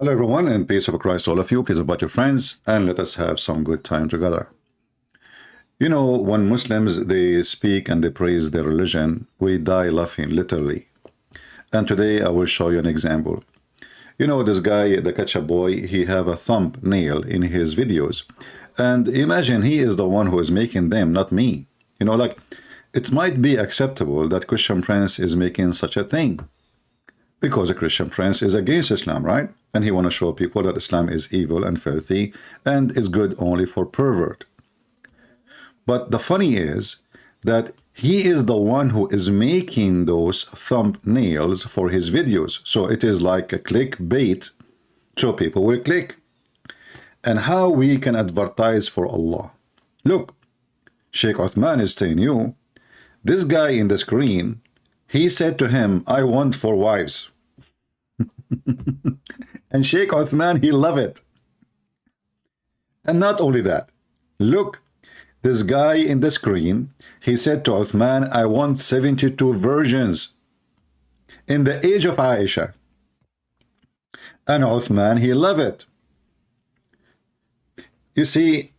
Hello everyone, and peace of Christ to all of you, peace about your friends, and let us have some good time together. You know, when Muslims, they speak and they praise their religion, we die laughing, literally. And today I will show you an example. You know, this guy, the ketchup boy, he have a thumbnail in his videos. And imagine he is the one who is making them, not me. You know, like, it might be acceptable that Christian Prince is making such a thing, because a Christian Prince is against Islam, right? And he want to show people that Islam is evil and filthy and is good only for pervert. But the funny is that he is the one who is making those thumbnails for his videos. So it is like a clickbait, so people will click. And how we can advertise for Allah. Look, Sheikh Uthman is telling you, this guy in the screen, he said to him, I want 4 wives. And Sheikh Uthman, he love it. And not only that, look, this guy in the screen, he said to Uthman, I want 72 virgins in the age of Aisha. And Uthman, he love it. You see,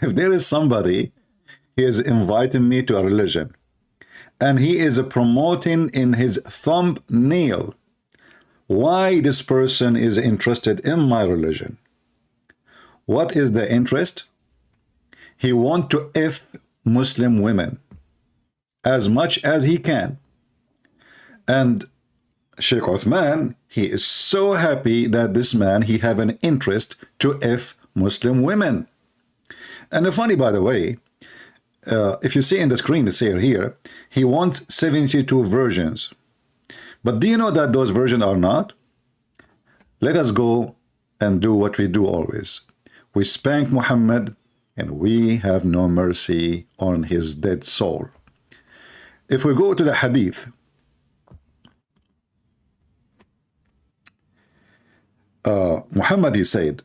if there is somebody, he is inviting me to a religion, and he is promoting in his thumbnail why this person is interested in my religion. What is the interest? He want to F Muslim women as much as he can. And Sheikh Uthman, he is so happy that this man, he have an interest to F Muslim women. And funny, by the way, if you see in the screen, it's here, he wants 72 virgins. But do you know that those virgins are not? Let us go and do what we do always. We spank Muhammad, and we have no mercy on his dead soul. If we go to the hadith, Muhammad, he said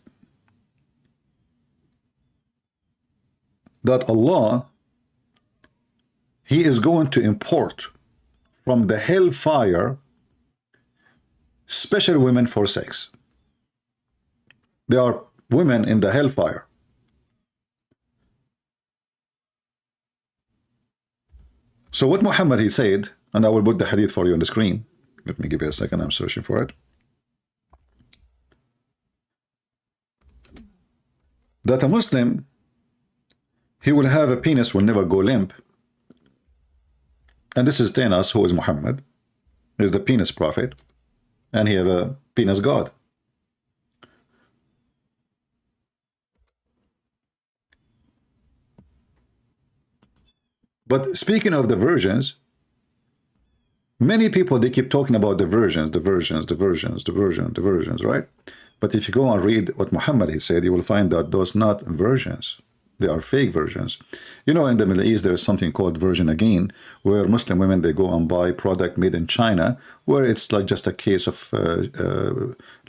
that Allah, he is going to import from the hellfire special women for sex. There are women in the hellfire. So what Muhammad, he said, and I will put the hadith for you on the screen. Let me give you a second, I'm searching for it. That a Muslim, he will have a penis, will never go limp. And this is telling us who is Muhammad. He is the penis prophet, and he have a penis god. But speaking of the virgins, many people, they keep talking about the virgins, right? But if you go and read what Muhammad, he said, you will find that those not virgins. They are fake virgins. You know, in the Middle East, there is something called virgin again, where Muslim women, they go and buy product made in China, where it's like just a case of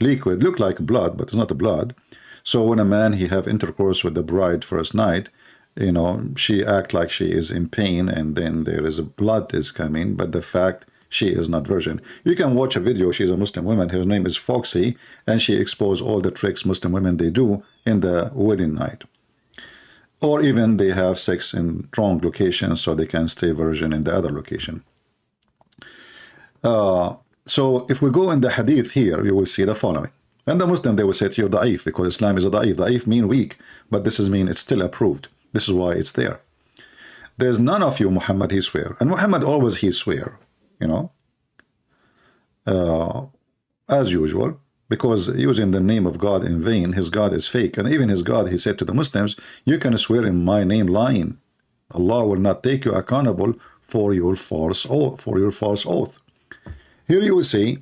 liquid, look like blood, but it's not a blood. So when a man, he have intercourse with the bride first night, you know, she act like she is in pain, and then there is a blood is coming, but the fact she is not virgin. You can watch a video, she's a Muslim woman, her name is Foxy, and she exposed all the tricks Muslim women, they do in the wedding night. Or even they have sex in wrong locations so they can stay virgin in the other location. So if we go in the hadith here, you will see the following. And the Muslim, they will say to you, da'if, because Islam is a da'if. Da'if mean weak, but this is mean it's still approved. This is why it's there. There's none of you, Muhammad, he swear. And Muhammad always he swear, you know, as usual. Because using the name of God in vain, his God is fake. And even his God, he said to the Muslims, you can swear in my name lying. Allah will not take you accountable for your false oath. Here you will see,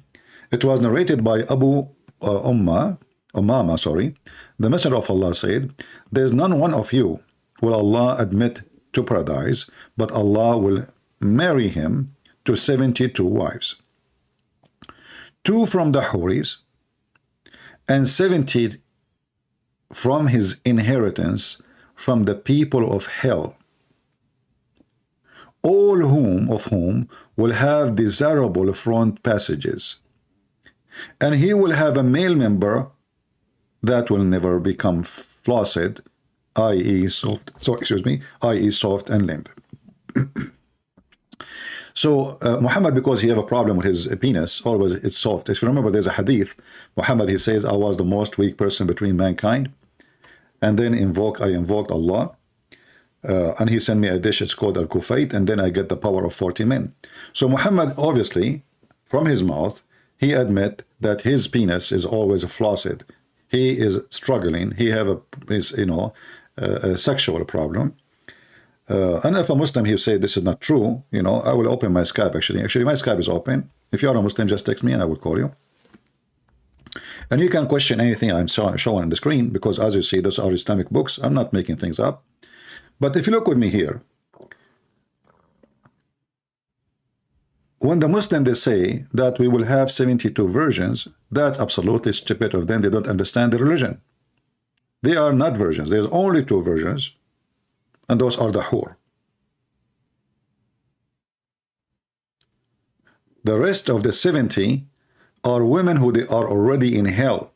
it was narrated by Abu Umama, the Messenger of Allah said, there is none one of you will Allah admit to paradise, but Allah will marry him to 72 wives. 2 from the Houris, and 70 from his inheritance from the people of hell, all of whom will have desirable front passages, and he will have a male member that will never become flaccid, i.e. soft, so excuse me, i.e. soft and limp. So Muhammad, because he have a problem with his penis, always it's soft. If you remember, there's a hadith. Muhammad, he says, I was the most weak person between mankind, and then I invoked Allah, and he sent me a dish. It's called al-kufayt, and then I get the power of 40 men. So Muhammad, obviously, from his mouth, he admit that his penis is always flaccid. He is struggling. He have a sexual problem. And if a Muslim, he say this is not true, I will open my Skype actually. Actually, my Skype is open. If you are a Muslim, just text me and I will call you. And you can question anything I'm showing on the screen, because as you see, those are Islamic books. I'm not making things up. But if you look with me here, when the Muslim, they say that we will have 72 versions, that's absolutely stupid of them. They don't understand the religion. They are not versions. There's only 2 versions. And those are the hur. The rest of the 70 are women who they are already in hell.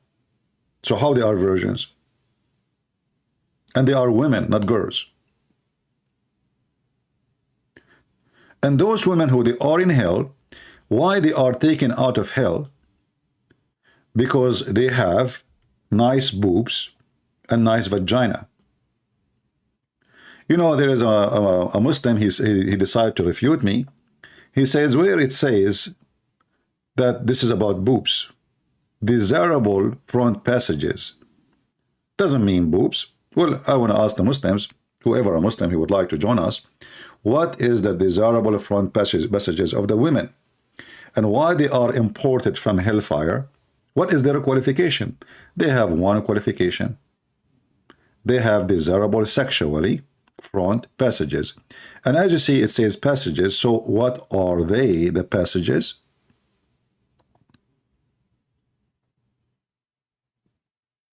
So how they are virgins? And they are women, not girls. And those women who they are in hell, why they are taken out of hell? Because they have nice boobs and nice vagina. There is a Muslim, he decided to refute me. He says, where it says that this is about boobs, desirable front passages, doesn't mean boobs. Well, I want to ask the Muslims, whoever a Muslim he would like to join us, what is the desirable front passages of the women? And why they are imported from hellfire? What is their qualification? They have one qualification. They have desirable sexually front passages. And as you see, it says passages. So what are they, the passages?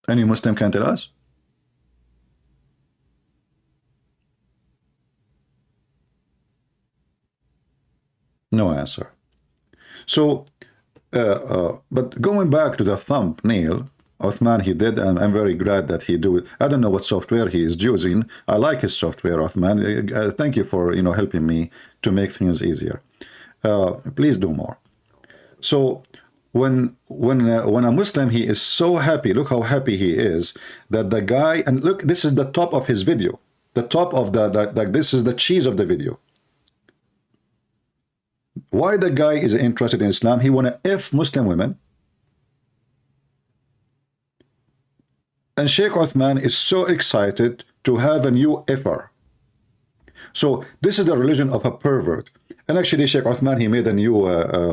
Any Muslim can tell us? No answer. So, but going back to the thumbnail, Othman, he did, and I'm very glad that he do it. I don't know what software he is using. I like his software, Othman. Thank you for helping me to make things easier. Please do more. So when a Muslim, he is so happy. Look how happy he is that the guy, and look, this is the top of his video. The top of this is the cheese of the video. Why the guy is interested in Islam? He want to F Muslim women. And Sheikh Othman is so excited to have a new effer. So this is the religion of a pervert. And actually, Sheikh Othman, he made a new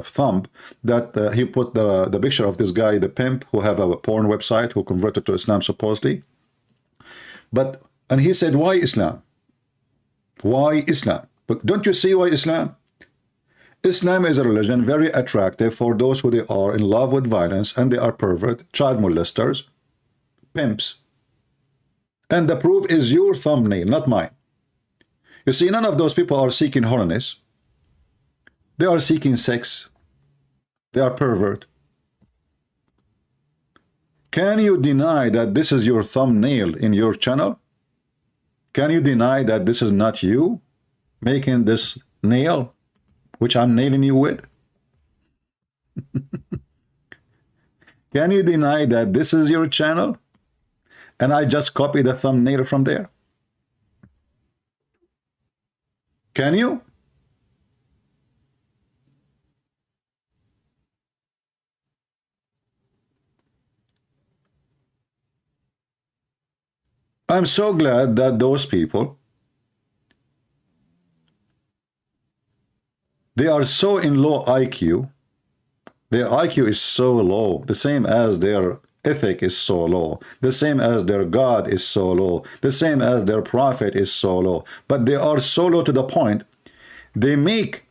thumb that he put the picture of this guy, the pimp, who have a porn website, who converted to Islam supposedly. And he said, why Islam? Why Islam? But don't you see why Islam? Islam is a religion very attractive for those who they are in love with violence, and they are pervert, child molesters, pimps. And the proof is your thumbnail, not mine. You see, none of those people are seeking holiness. They are seeking sex. They are pervert. Can you deny that this is your thumbnail in your channel? Can you deny that this is not you making this nail, which I'm nailing you with? Can you deny that this is your channel? And I just copied the thumbnail from there. Can you? I'm so glad that those people, they are so in low IQ. Their IQ is so low, the same as their ethic is so low, the same as their God is so low, the same as their prophet is so low. But they are so low to the point they make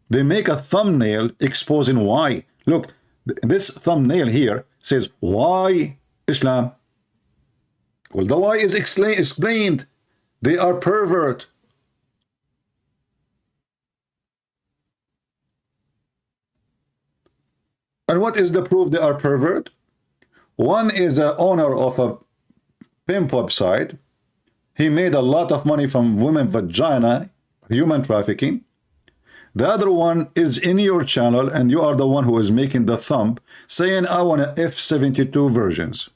a thumbnail exposing why. Look, this thumbnail here says, why Islam? Well, the why is explained. They are pervert. And what is the proof they are pervert? One is the owner of a pimp website. He made a lot of money from women vagina, human trafficking. The other one is in your channel, and you are the one who is making the thumb, saying, I want a F72 versions.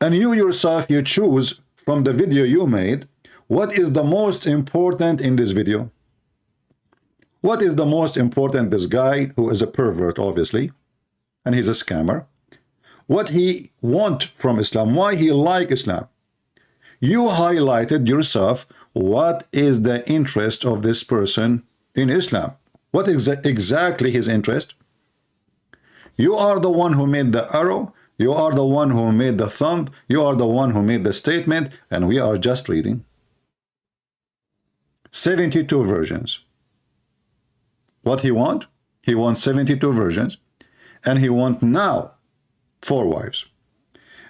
And you yourself, you choose from the video you made, what is the most important in this video? What is the most important? This guy who is a pervert, obviously, and he's a scammer. What he want from Islam, why he like Islam. You highlighted yourself what is the interest of this person in Islam. What is exactly his interest? You are the one who made the arrow. You are the one who made the thumb. You are the one who made the statement, and we are just reading. 72 versions. What he want? He wants 72 versions, and he want now 4 wives.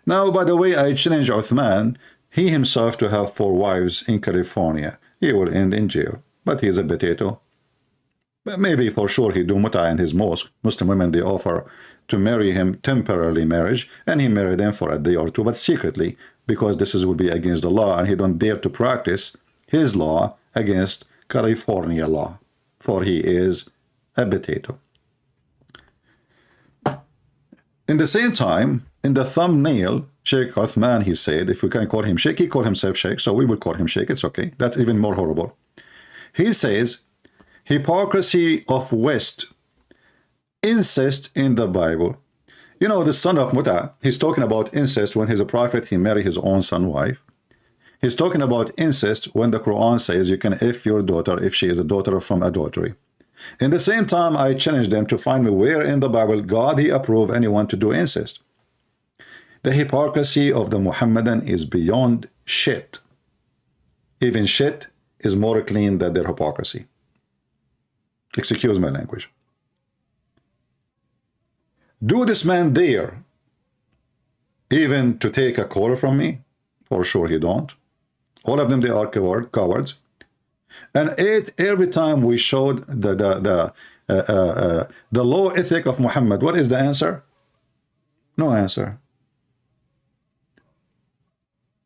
Now, by the way, I challenge Uthman, he himself, to have 4 wives in California. He will end in jail, but he's a potato. But maybe for sure he do muta in his mosque. Muslim women, they offer to marry him temporarily marriage, and he marry them for a day or two, but secretly, because this will be against the law, and he don't dare to practice his law against California law, for he is a potato. In the same time, in the thumbnail, Sheikh Uthman, he said, if we can call him Sheikh, he called himself Sheikh, so we will call him Sheikh, it's okay. That's even more horrible. He says, hypocrisy of West, incest in the Bible. You know, the son of Muta, he's talking about incest when he's a prophet, he married his own son wife. He's talking about incest when the Quran says you can F your daughter if she is a daughter from adultery. In the same time, I challenge them to find me where in the Bible God he approve anyone to do incest. The hypocrisy of the Muhammadan is beyond shit. Even shit is more clean than their hypocrisy. Excuse my language. Do this man dare even to take a call from me? For sure he don't. All of them, they are cowards. And every time we showed the low ethic of Muhammad, what is the answer? No answer.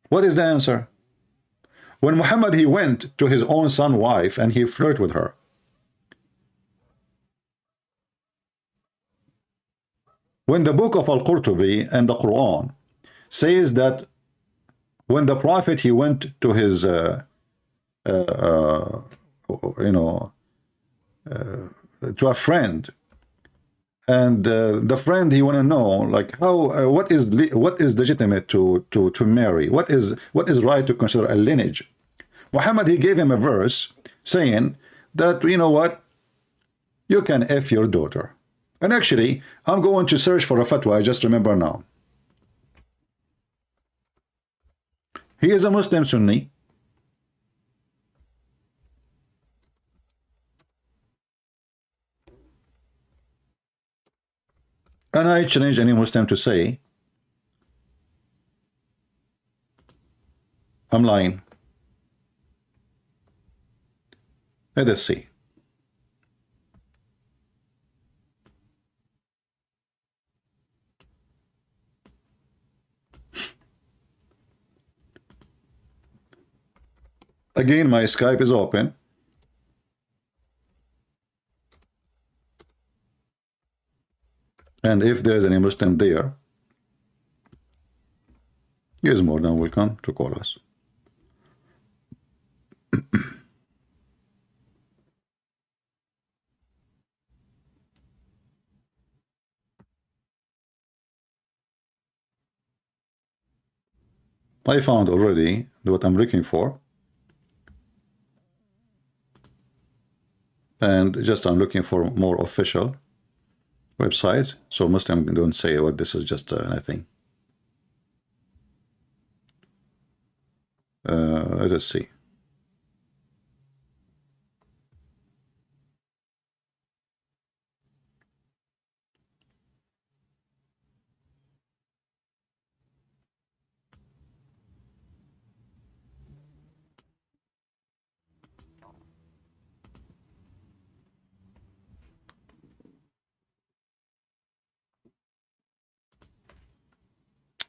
What is the answer? When Muhammad, he went to his own son wife and he flirted with her. When the book of Al-Qurtubi and the Quran says that when the prophet, he went to his to a friend, and the friend, he want to know like how what is legitimate to marry, what is right to consider a lineage. Muhammad, he gave him a verse saying that, you know what, you can F your daughter. And actually, I'm going to search for a fatwa, I just remember now. He is a Muslim Sunni. And I challenge any Muslim to say, I'm lying. Let us see. Again, my Skype is open. And if there's any Muslim there, he is more than welcome to call us. I found already what I'm looking for. And just I'm looking for more official website, so Muslim don't say what this is just anything. Let us see.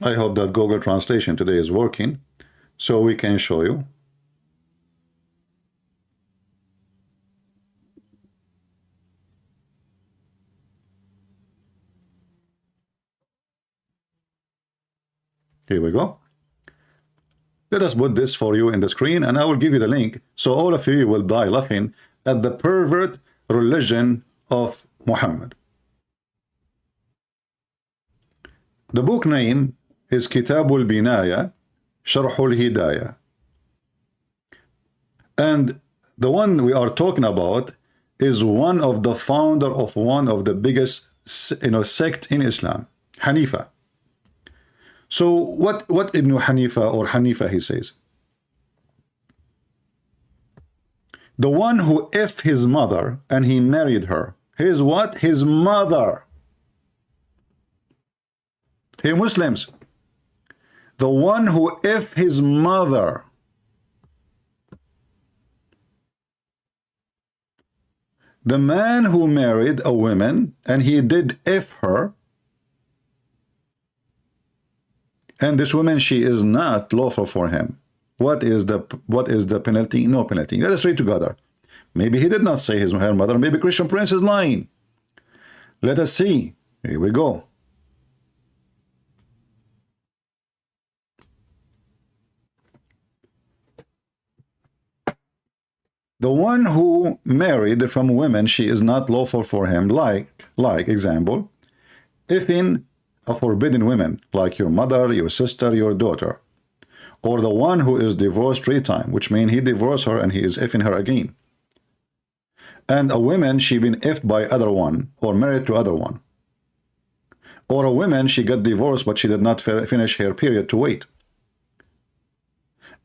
I hope that Google Translation today is working so we can show you. Here we go. Let us put this for you in the screen, and I will give you the link so all of you will die laughing at the pervert religion of Muhammad. The book name is Kitabul Binaya, Sharhul Hidayah. And the one we are talking about is one of the founder of one of the biggest sect in Islam, Hanifa. So what Ibn Hanifa or Hanifa he says? The one who effed his mother and he married her. His what? His mother. Hey Muslims, the one who effed his mother, the man who married a woman and he did F her, and this woman, she is not lawful for him. What is the penalty? No penalty. Let us read together. Maybe he did not say her mother. Maybe Christian Prince is lying. Let us see. Here we go. The one who married from women, she is not lawful for him, like example, if in a forbidden woman, like your mother, your sister, your daughter, or the one who is divorced 3 times, which means he divorced her and he is effing her again. And a woman, she been effed by other one, or married to other one. Or a woman, she got divorced, but she did not finish her period to wait.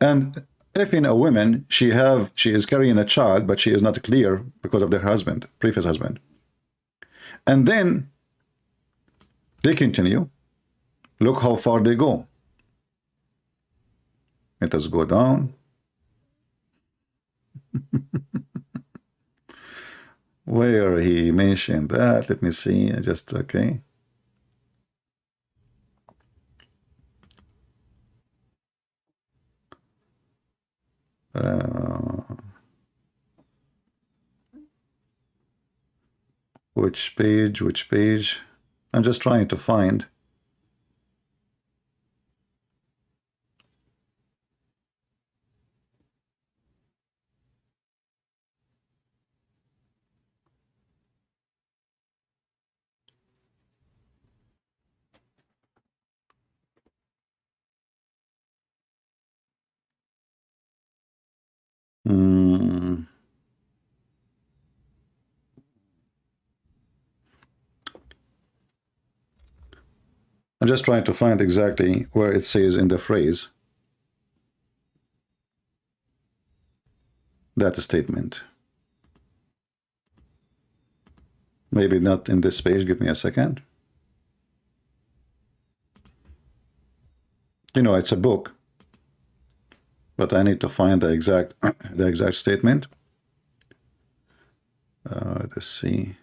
And if in a woman, she is carrying a child, but she is not clear because of their husband, previous husband. And then they continue. Look how far they go. Let us go down. Where he mentioned that, let me see, just okay. Which page? I'm just trying to find. I'm just trying to find exactly where it says in the phrase that statement. Maybe not in this page. Give me a second. You know, it's a book, but I need to find the exact statement. Let's see.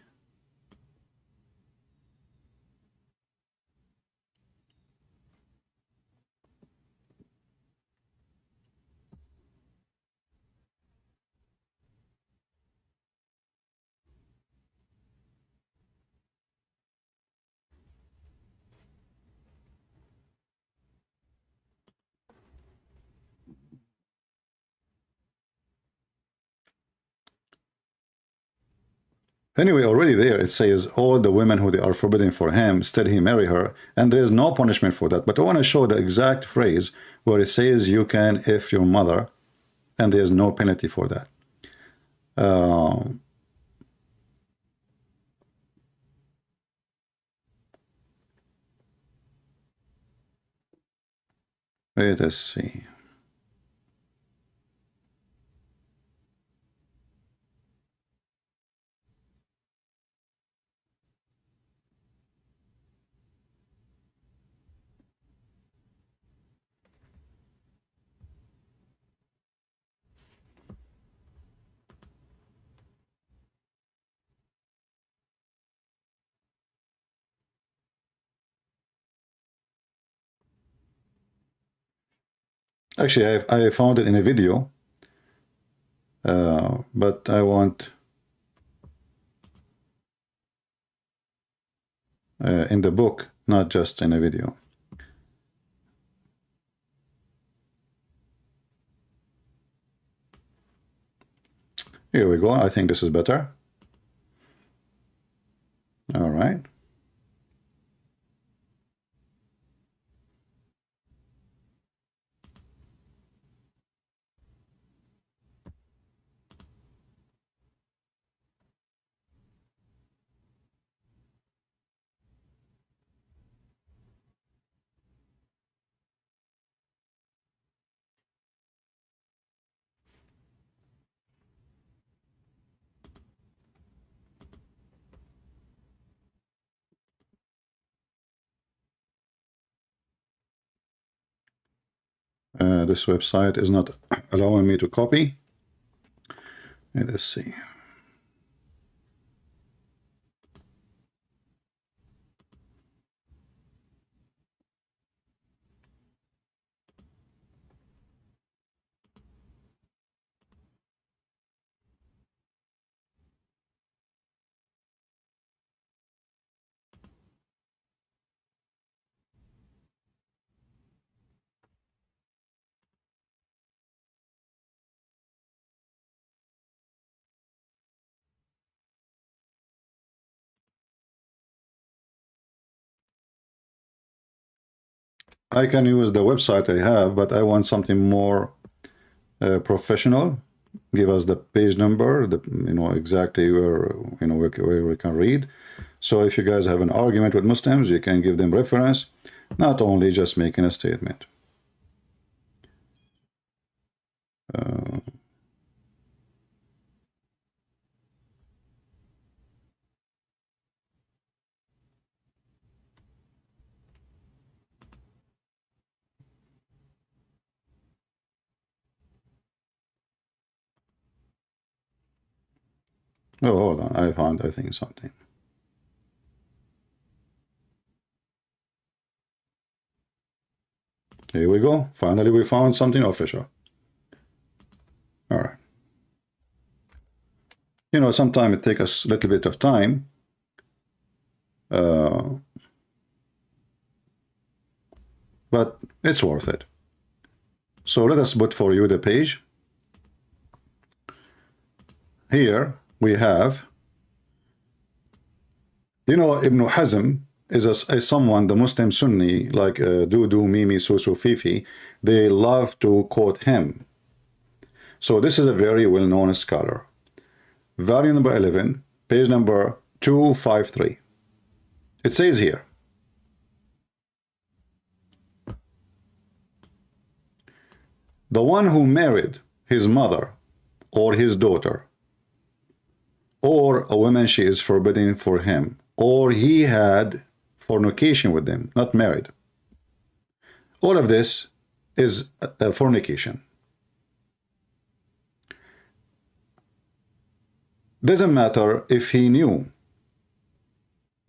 Anyway, already there it says all the women who they are forbidden for him, still he marry her, and there is no punishment for that. But I want to show the exact phrase where it says you can if your mother, and there is no penalty for that. Let us see. Actually, I found it in a video, but I want in the book, not just in a video. Here we go. I think this is better. All right. This website is not allowing me to copy. Let's see. I can use the website I have, but I want something more professional. Give us the page number, exactly where where we can read. So if you guys have an argument with Muslims, you can give them reference, not only just making a statement. Oh, hold on. I found, I think, something. Here we go. Finally, we found something official. All right. Sometimes it takes us a little bit of time. But it's worth it. So let us put for you the page. Here we have, Ibn Hazm is someone, the Muslim Sunni, like Dudu, Mimi, Susu, Fifi, they love to quote him. So this is a very well-known scholar. Volume number 11, page number 253. It says here, the one who married his mother or his daughter, or a woman she is forbidden for him, or he had fornication with them, not married. All of this is fornication. Doesn't matter if he knew,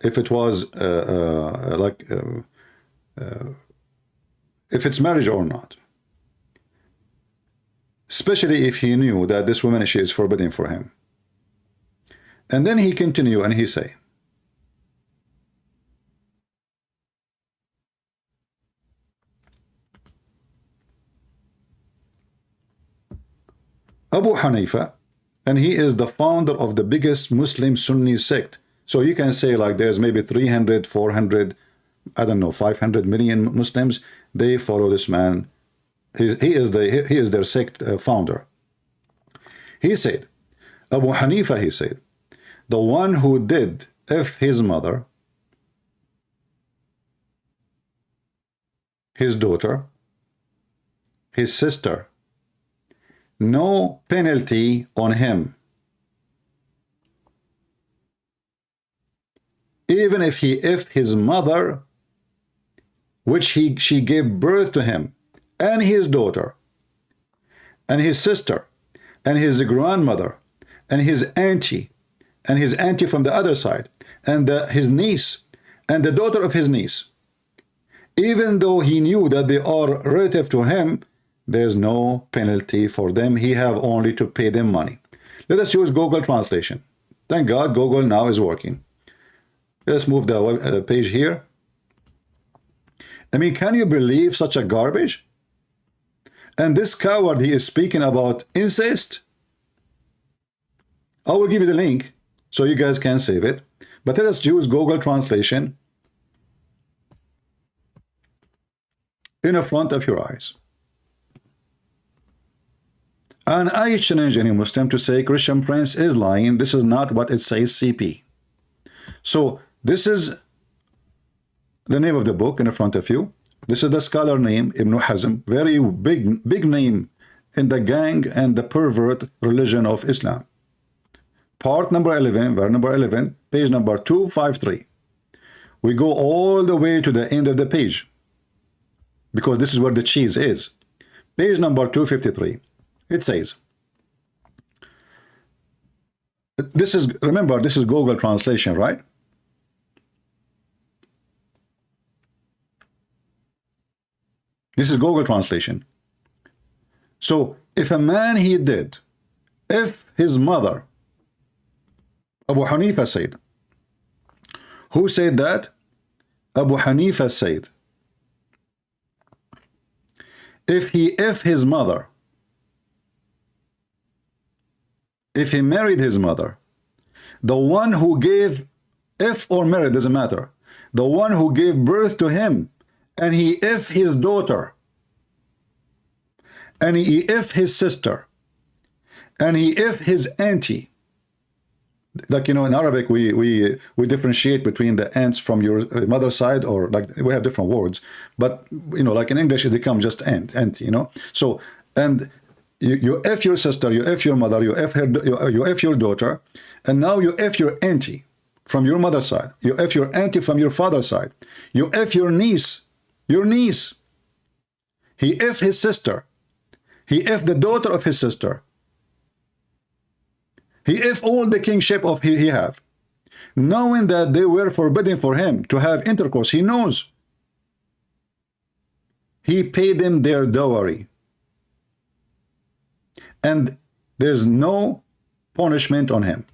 if it was if it's marriage or not. Especially if he knew that this woman, she is forbidden for him. And then he continue and he say, Abu Hanifa, and he is the founder of the biggest Muslim Sunni sect. So you can say like there's maybe 300, 400, I don't know, 500 million Muslims. They follow this man. He is their sect founder. He said, Abu Hanifa, he said, the one who did if his mother, his daughter, his sister, no penalty on him. Even if his mother, which she gave birth to him, and his daughter, and his sister, and his grandmother, and his auntie from the other side, and his niece, and the daughter of his niece, even though he knew that they are relative to him, There's no penalty for them. He have only to pay them money. Let us use Google Translation. Thank God Google now is working. Let's move the page here. I mean, can you believe such a garbage? And this coward, he is speaking about incest. I will give you the link so you guys can save it. But let us use Google Translation in the front of your eyes. And I challenge any Muslim to say Christian Prince is lying. This is not what it says, CP. So this is the name of the book in front of you. This is the scholar name, Ibn Hazm, very big name in the gang and the pervert religion of Islam. Part number 11, verse number 11, page number 253. We go all the way to the end of the page, because this is where the cheese is. Page number 253. It says, this is, remember, this is Google Translation, right? This is Google Translation. So if a man he did, if his mother, Abu Hanifa said, who said that? Abu Hanifa said, if his mother, if he married his mother, the one who gave, if or married, doesn't matter, the one who gave birth to him, and he if his daughter, and he if his sister, and he if his auntie. Like, you know, in Arabic we differentiate between the aunts from your mother's side, or like we have different words, but you know, like in English it becomes just aunt, you know. So, and you if your sister, you if your mother, you if her, you if your daughter, and now you if your auntie from your mother's side, you if your auntie from your father's side, you if your niece, he if his sister, he if the daughter of his sister, he if all the kingship of he have, knowing that they were forbidden for him to have intercourse. He knows. He paid them their dowry, and there's no punishment on him.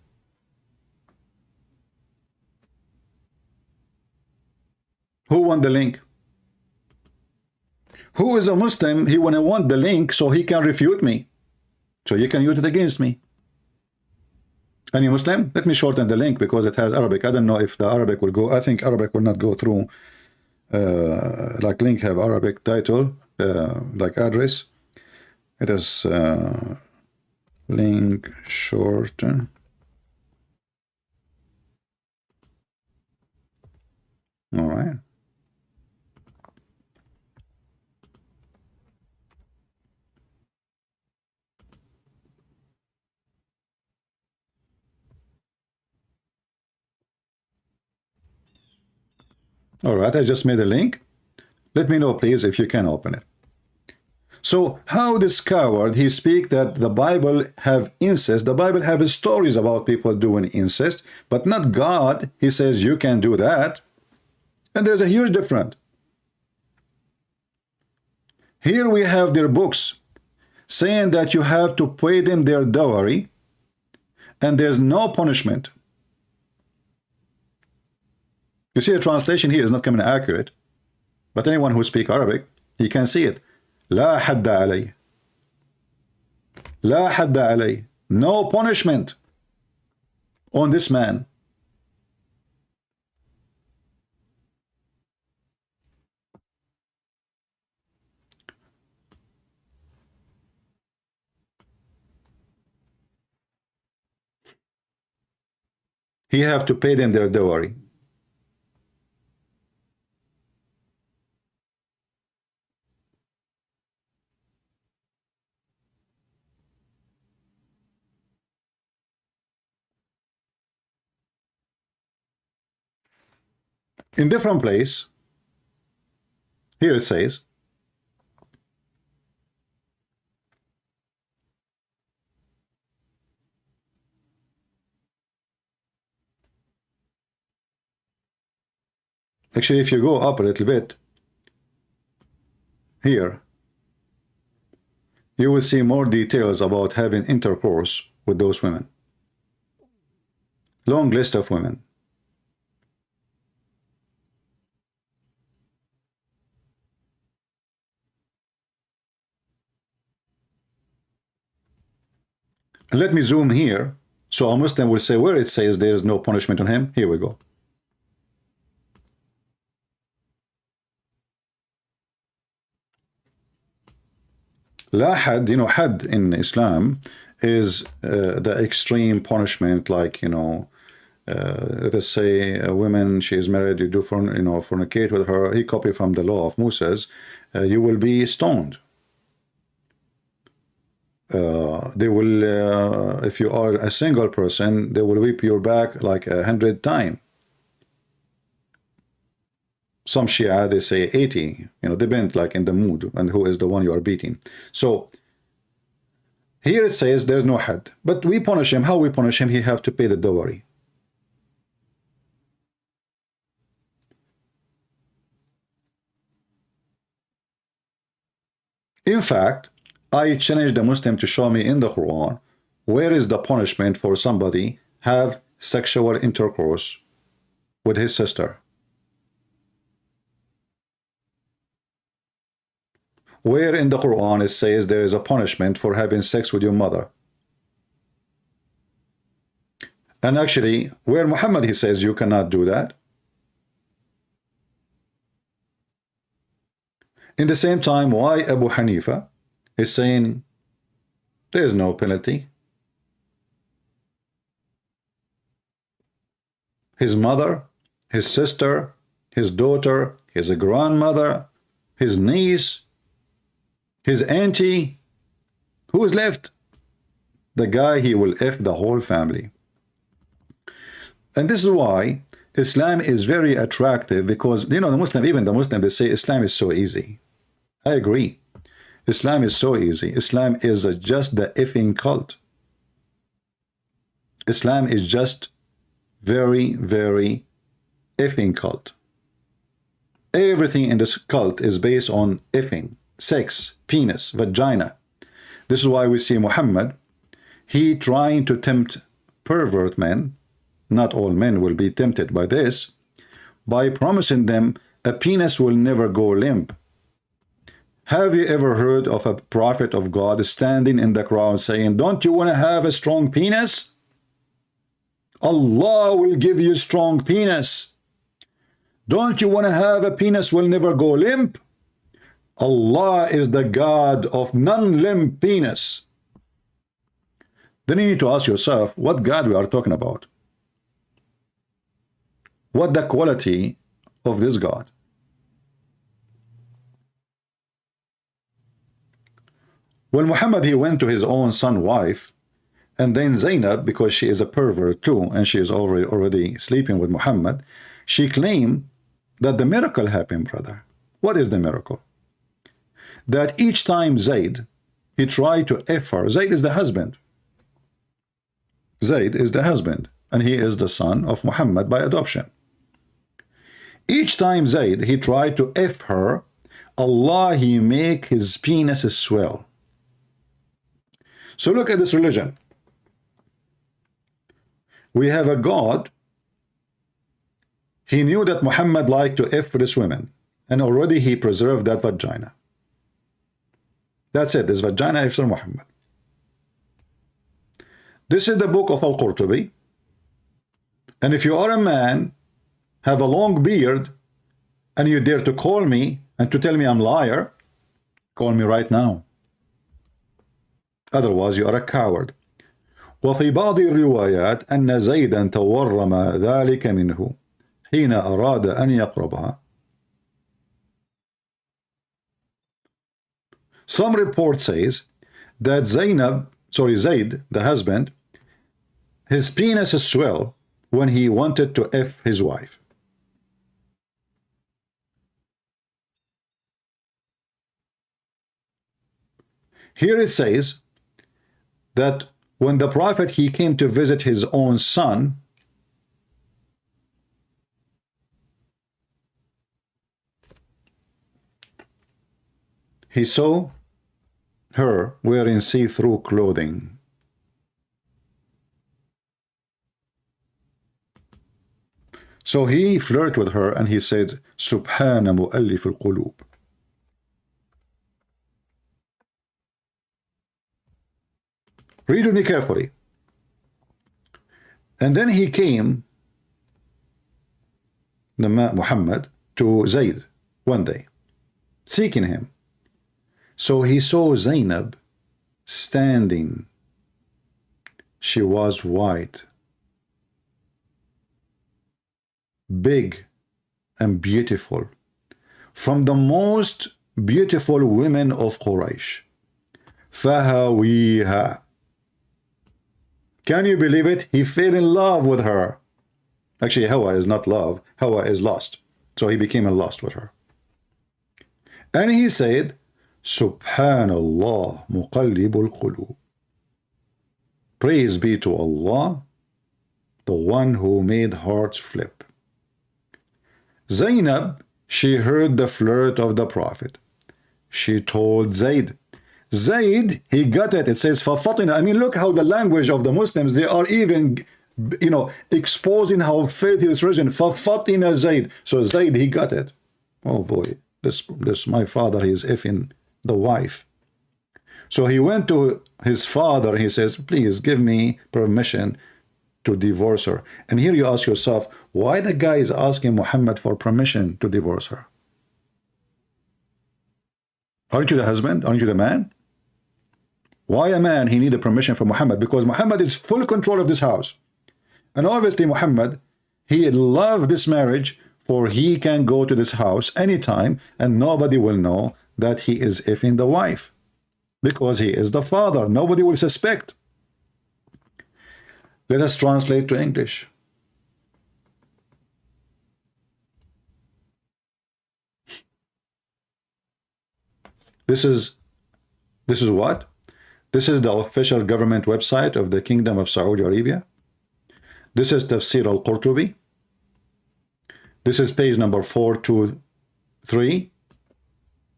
Who won the link? Who is a Muslim? He wanna want the link so he can refute me, so you can use it against me. Any Muslim? Let me shorten the link because it has Arabic. I don't know if the Arabic will go. I think Arabic will not go through. Like link have Arabic title, like address. It is link shorten. All right. All right, I just made a link. Let me know, please, if you can open it. So how this coward, he speak that the Bible have incest. The Bible have stories about people doing incest, but not God. He says you can do that. And there's a huge difference. Here we have their books saying that you have to pay them their dowry, and there's no punishment. You see, the translation here is not coming accurate, but anyone who speaks Arabic, he can see it. لا حد علي. لا حد علي. No punishment on this man. He have to pay them their dowry. In different place, here it says, actually, if you go up a little bit, here, you will see more details about having intercourse with those women. Long list of women. Let me zoom here, so a Muslim will say where it says there is no punishment on him. Here we go. La had, you know, had in Islam is the extreme punishment, like, you know, let us say a woman, she is married, you do fornicate with her, he copied from the law of Moses, you will be stoned. They will, if you are a single person, they will whip your back like 100 times. Some Shia, they say 80, you know, depend like in the mood and who is the one you are beating. So here it says there's no had, but we punish him. How we punish him? He have to pay the dowry. In fact, I challenge the Muslim to show me in the Quran where is the punishment for somebody have sexual intercourse with his sister. Where in the Quran it says there is a punishment for having sex with your mother. And actually, where Muhammad he says you cannot do that. In the same time, why Abu Hanifa is saying there is no penalty. His mother, his sister, his daughter, his grandmother, his niece, his auntie, who is left? The guy, he will F the whole family. And this is why Islam is very attractive, because, you know, the Muslim, even the Muslim, they say Islam is so easy. I agree. Islam is so easy. Islam is just the effing cult. Islam is just very, very effing cult. Everything in this cult is based on effing, sex, penis, vagina. This is why we see Muhammad, he trying to tempt pervert men. Not all men will be tempted by this, by promising them a penis will never go limp. Have you ever heard of a prophet of God standing in the crowd saying, don't you want to have a strong penis? Allah will give you strong penis. Don't you want to have a penis will never go limp? Allah is the God of non-limp penis. Then you need to ask yourself, what God we are talking about? What the quality of this God? When Muhammad, he went to his own son wife, and then Zainab, because she is a pervert too, and she is already sleeping with Muhammad, she claimed that the miracle happened, brother. What is the miracle? That each time Zayd, he tried to F her. Zayd is the husband. Zayd is the husband, and he is the son of Muhammad by adoption. Each time Zayd, he tried to F her, Allah, he make his penis swell. So look at this religion. We have a God. He knew that Muhammad liked to F this women, and already he preserved that vagina. That's it. This vagina after Muhammad. This is the book of Al-Qurtubi. And if you are a man, have a long beard, and you dare to call me and to tell me I'm liar, call me right now. Otherwise you are a coward. وفي بعض الروايات أن زيدا تورم ذلك منه حين أراد أن يقربها. Some report says that Zayd, the husband, his penis swelled when he wanted to F his wife. Here it says that when the prophet, he came to visit his own son, he saw her wearing see-through clothing. So he flirted with her and he said, Subhana mu'allif al-qulub. Read with me carefully. And then he came, Muhammad, to Zayd one day, seeking him. So he saw Zainab standing. She was white, big and beautiful, from the most beautiful women of Quraysh. Fahawiha. Can you believe it? He fell in love with her. Actually, Hawa is not love. Hawa is lost. So he became lost with her. And he said, Subhanallah muqallibul qulub. Praise be to Allah, the one who made hearts flip. Zainab, she heard the flirt of the Prophet. She told Zayd. Zayd, he got it. It says, فَفَطِنَ. I mean, look how the language of the Muslims, they are even, exposing how filthy this religion. فَفَطِنَ Zayd. So Zayd, he got it. Oh boy, this my father, he is effing the wife. So he went to his father. He says, please give me permission to divorce her. And here you ask yourself, why the guy is asking Muhammad for permission to divorce her? Aren't you the husband? Aren't you the man? Why a man, he needed permission from Muhammad? Because Muhammad is full control of this house. And obviously Muhammad, he loved this marriage, for he can go to this house anytime and nobody will know that he is effing the wife. Because he is the father. Nobody will suspect. Let us translate to English. This is what? This is the official government website of the Kingdom of Saudi Arabia. This is Tafsir al-Qurtubi. This is page number 423.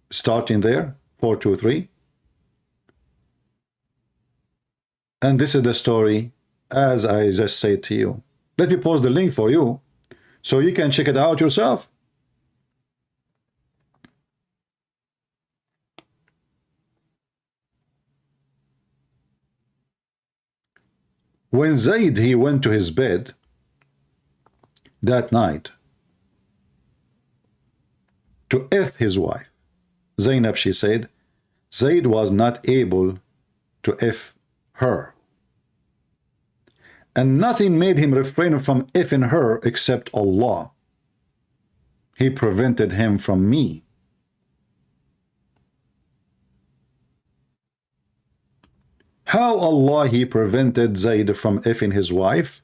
Starting there, 423. And this is the story as I just said to you. Let me post the link for you so you can check it out yourself. When Zayd, he went to his bed that night to F his wife, Zainab, she said, Zayd was not able to F her. And nothing made him refrain from effing her except Allah. He prevented him from me. How Allah, he prevented Zayd from effing his wife?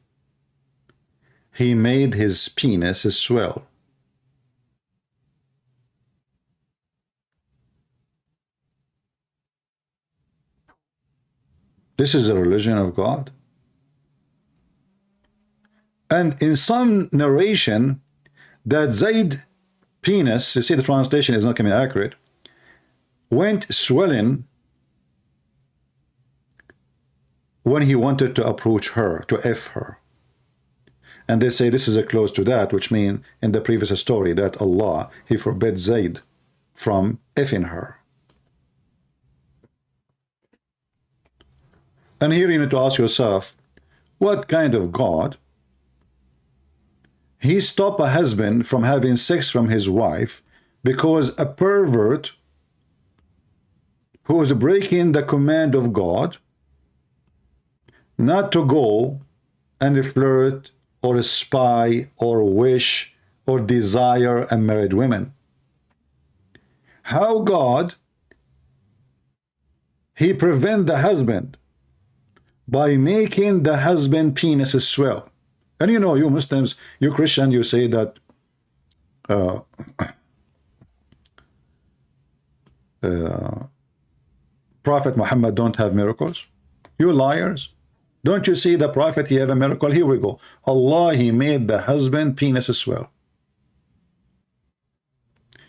He made his penis swell. This is the religion of God. And in some narration, that Zayd penis, you see the translation is not coming accurate, went swelling when he wanted to approach her, to F her. And they say this is a close to that, which means in the previous story that Allah, he forbid Zayd from Fing her. And here you need to ask yourself, what kind of God? He stopped a husband from having sex from his wife because a pervert who is breaking the command of God not to go and flirt or spy or wish or desire unmarried women. How God, he prevent the husband by making the husband penis swell. And you know, you Muslims, you Christian, you say that Prophet Muhammad don't have miracles. You liars. Don't you see the Prophet, he have a miracle? Here we go. Allah, he made the husband penis swell.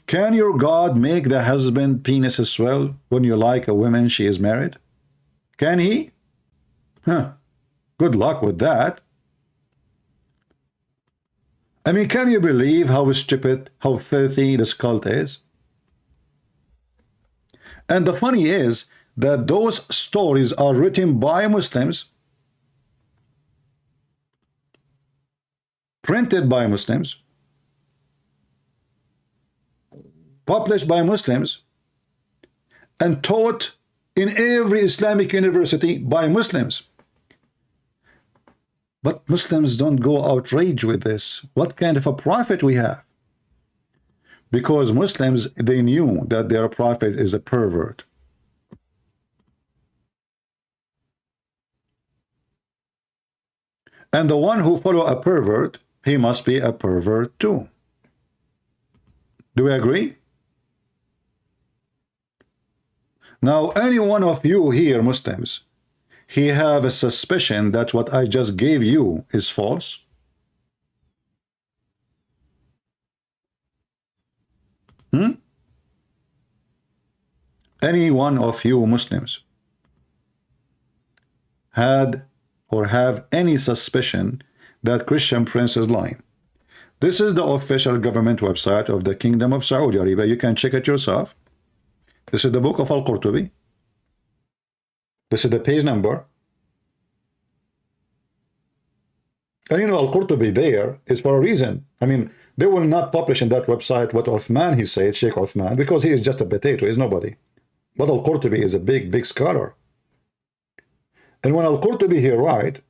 Can your God make the husband penis swell when you like a woman she is married? Can he? Huh. Good luck with that. I mean, can you believe how stupid, how filthy this cult is? And the funny is that those stories are written by Muslims, printed by Muslims, published by Muslims, and taught in every Islamic university by Muslims. But Muslims don't go outraged with this. What kind of a prophet we have? Because Muslims, they knew that their prophet is a pervert. And the one who follow a pervert, he must be a pervert too. Do we agree? Now, any one of you here, Muslims, he have a suspicion that what I just gave you is false? Any one of you Muslims had or have any suspicion that Christian Prince is lying? This is the official government website of the Kingdom of Saudi Arabia. You can check it yourself. This is the book of Al-Qurtubi. This is the page number. And you know, Al-Qurtubi there is for a reason. I mean, they will not publish in that website what Uthman he said, Sheikh Uthman, because he is just a potato, he is nobody. But Al-Qurtubi is a big, big scholar. And when Al-Qurtubi he write,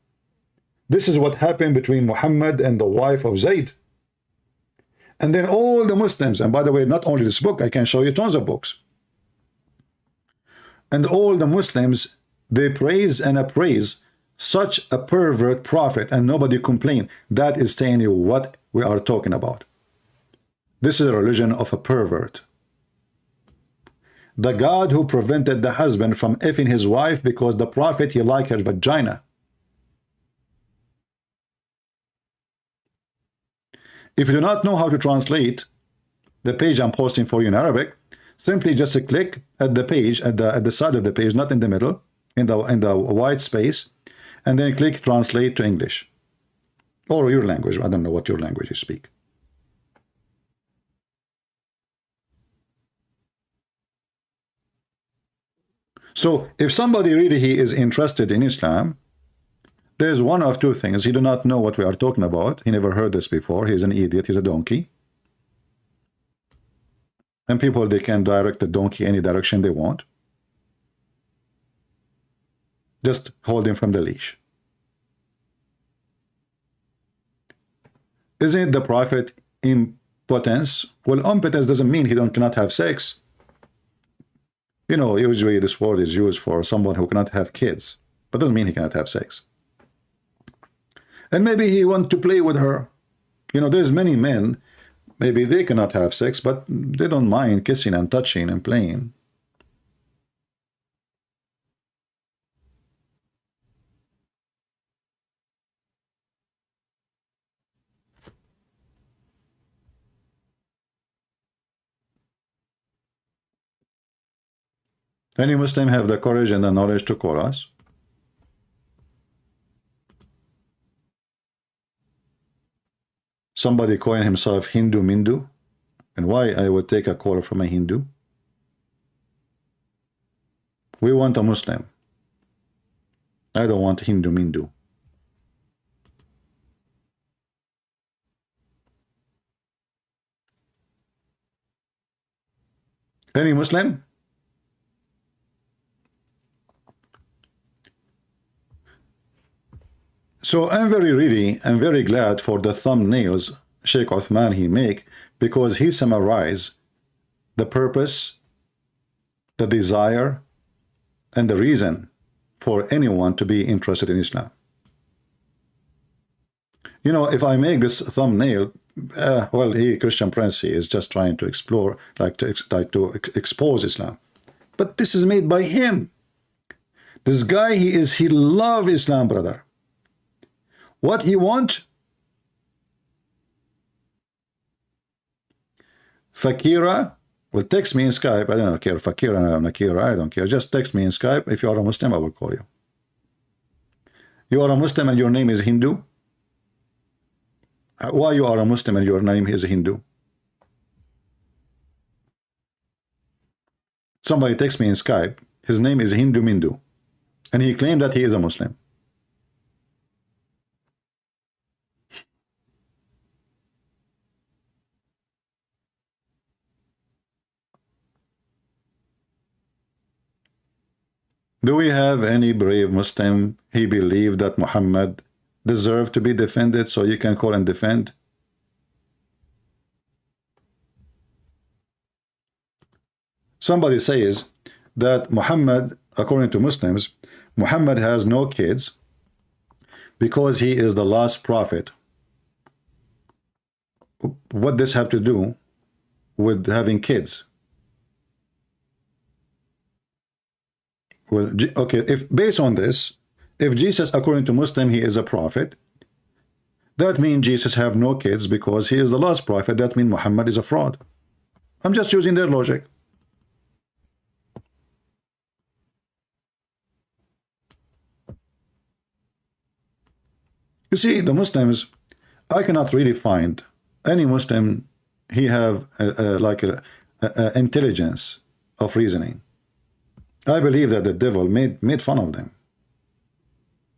this is what happened between Muhammad and the wife of Zayd. And then all the Muslims, and by the way, not only this book, I can show you tons of books. And all the Muslims, they praise and appraise such a pervert prophet, and nobody complain. That is telling you what we are talking about. This is a religion of a pervert. The God who prevented the husband from effing his wife because the prophet he liked her vagina. If you do not know how to translate the page I'm posting for you in Arabic, simply just click at the page, at the side of the page, not in the middle, in the white space, and then click translate to English or your language. I don't know what your language you speak. So if somebody really he is interested in Islam, there's one of two things. He do not know what we are talking about. He never heard this before. He's an idiot. He's a donkey. And people, they can direct the donkey any direction they want. Just hold him from the leash. Isn't the prophet impotence? Well, impotence doesn't mean he cannot have sex. You know, usually this word is used for someone who cannot have kids, but doesn't mean he cannot have sex. And maybe he wants to play with her. You know, there's many men, maybe they cannot have sex, but they don't mind kissing and touching and playing. Any Muslim have the courage and the knowledge to call us? Somebody calling himself Hindu Mindu, and why I would take a call from a Hindu? We want a Muslim. I don't want Hindu Mindu. Any Muslim? So I'm very glad for the thumbnails Sheikh Uthman he make, because he summarize the purpose, the desire, and the reason for anyone to be interested in Islam. You know, if I make this thumbnail, well, Christian Prince, he is just trying to explore, to expose Islam. But this is made by him. This guy, he love Islam, brother. What he want? Fakira, well, text me in Skype. I don't care. Fakira, Nakira, I don't care. Just text me in Skype. If you are a Muslim, I will call you. You are a Muslim and your name is Hindu? Why you are a Muslim and your name is Hindu? Somebody texts me in Skype. His name is Hindu Mindu. And he claimed that he is a Muslim. Do we have any brave Muslim? He believed that Muhammad deserved to be defended, so you can call and defend. Somebody says that Muhammad, according to Muslims, Muhammad has no kids because he is the last prophet. What does this have to do with having kids? Well, okay, if based on this, if Jesus, according to Muslim, he is a prophet, that means Jesus have no kids because he is the last prophet. That means Muhammad is a fraud. I'm just using their logic. You see, the Muslims, I cannot really find any Muslim, he have like a intelligence of reasoning. I believe that the devil made fun of them.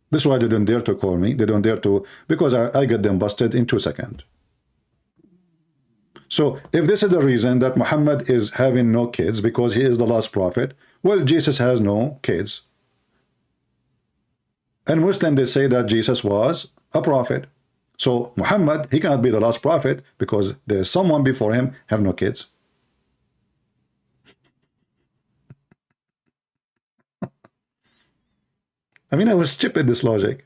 This is why they don't dare to call me. They don't dare to, because I get them busted in 2 seconds. So if this is the reason that Muhammad is having no kids because he is the last prophet, well, Jesus has no kids. And Muslim, they say that Jesus was a prophet. So Muhammad, he cannot be the last prophet because there is someone before him have no kids. I mean, I was stupid, this logic.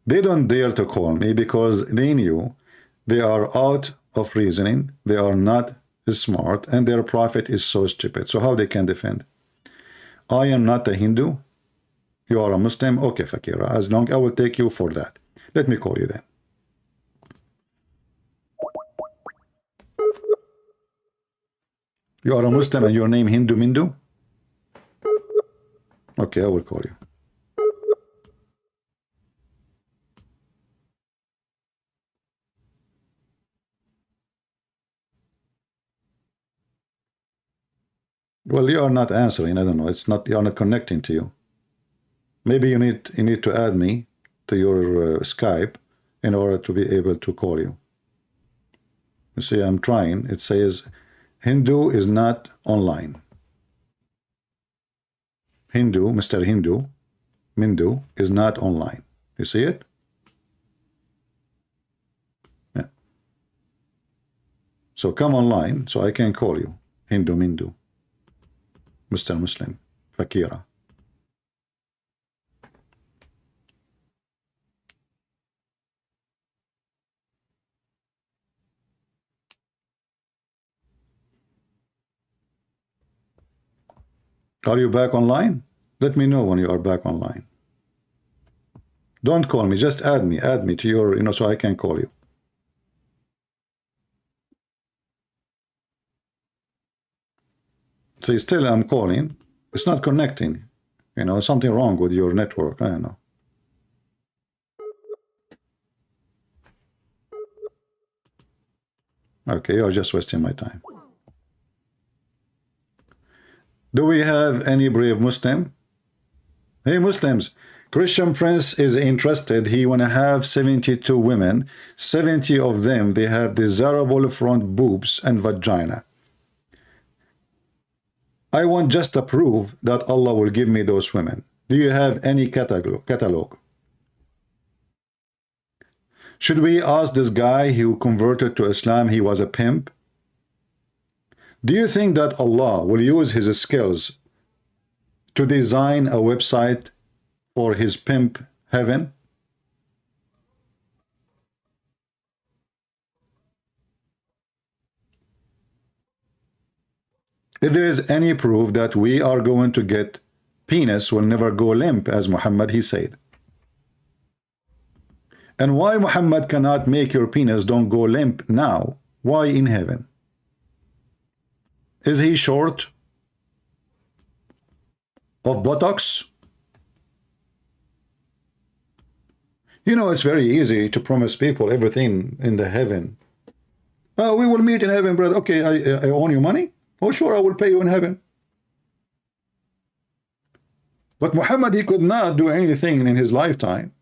They don't dare to call me because they knew they are out of reasoning, they are not smart, and their prophet is so stupid. So how they can defend? I am not a Hindu. You are a Muslim. Okay, Fakira, as long I will take you for that. Let me call you then. You are a Muslim and your name Hindu Mindu? Okay, I will call you. Well, you are not answering. I don't know. It's not. You are not connecting to you. Maybe you need to add me to your Skype in order to be able to call you. You see, I'm trying. It says Hindu is not online. Hindu, Mr. Hindu, Mindu is not online. You see it? Yeah. So come online so I can call you. Hindu Mindu. Mr. Muslim. Fakira. Are you back online? Let me know when you are back online. Don't call me, just add me to your, so I can call you. See, still I'm calling. It's not connecting. Something wrong with your network. I don't know. Okay, you're just wasting my time. Do we have any brave Muslim? Hey, Muslims, Christian Prince is interested. He want to have 72 women. 70 of them, they have desirable front boobs and vagina. I want just to prove that Allah will give me those women. Do you have any catalog? Should we ask this guy who converted to Islam, he was a pimp? Do you think that Allah will use his skills to design a website for his pimp heaven? If there is any proof that we are going to get penis will never go limp, as Muhammad he said. And why Muhammad cannot make your penis don't go limp now? Why in heaven? Is he short of buttocks? You know, it's very easy to promise people everything in the heaven. Oh, we will meet in heaven, brother. Okay, I owe you money? Oh, sure, I will pay you in heaven. But Muhammad, he could not do anything in his lifetime.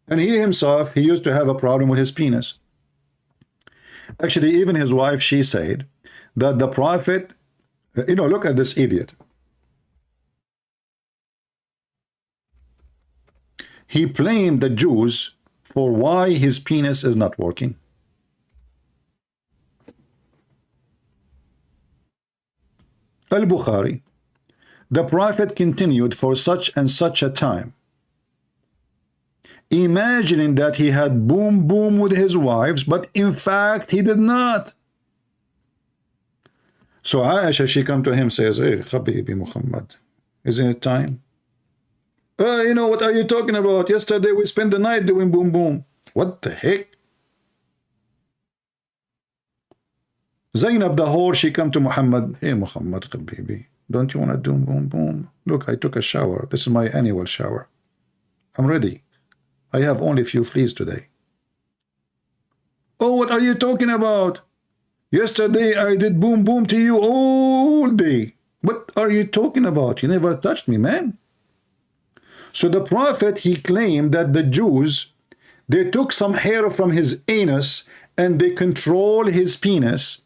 And he himself, he used to have a problem with his penis. Actually, even his wife, she said that the prophet, you know, look at this idiot. He blamed the Jews for why his penis is not working. Al-Bukhari, the prophet continued for such and such a time, imagining that he had boom boom with his wives, but in fact he did not. So Aisha, she come to him, says, hey, Habibi Muhammad, isn't it time? You know, what are you talking about? Yesterday we spent the night doing boom boom. What the heck? Zainab the whore, she come to Muhammad. Hey Muhammad, Habibi, don't you want to do boom boom? Look, I took a shower. This is my annual shower. I'm ready. I have only a few fleas today. Oh, what are you talking about? Yesterday I did boom boom to you all day. What are you talking about? You never touched me, man. So the prophet, he claimed that the Jews, they took some hair from his anus and they control his penis.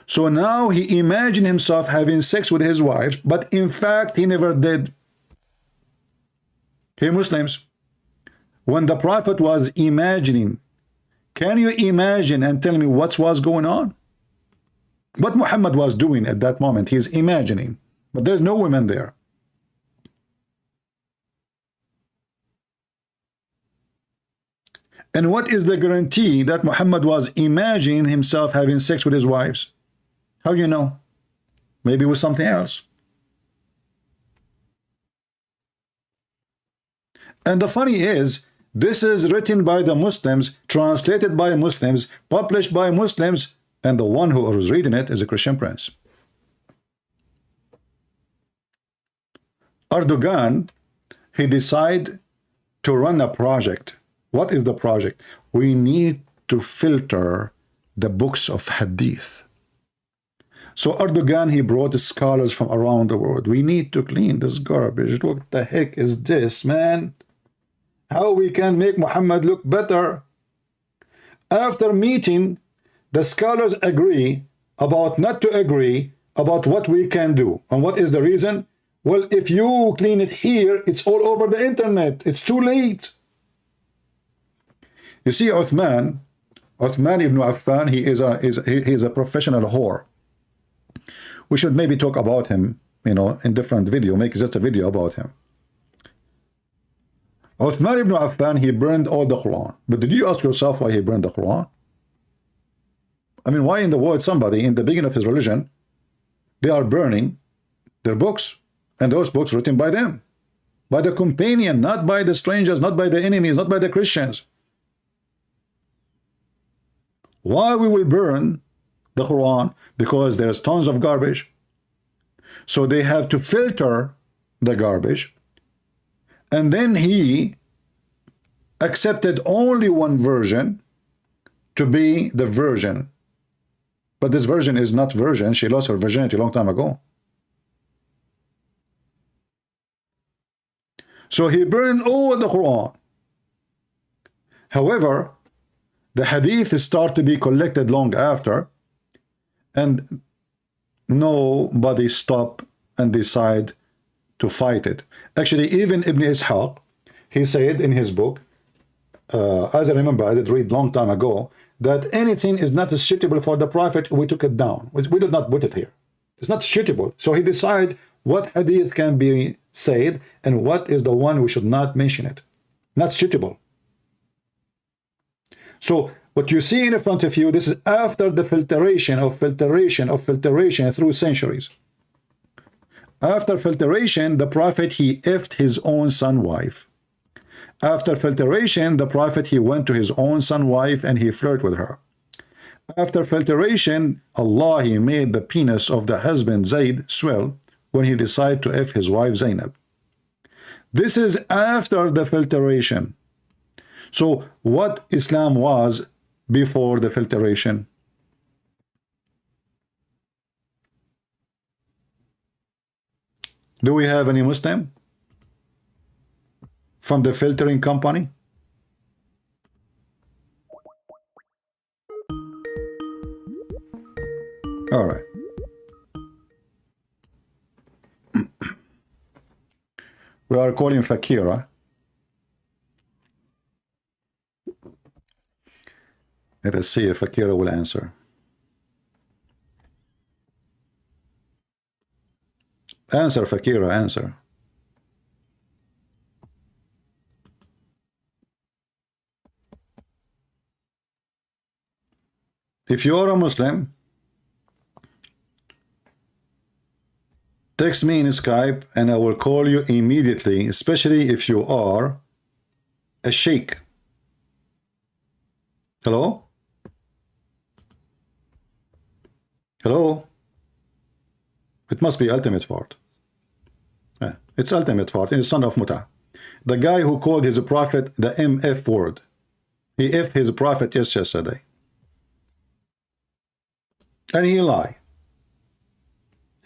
So now he imagined himself having sex with his wife, but in fact he never did. Hey Muslims, when the prophet was imagining, can you imagine and tell me what was going on? What Muhammad was doing at that moment, he's imagining, but there's no women there. And what is the guarantee that Muhammad was imagining himself having sex with his wives? How do you know? Maybe with something else. And the funny is, this is written by the Muslims, translated by Muslims, published by Muslims, and the one who was reading it is a Christian prince. Erdogan, he decided to run a project. What is the project? We need to filter the books of hadith. So Erdogan, he brought scholars from around the world. We need to clean this garbage. What the heck is this, man? How we can make Muhammad look better? After meeting, the scholars agree about not to agree about what we can do. And what is the reason? Well, if you clean it here, it's all over the internet. It's too late. You see, Uthman ibn Affan, he is a professional whore. We should maybe talk about him, you know, in different video, make just a video about him. Uthman ibn Affan, he burned all the Quran. But did you ask yourself why he burned the Quran? I mean, why in the world somebody in the beginning of his religion, they are burning their books, and those books written by them, by the companion, not by the strangers, not by the enemies, not by the Christians. Why we will burn the Quran? Because there's tons of garbage. So they have to filter the garbage. And then he accepted only one version to be the virgin. But this virgin is not virgin. She lost her virginity a long time ago. So he burned all the Quran. However, the hadith start to be collected long after, and nobody stop and decide to fight it. Actually, even Ibn Ishaq, he said in his book, as I remember, I did read long time ago, that anything is not suitable for the prophet, we took it down. We did not put it here. It's not suitable. So he decided what hadith can be said and what is the one we should not mention it. Not suitable. So what you see in front of you, this is after the filtration through centuries. After filtration, the Prophet, he effed his own son wife. After filtration, the Prophet, he went to his own son wife and he flirted with her. After filtration, Allah, he made the penis of the husband Zayd swell when he decided to F his wife Zainab. This is after the filtration. So what Islam was before the filtration? Do we have any Muslim from the filtering company? All right. We are calling Fakira. Let us see if Fakira will answer. Answer, Fakira, answer. If you are a Muslim, text me in Skype and I will call you immediately, especially if you are a sheikh. Hello? Hello? It must be ultimate part. Yeah, it's ultimate part. It's son of Muta. The guy who called his prophet the MF word. He F his prophet yesterday. And he lied.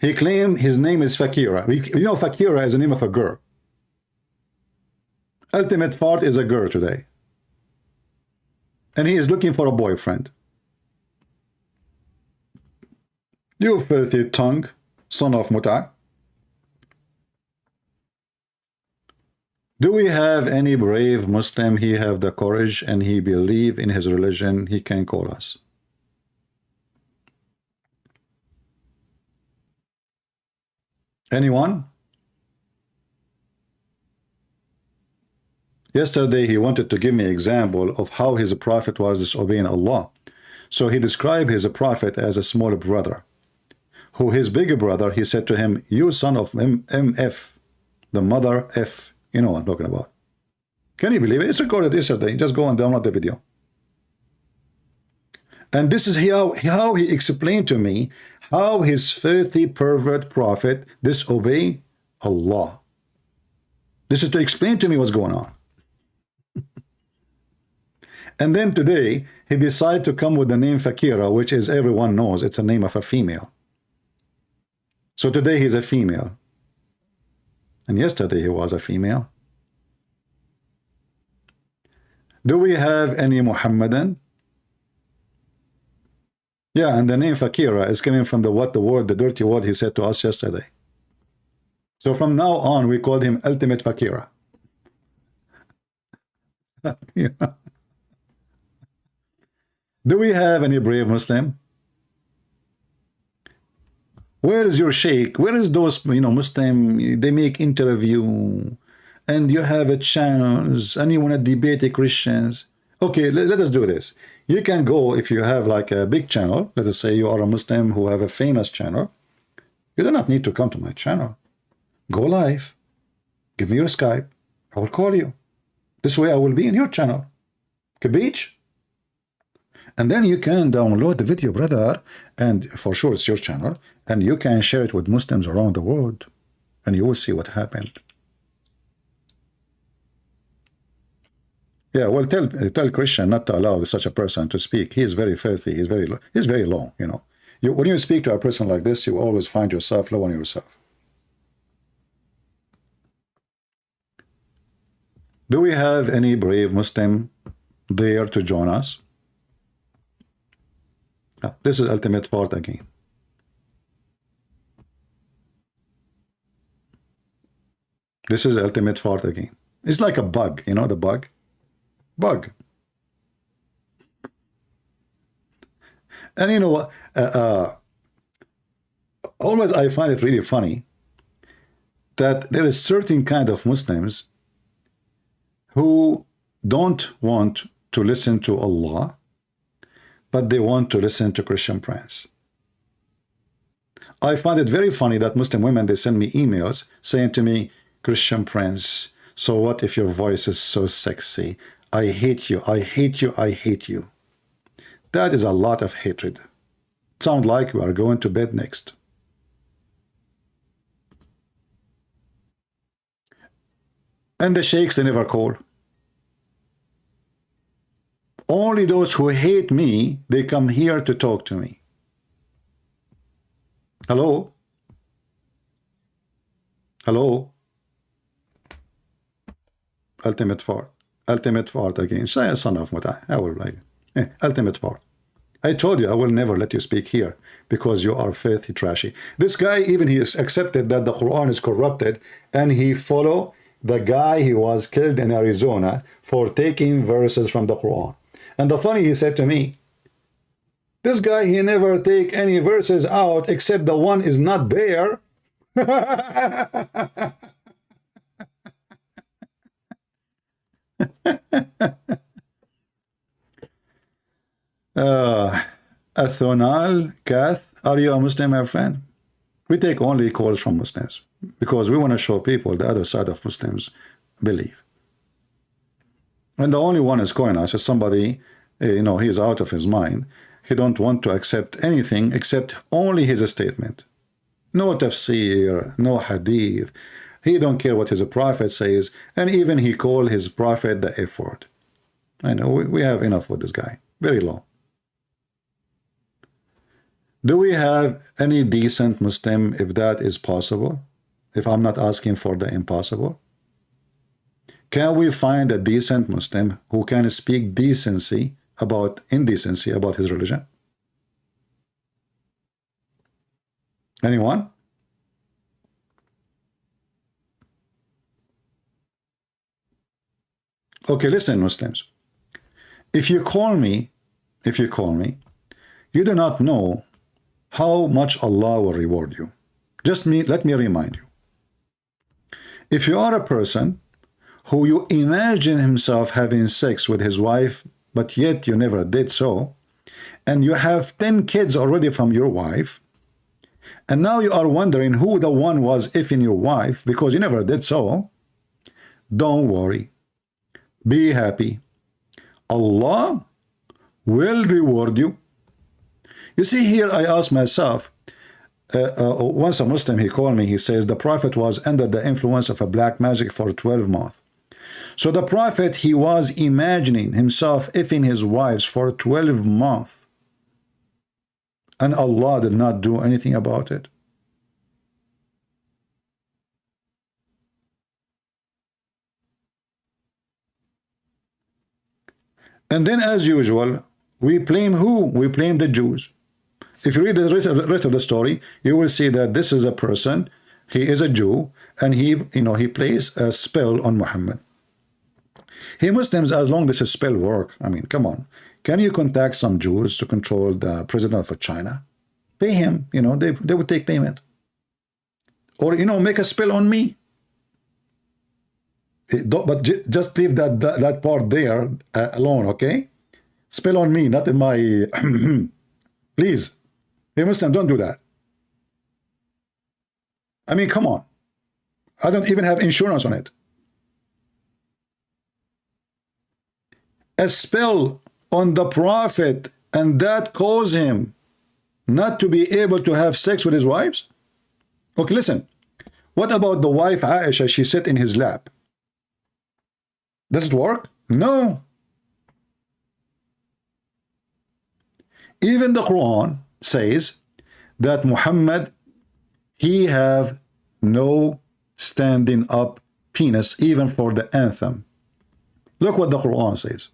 He claimed his name is Fakira. You know, Fakira is the name of a girl. Ultimate part is a girl today. And he is looking for a boyfriend. You filthy tongue, son of Muta. Do we have any brave Muslim? He have the courage and he believe in his religion. He can call us. Anyone? Yesterday he wanted to give me an example of how his prophet was disobeying Allah. So he described his prophet as a small brother, who his bigger brother, he said to him, you son of MF, the mother F. You know what I'm talking about. Can you believe it? It's recorded yesterday. Just go and download the video. And this is how he explained to me how his filthy pervert prophet disobey Allah. This is to explain to me what's going on. And then today, he decided to come with the name Fakira, which is everyone knows it's a name of a female. So today he's a female. And yesterday he was a female. Do we have any Muhammadan? Yeah, and the name Fakira is coming from the dirty word he said to us yesterday. So from now on, we called him Ultimate Fakira. Yeah. Do we have any brave Muslim? Where is your sheikh? Where is those, Muslim, they make interview, and you have a channels, and you want to debate the Christians. Okay, let us do this. You can go, if you have like a big channel, let us say you are a Muslim who have a famous channel, you do not need to come to my channel. Go live, give me your Skype, I will call you. This way I will be in your channel. Beach. And then you can download the video, brother, and for sure it's your channel, and you can share it with Muslims around the world, and you will see what happened. Yeah, well, tell Christian not to allow such a person to speak. He is very filthy. He's very low. When you speak to a person like this, you always find yourself low on yourself. Do we have any brave Muslim there to join us? Oh, this is ultimate part again. This is ultimate part again. It's like a bug, the bug. Bug. And you know what? Always I find it really funny that there is certain kind of Muslims who don't want to listen to Allah, but they want to listen to Christian Prince. I find it very funny that Muslim women, they send me emails saying to me, Christian Prince, so what if your voice is so sexy? I hate you, I hate you, I hate you. That is a lot of hatred. Sound like we are going to bed next. And the sheikhs, they never call. Only those who hate me, they come here to talk to me. Hello? Hello? Ultimate fart. Ultimate fart again. Son of Muta. I will like ultimate fart. I told you I will never let you speak here because you are filthy trashy. This guy, even he has accepted that the Quran is corrupted, and he follow the guy he was killed in Arizona for taking verses from the Quran. And the funny, he said to me, this guy, he never take any verses out except the one is not there. Athonal, Kath, are you a Muslim, my friend? We take only calls from Muslims because we want to show people the other side of Muslims believe. And the only one is calling us is somebody, you know, he's out of his mind. He don't want to accept anything except only his statement. No tafsir, no hadith. He don't care what his prophet says, and even he called his prophet the F word. I know, we have enough with this guy. Very low. Do we have any decent Muslim, if that is possible? If I'm not asking for the impossible? Can we find a decent Muslim who can speak decency about indecency about his religion? Anyone? Okay, listen, Muslims. If you call me, you do not know how much Allah will reward you. Let me remind you. If you are a person who you imagine himself having sex with his wife, but yet you never did so, and you have 10 kids already from your wife, and now you are wondering who the one was effing your wife because you never did so, don't worry. Be happy. Allah will reward you. You see, here I ask myself, once a Muslim, he called me, he says the Prophet was under the influence of a black magic for 12 months. So the Prophet, he was imagining himself effing his wives for 12 months. And Allah did not do anything about it. And then, as usual, we blame who? We blame the Jews. If you read the rest of the story, you will see that this is a person, he is a Jew, and he plays a spell on Muhammad. Hey, Muslims, as long as this spell work, I mean, come on. Can you contact some Jews to control the president of China? Pay him, they would take payment. Or, make a spell on me. But just leave that part there alone, okay? Spell on me, not in my... Please. Hey, Muslim, don't do that. I mean, come on. I don't even have insurance on it. A spell on the Prophet, and that caused him not to be able to have sex with his wives? Okay, listen. What about the wife Aisha? She sat in his lap. Does it work? No. Even the Quran says that Muhammad, he have no standing up penis even for the anthem. Look what the Quran says.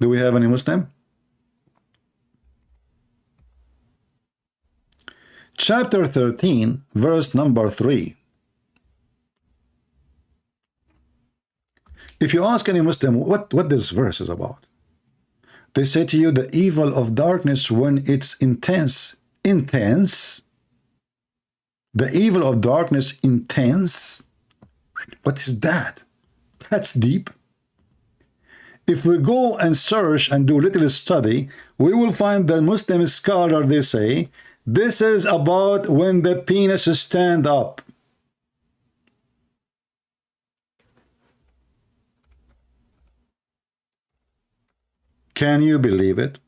Do we have any Muslim? Chapter 13, verse number 3. If you ask any Muslim what this verse is about, they say to you the evil of darkness when it's intense. Intense? The evil of darkness intense? What is that? That's deep. If we go and search and do little study, we will find that Muslim scholar, they say, this is about when the penis stand up. Can you believe it?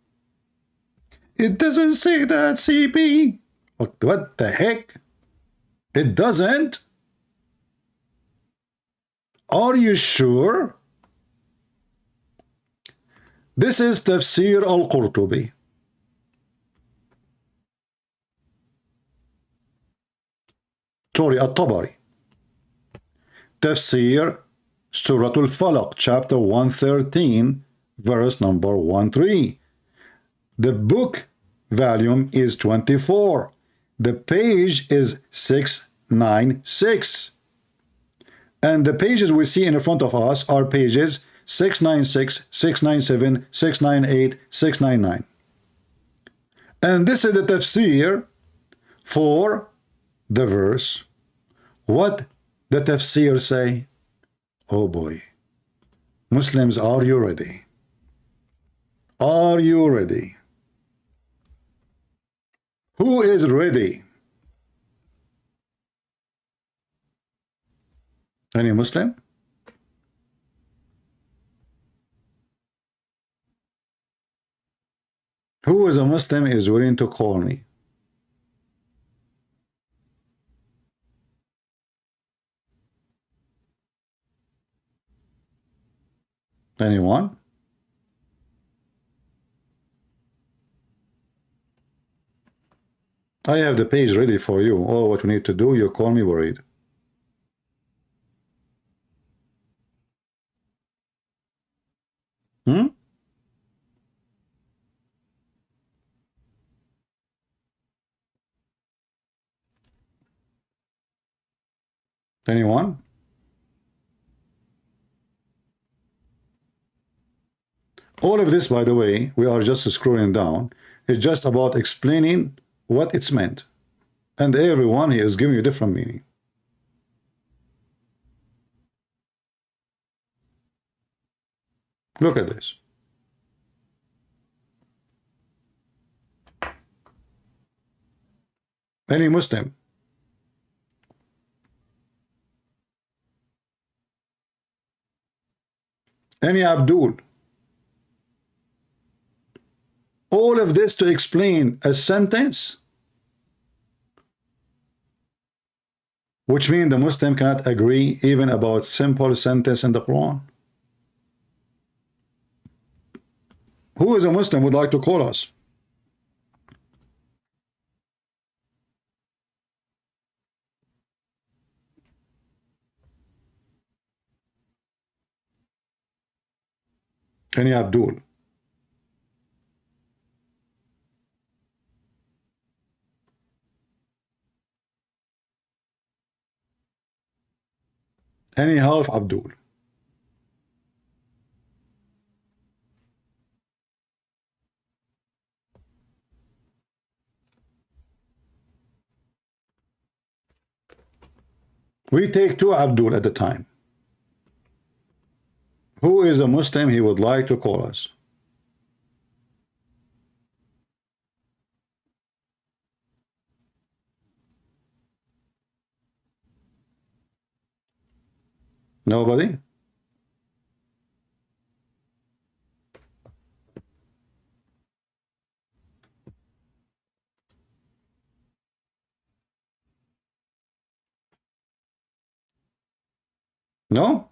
It doesn't say that, CP. What the heck? It doesn't? Are you sure? This is Tafsir al-Qurtubi. Sorry, al-Tabari. Tafsir Surah al-Falaq, chapter 113, verse number 13. The book volume is 24. The page is 696. And the pages we see in front of us are pages 696, 697, 698, 699. And this is the tafsir for the verse. What the tafsir say? Oh boy. Muslims, are you ready? Are you ready? Who is ready? Any Muslim? Who is a Muslim is willing to call me? Anyone? I have the page ready for you. All what we need to do, you call me worried. Anyone? All of this, by the way, we are just scrolling down. It's just about explaining what it's meant. And everyone here is giving you different meaning. Look at this. Any Muslim? Any Abdul? All of this to explain a sentence, which means the Muslim cannot agree even about simple sentence in the Quran. Who is a Muslim would like to call us? Any Abdul? Any half Abdul? We take two Abdul at a time. Who is a Muslim he would like to call us? Nobody? No?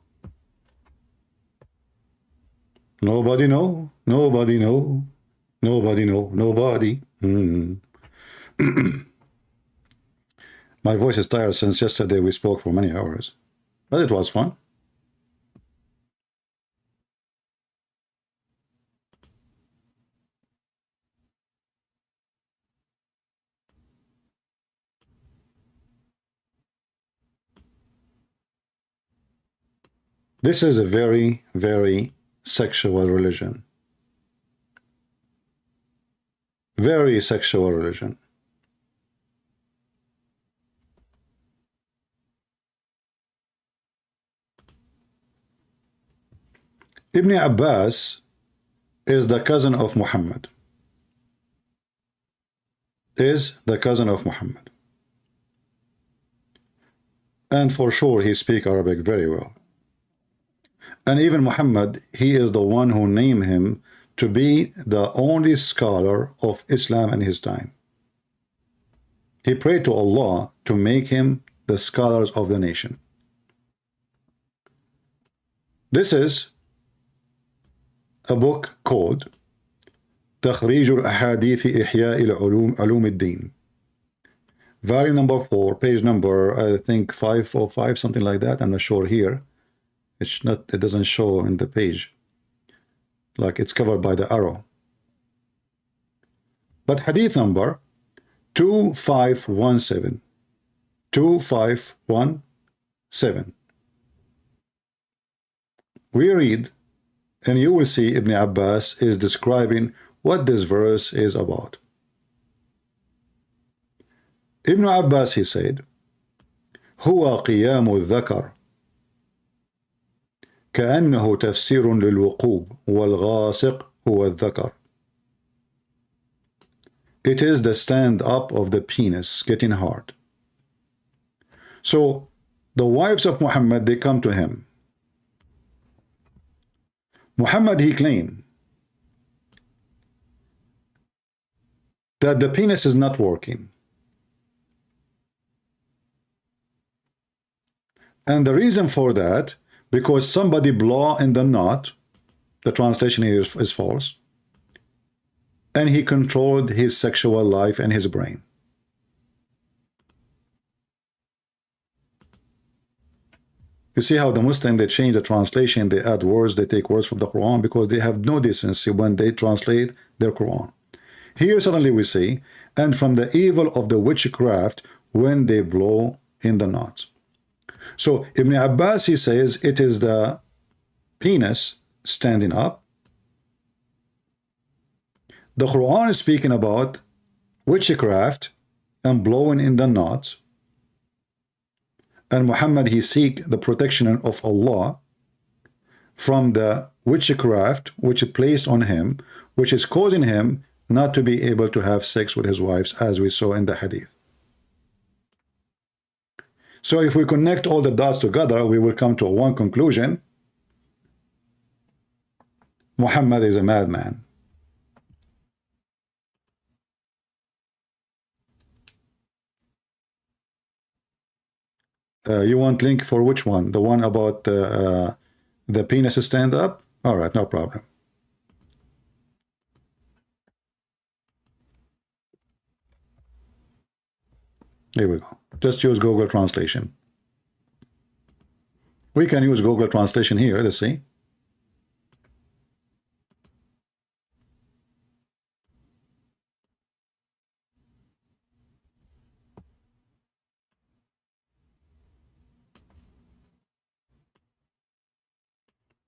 Nobody know? Nobody know? Nobody know? Nobody? My voice is tired since yesterday we spoke for many hours. But it was fun. This is a very, very sexual religion. Very sexual religion. Ibn Abbas is the cousin of Muhammad. Is the cousin of Muhammad. And for sure he speaks Arabic very well. And even Muhammad, he is the one who named him to be the only scholar of Islam in his time. He prayed to Allah to make him the scholars of the nation. This is a book called تخريج الأحاديث إحياء العلوم علوم الدين. Volume number 4, page number, I think 505, something like that. I'm not sure here. It's not, it doesn't show in the page. Like it's covered by the arrow. But hadith number 2517. 2517. We read, and you will see Ibn Abbas is describing what this verse is about. Ibn Abbas, he said, هو قيام الذكر كأنه تفسير للوقوب والغاسق هو الذكر. It is the stand up of the penis getting hard. So the wives of Muhammad, they come to him. Muhammad, he claimed that the penis is not working. And the reason for that, because somebody blow in the knot, the translation here is false, and he controlled his sexual life and his brain. You see how the Muslim, they change the translation, they add words, they take words from the Quran because they have no decency when they translate their Quran. Here suddenly we see, and from the evil of the witchcraft when they blow in the knots. So Ibn Abbas, he says it is the penis standing up. The Quran is speaking about witchcraft and blowing in the knots. And Muhammad, he seek the protection of Allah from the witchcraft which is placed on him, which is causing him not to be able to have sex with his wives, as we saw in the hadith. So if we connect all the dots together, we will come to one conclusion. Muhammad is a madman. You want link for which one? The one about the penis stand up? All right, no problem. Here we go. Just use Google Translation. We can use Google Translation here. Let's see.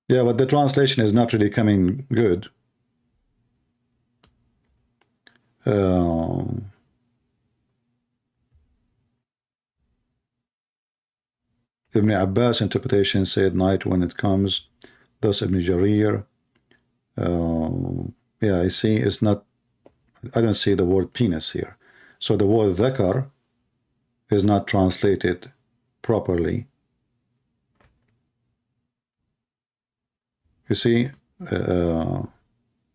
Yeah, but the translation is not really coming good. Ibn Abbas interpretation said night when it comes. Thus Ibn Jarir. Yeah, I see it's not, I don't see the word penis here. So the word dhakar is not translated properly. You see, yeah,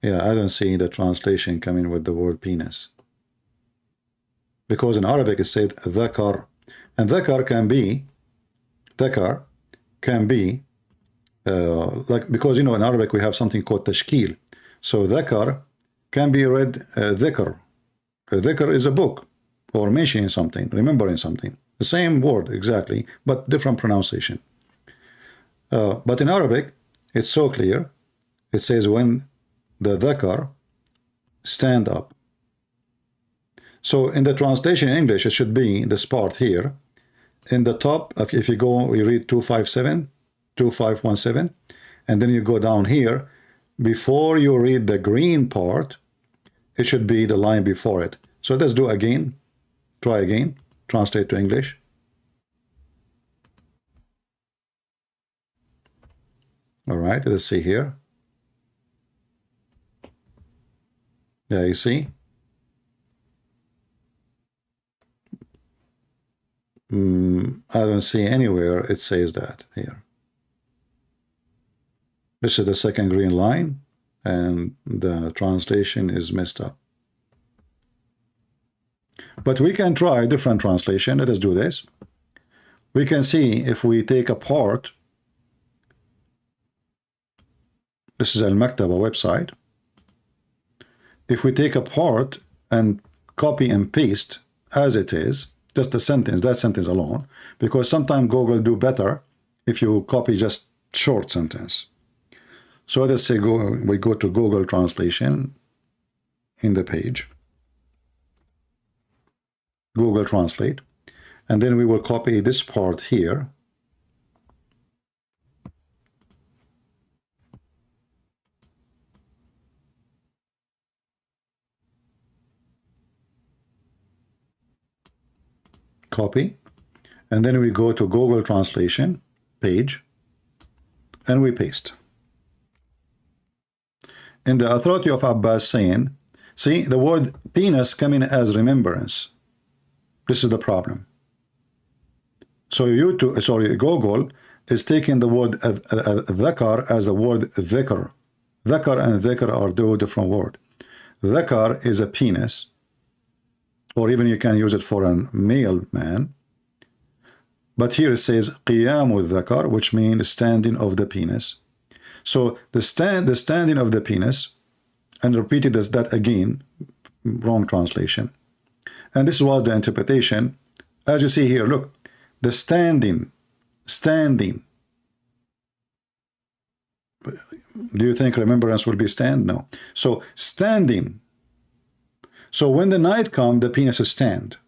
I don't see the translation coming with the word penis. Because in Arabic it said dhakar. And dhakar can be like, because you know in Arabic we have something called tashkil. So dhakar can be read dhikr. Dhikr is a book or mentioning something, remembering something. The same word exactly, but different pronunciation. But in Arabic it's so clear. It says when the dhakar stand up. So in the translation in English it should be this part here. In the top, if you go, you read 2517, and then you go down here, before you read the green part, it should be the line before it. So let's do again, try again, translate to English. All right, let's see here. Yeah, you see? I don't see anywhere it says that here. This is the second green line, and the translation is messed up. But we can try a different translation. Let us do this. We can see if we take apart. This is Al-Maktaba website. If we take apart and copy and paste as it is, just the sentence, that sentence alone, because sometimes Google do better if you copy just short sentence. So let's say we go to Google Translation in the page, Google Translate, and then we will copy this part here. Copy, and then we go to Google Translation page and we paste. In the authority of Abbas saying, see the word penis coming as remembrance. This is the problem. So Google is taking the word dhakar as the word dhikr. Dhakar and dhikr are two different words. Dhakar is a penis, or even you can use it for a male man. But here it says qiyamu dhakar, which means standing of the penis. So the standing of the penis, and repeated as that again, wrong translation. And this was the interpretation. As you see here, look, the standing. Do you think remembrance will be stand? No. So standing. So when the night comes, the penis is stand.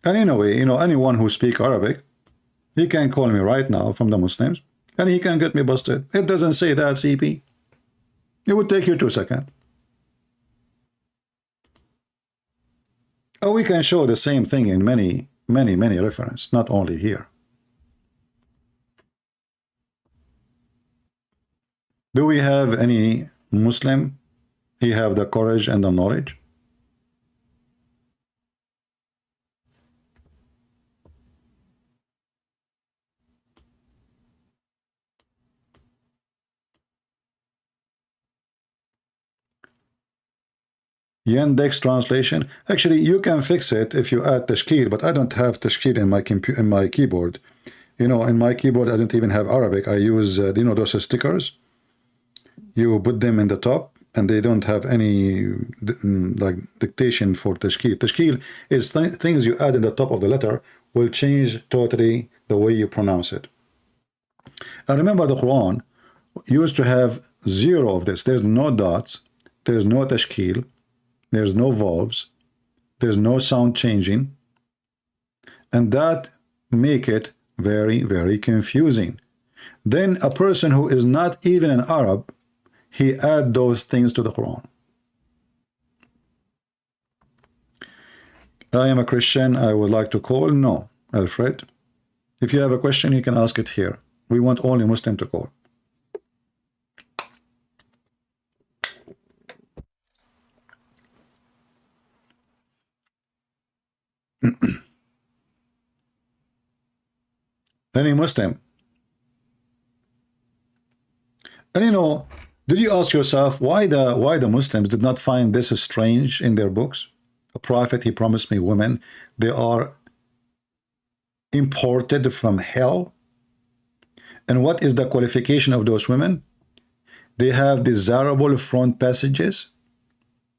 And anyway, anyone who speaks Arabic, he can call me right now from the Muslims, and he can get me busted. It doesn't say that, CP. It would take you 2 seconds. Oh, we can show the same thing in many references, not only here. Do we have any Muslim? He have the courage and the knowledge? Yandex translation. Actually, you can fix it if you add tashkil, but I don't have tashkil in my keyboard. In my keyboard, I don't even have Arabic. I use, those stickers. You put them in the top, and they don't have any like dictation for tashkil. Tashkil is things you add in the top of the letter will change totally the way you pronounce it. And remember, the Quran used to have 0 of this. There's no dots. There's no tashkil. There's no vowels. There's no sound changing. And that make it very, very confusing. Then a person who is not even an Arab, he add those things to the Quran. I am a Christian. I would like to call. No, Alfred. If you have a question, you can ask it here. We want only Muslim to call. Any Muslim. And did you ask yourself why the Muslims did not find this strange in their books? A prophet, he promised me women, they are imported from hell. And what is the qualification of those women? They have desirable front passages.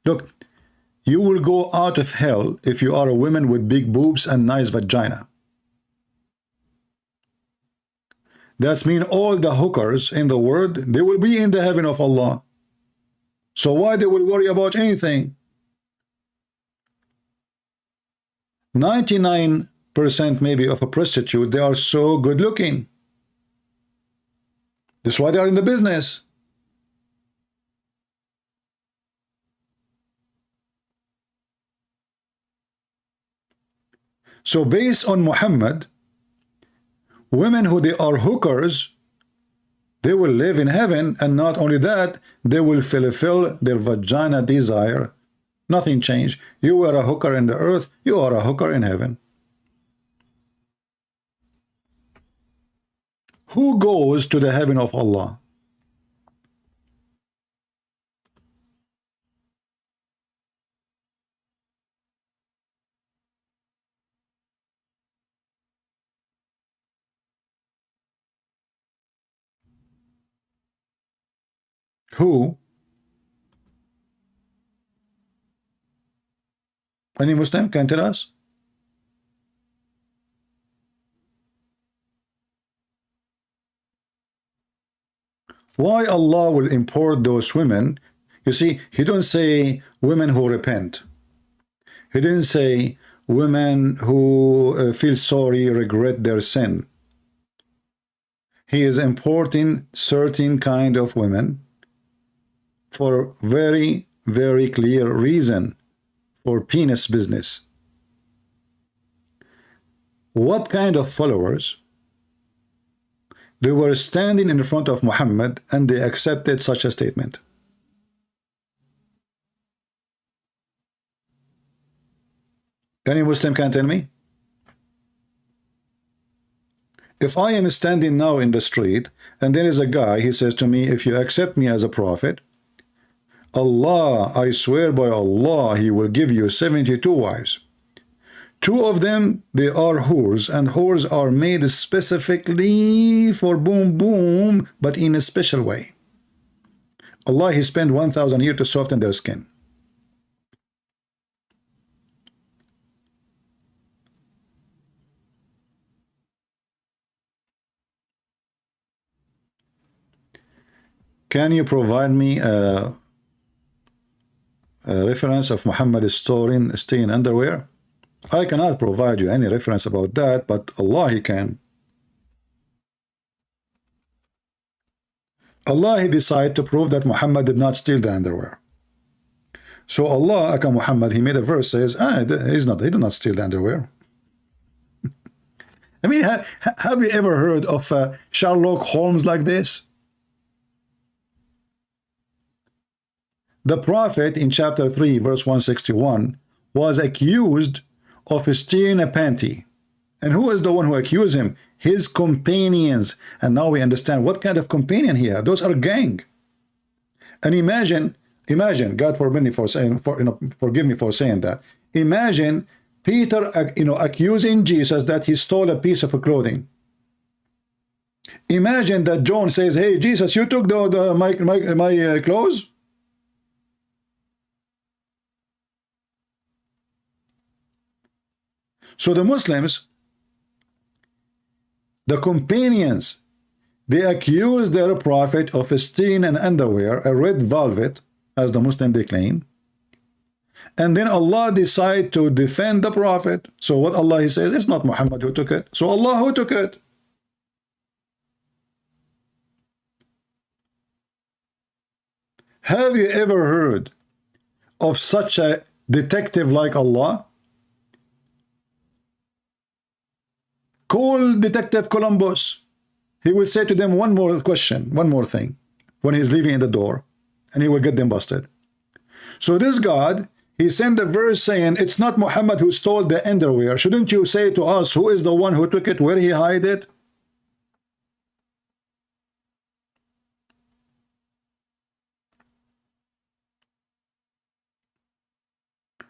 Look, you will go out of hell if you are a woman with big boobs and nice vagina. That means all the hookers in the world, they will be in the heaven of Allah. So why they will worry about anything? 99% maybe of a prostitute, they are so good looking. That's why they are in the business. So based on Muhammad, women who they are hookers, they will live in heaven, and not only that, they will fulfill their vagina desire. Nothing changed. You were a hooker in the earth, you are a hooker in heaven. Who goes to the heaven of Allah? Who? Any Muslim can tell us? Why Allah will import those women? You see, he don't say women who repent. He didn't say women who feel sorry, regret their sin. He is importing certain kind of women for very, very clear reason, for penis business. What kind of followers? They were standing in front of Muhammad and they accepted such a statement. Any Muslim can tell me? If I am standing now in the street and there is a guy, he says to me, if you accept me as a prophet, Allah, I swear by Allah, he will give you 72 wives. 2 of them, they are whores, and whores are made specifically for boom boom, but in a special way. Allah, he spent 1,000 years to soften their skin. Can you provide me a reference of Muhammad staying underwear? I cannot provide you any reference about that, but Allah, he can. Allah, he decided to prove that Muhammad did not steal the underwear. So Allah, aka Muhammad, he made a verse says, he did not steal the underwear. I mean, have you ever heard of Sherlock Holmes like this? The Prophet in chapter 3, verse 161, was accused of stealing a panty. And who is the one who accused him? His companions. And now we understand what kind of companion he had. Those are gang. And imagine, God forgive me for saying that. Imagine Peter, accusing Jesus that he stole a piece of clothing. Imagine that John says, "Hey, Jesus, you took my clothes." So the Muslims, the companions, they accuse their prophet of stealing an underwear, a red velvet, as the Muslim they claim. And then Allah decide to defend the prophet. So what Allah he says, it's not Muhammad who took it. So Allah who took it. Have you ever heard of such a detective like Allah? Call Detective Columbus. He will say to them one more question, one more thing, when he's leaving in the door, and he will get them busted. So this God, he sent a verse saying, it's not Muhammad who stole the underwear. Shouldn't you say to us, who is the one who took it, where he hid it?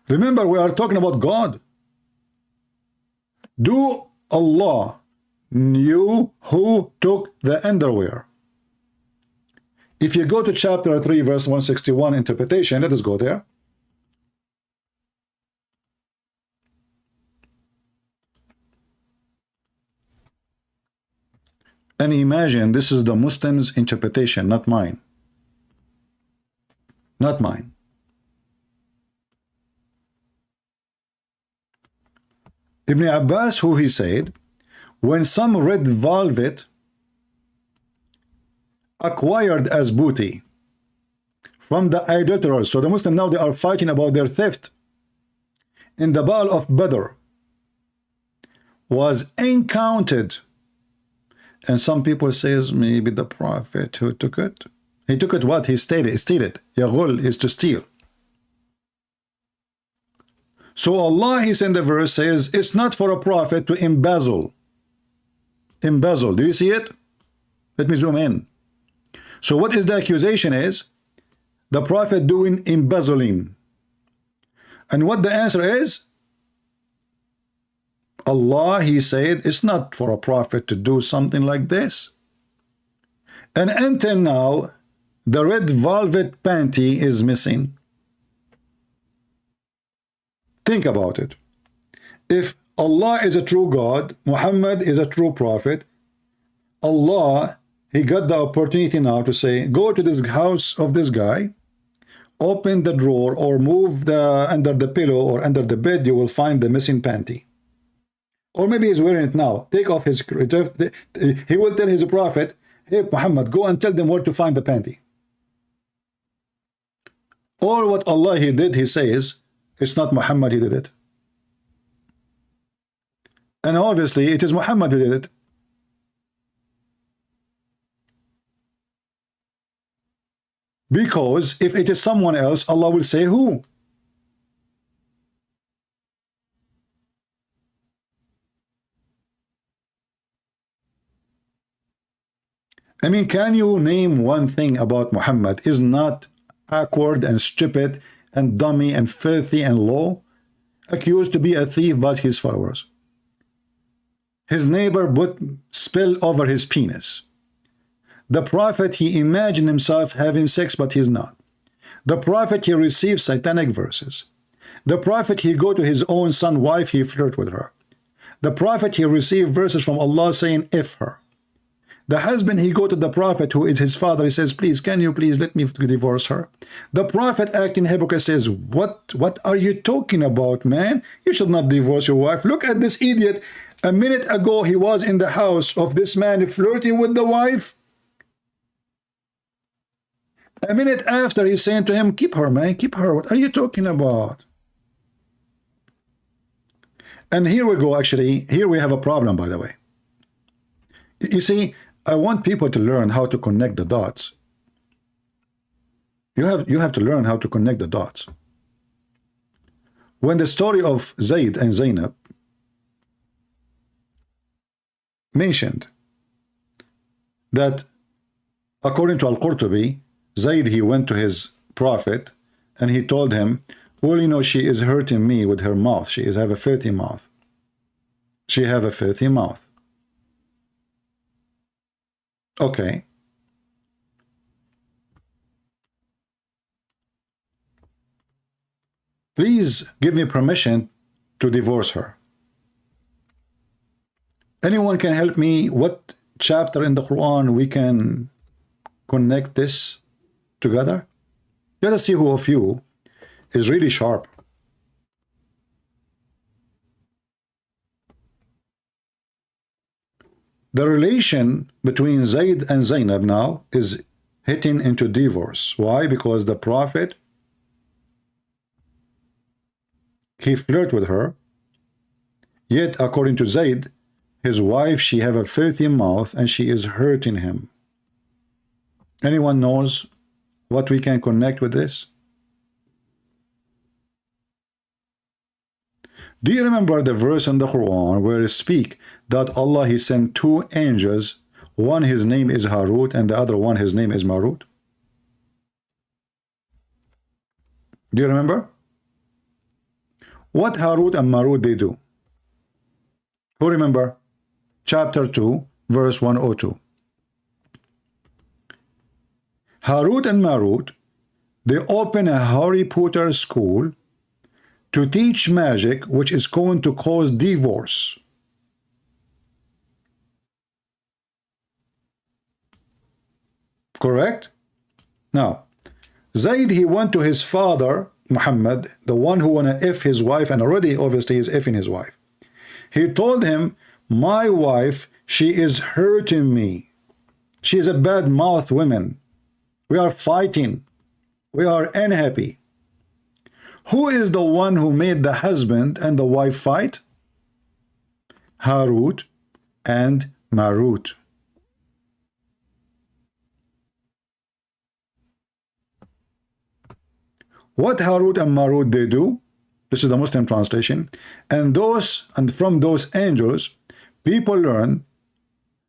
Remember, we are talking about God. Do Allah knew who took the underwear? If you go to chapter 3, verse 161, interpretation, let us go there. And imagine this is the Muslims' interpretation, not mine. Not mine. Ibn Abbas, who he said, when some red velvet acquired as booty from the idolaters, so the Muslims now they are fighting about their theft in the battle of Badr. was encountered. And some people says maybe the prophet who took it. He took it what? He stated. Yaghul is to steal. So Allah, he sent the verse, says it's not for a prophet to embezzle. Embezzle. Do you see it? Let me zoom in. So what is the accusation is? The prophet doing embezzling. And what the answer is? Allah, he said, it's not for a prophet to do something like this. And until now, the red velvet panty is missing. Think about it. If Allah is a true God, Muhammad is a true prophet, Allah, he got the opportunity now to say, go to this house of this guy, open the drawer or move the under the pillow or under the bed, you will find the missing panty. Or maybe he's wearing it now. Take off his... He will tell his prophet, hey, Muhammad, go and tell them where to find the panty. Or what Allah, he did, he says, it's not Muhammad, he did it. And obviously, it is Muhammad who did it. Because if it is someone else, Allah will say who? I mean, can you name one thing about Muhammad is not awkward and stupid and dummy and filthy and low, accused to be a thief by his followers? His neighbor put spill over his penis. The prophet, he imagined himself having sex, but he's not. The prophet, he received satanic verses. The prophet, he go to his own son wife, he flirt with her. The prophet, he received verses from Allah saying, if her. The husband, he go to the prophet who is his father, he says, please, can you please let me divorce her? The prophet acting hypocrite says, what are you talking about, man? You should not divorce your wife. Look at this idiot. A minute ago, he was in the house of this man flirting with the wife. A minute after, he's saying to him, keep her, man, keep her. What are you talking about? And here we go, actually. Here we have a problem, by the way. You see, I want people to learn how to connect the dots. You have to learn how to connect the dots. When the story of Zayd and Zainab mentioned that, according to Al-Qurtubi, Zayd, he went to his prophet and he told him, well, you know, she is hurting me with her mouth. She have a filthy mouth. She have a filthy mouth. Okay. Please give me permission to divorce her. Anyone can help me? What chapter in the Quran we can connect this together? Let us see who of you is really sharp. The relation between Zayd and Zainab now is hitting into divorce. Why? Because the prophet, he flirted with her, yet according to Zayd, his wife, she have a filthy mouth and she is hurting him. Anyone knows what we can connect with this? Do you remember the verse in the Quran where it speaks that Allah, he sent two angels, one his name is Harut and the other one his name is Marut? Do you remember? What Harut and Marut they do? Who remember? Chapter 2, verse 102. Harut and Marut, they open a Harry Potter school to teach magic, which is going to cause divorce. Correct? Now, Zayd, he went to his father, Muhammad, the one who wanna F his wife, and already obviously is Fing his wife. He told him, my wife, she is hurting me. She is a bad mouth woman. We are fighting. We are unhappy. Who is the one who made the husband and the wife fight? Harut and Marut. What Harut and Marut they do? This is the Muslim translation. And from those angels, people learn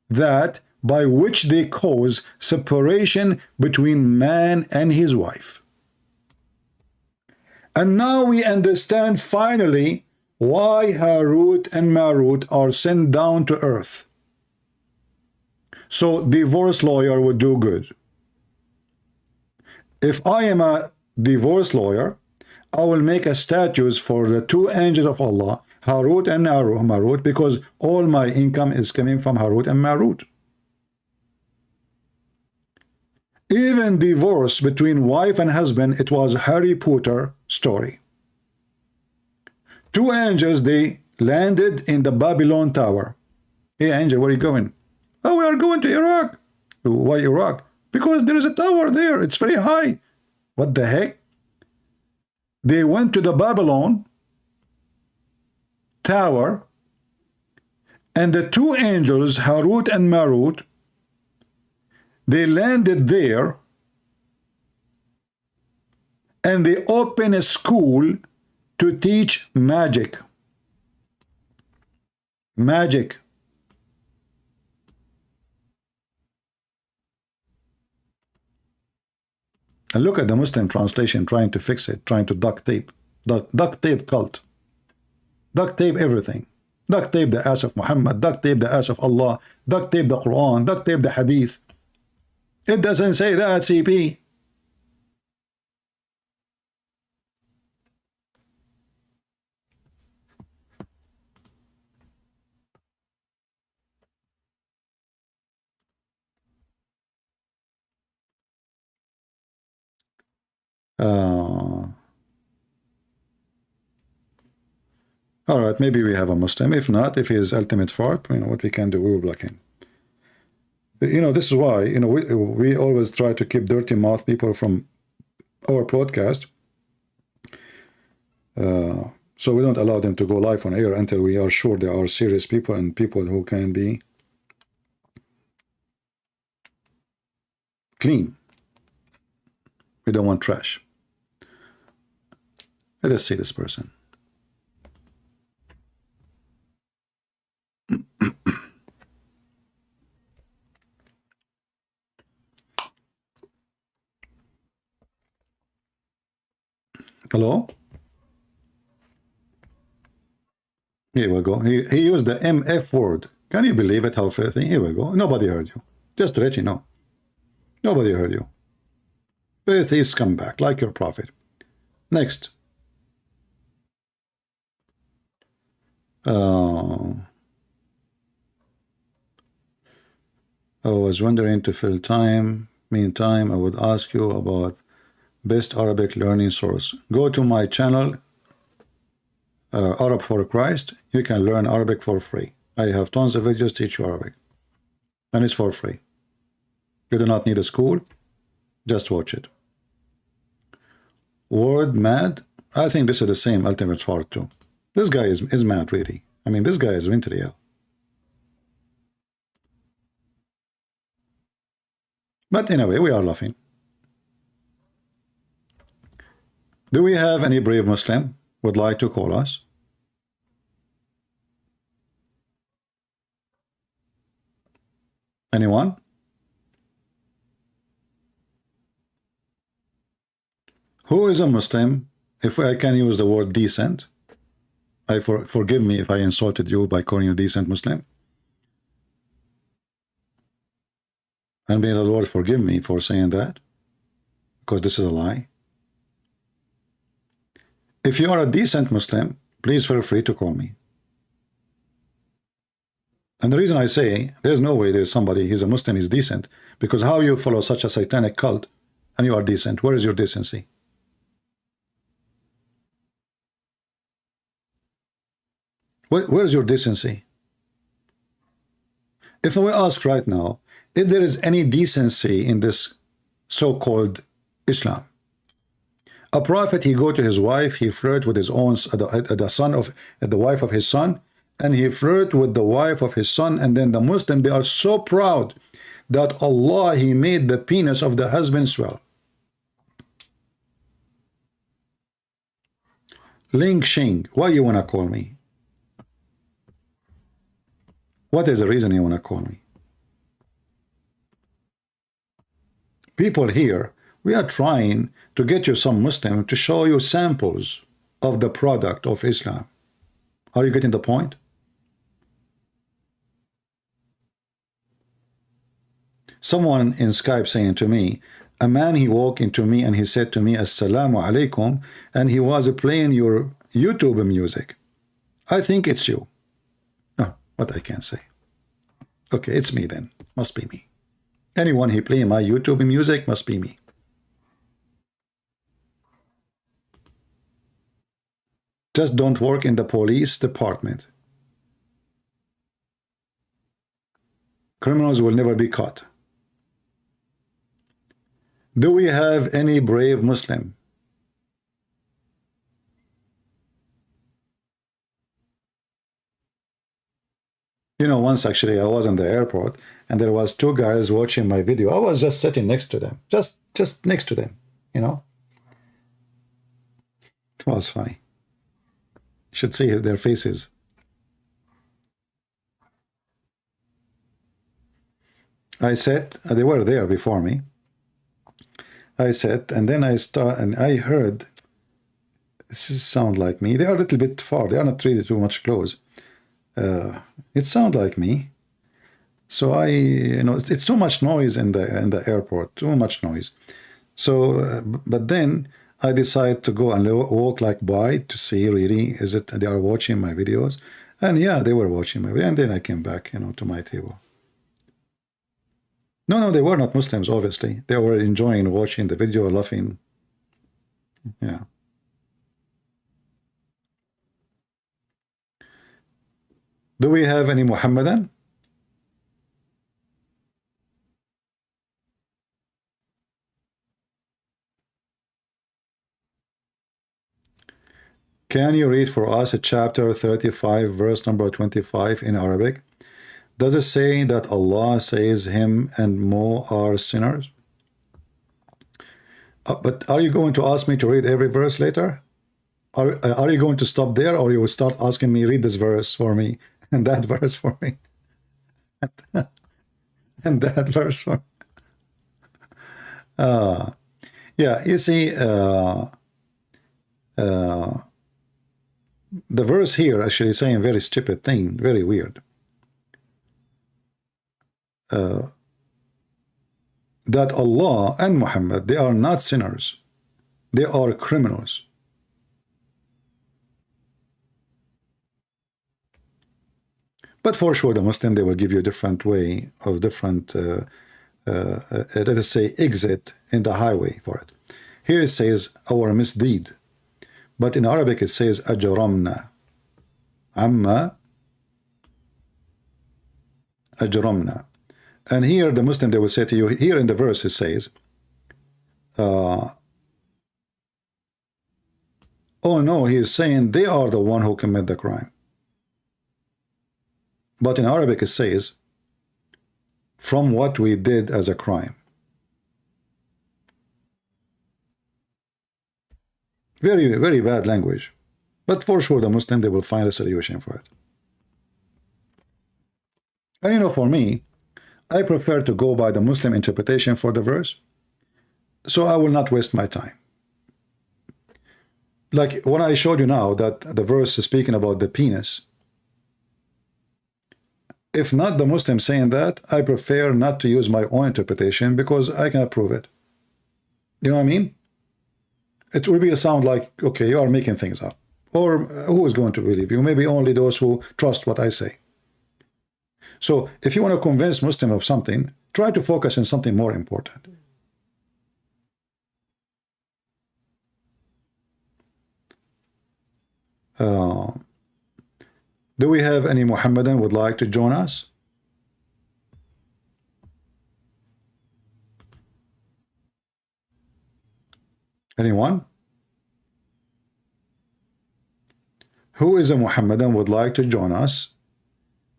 that by which they cause separation between man and his wife. And now we understand finally why Harut and Marut are sent down to earth. So divorce lawyer would do good. If I am a divorce lawyer, I will make a statutes for the two angels of Allah, Harut and Marut, because all my income is coming from Harut and Marut. Even divorce between wife and husband, it was Harry Potter story. Two angels, they landed in the Babylon Tower. Hey angel, where are you going? Oh, we are going to Iraq. Why Iraq? Because there is a tower there. It's very high. What the heck? They went to the Babylon Tower, and the two angels, Harut and Marut, they landed there, and they opened a school to teach magic. Magic. And look at the Muslim translation trying to fix it, trying to duct tape. Duct tape cult. Duct tape everything. Duct tape the ass of Muhammad, duct tape the ass of Allah, duct tape the Quran, duct tape the Hadith. It doesn't say that, CP. All right, maybe we have a Muslim. If not, if he is ultimate fraud, you know what we can do, we will block him. You know, this is why, you know, we always try to keep dirty mouth people from our podcast. So we don't allow them to go live on air until we are sure they are serious people and people who can be clean. We don't want trash. Let us see this person. Hello? Here we go. He used the MF word. Can you believe it? How filthy? Here we go. Nobody heard you. Just to let you know. Nobody heard you. Filthy scumbag, like your prophet. Next. I was wondering to fill time. Meantime, I would ask you about best Arabic learning source. Go to my channel, Arab for Christ. You can learn Arabic for free. I have tons of videos teach you Arabic. And it's for free. You do not need a school. Just watch it. Word mad. I think this is the same ultimate fart too. This guy is mad, really. I mean, this guy is mentally ill. But anyway, we are laughing. Do we have any brave Muslim would like to call us? Anyone? Who is a Muslim? If I can use the word decent, forgive me if I insulted you by calling you decent Muslim. And may the Lord forgive me for saying that, because this is a lie. If you are a decent Muslim, please feel free to call me. And the reason I say there's no way there's somebody, he's a Muslim, he's decent, because how you follow such a satanic cult and you are decent? Where is your decency? Where is your decency? If we ask right now, if there is any decency in this so-called Islam, a prophet, he go to his wife, he flirt with his own the wife of his son, and he flirt with the wife of his son, and then the Muslim, they are so proud that Allah, he made the penis of the husband swell. Ling Xing, why you wanna call me? What is the reason you wanna call me? People here, we are trying to get you some Muslim to show you samples of the product of Islam. Are you getting the point? Someone in Skype saying to me, a man, he walked into me and he said to me, Assalamu alaikum, and he was playing your YouTube music. I think it's you. Oh, what I can say. Okay, it's me then. Must be me. Anyone he play my YouTube music must be me. Just don't work in the police department. Criminals will never be caught. Do we have any brave Muslim? You know, once actually I was in the airport and there was two guys watching my video. I was just sitting next to them, just next to them, you know. It was funny. You should see their faces. I said, they were there before me. I said, and then I heard, this sound like me. They are a little bit far. They are not really too much close. It sounds like me. So you know, it's too much noise in the airport, too much noise. So, but then I decided to go and walk like by to see really, is it they are watching my videos? And yeah, they were watching my video. And then I came back, you know, to my table. No, they were not Muslims, obviously. They were enjoying watching the video, laughing. Yeah. Do we have any Muhammadan? Can you read for us a chapter 35, verse number 25 in Arabic? Does it say that Allah says him and Mo are sinners? But are you going to ask me to read every verse later? Are you going to stop there, or you will start asking me, read this verse for me, and that verse for me, and that verse for me? Yeah, you see, the verse here actually saying a very stupid thing, very weird. That Allah and Muhammad, they are not sinners. They are criminals. But for sure, the Muslim, they will give you a different way of different, let us say, exit in the highway for it. Here it says our misdeed. But in Arabic it says ajramna. Amma ajramna. And here the Muslim, they will say to you, here in the verse it says, oh no, he is saying they are the one who commit the crime. But in Arabic it says, from what we did as a crime. Very, very bad language. But for sure the Muslim, they will find a solution for it. And you know, for me, I prefer to go by the Muslim interpretation for the verse, so I will not waste my time. Like when I showed you now that the verse is speaking about the penis, if not the Muslim saying that, I prefer not to use my own interpretation because I cannot prove it. You know what I mean? It will be a sound like, okay, you are making things up. Or who is going to believe you? Maybe only those who trust what I say. So if you want to convince Muslim of something, try to focus on something more important. Do we have any Muhammadan would like to join us? Anyone? who is a Muhammadan would like to join us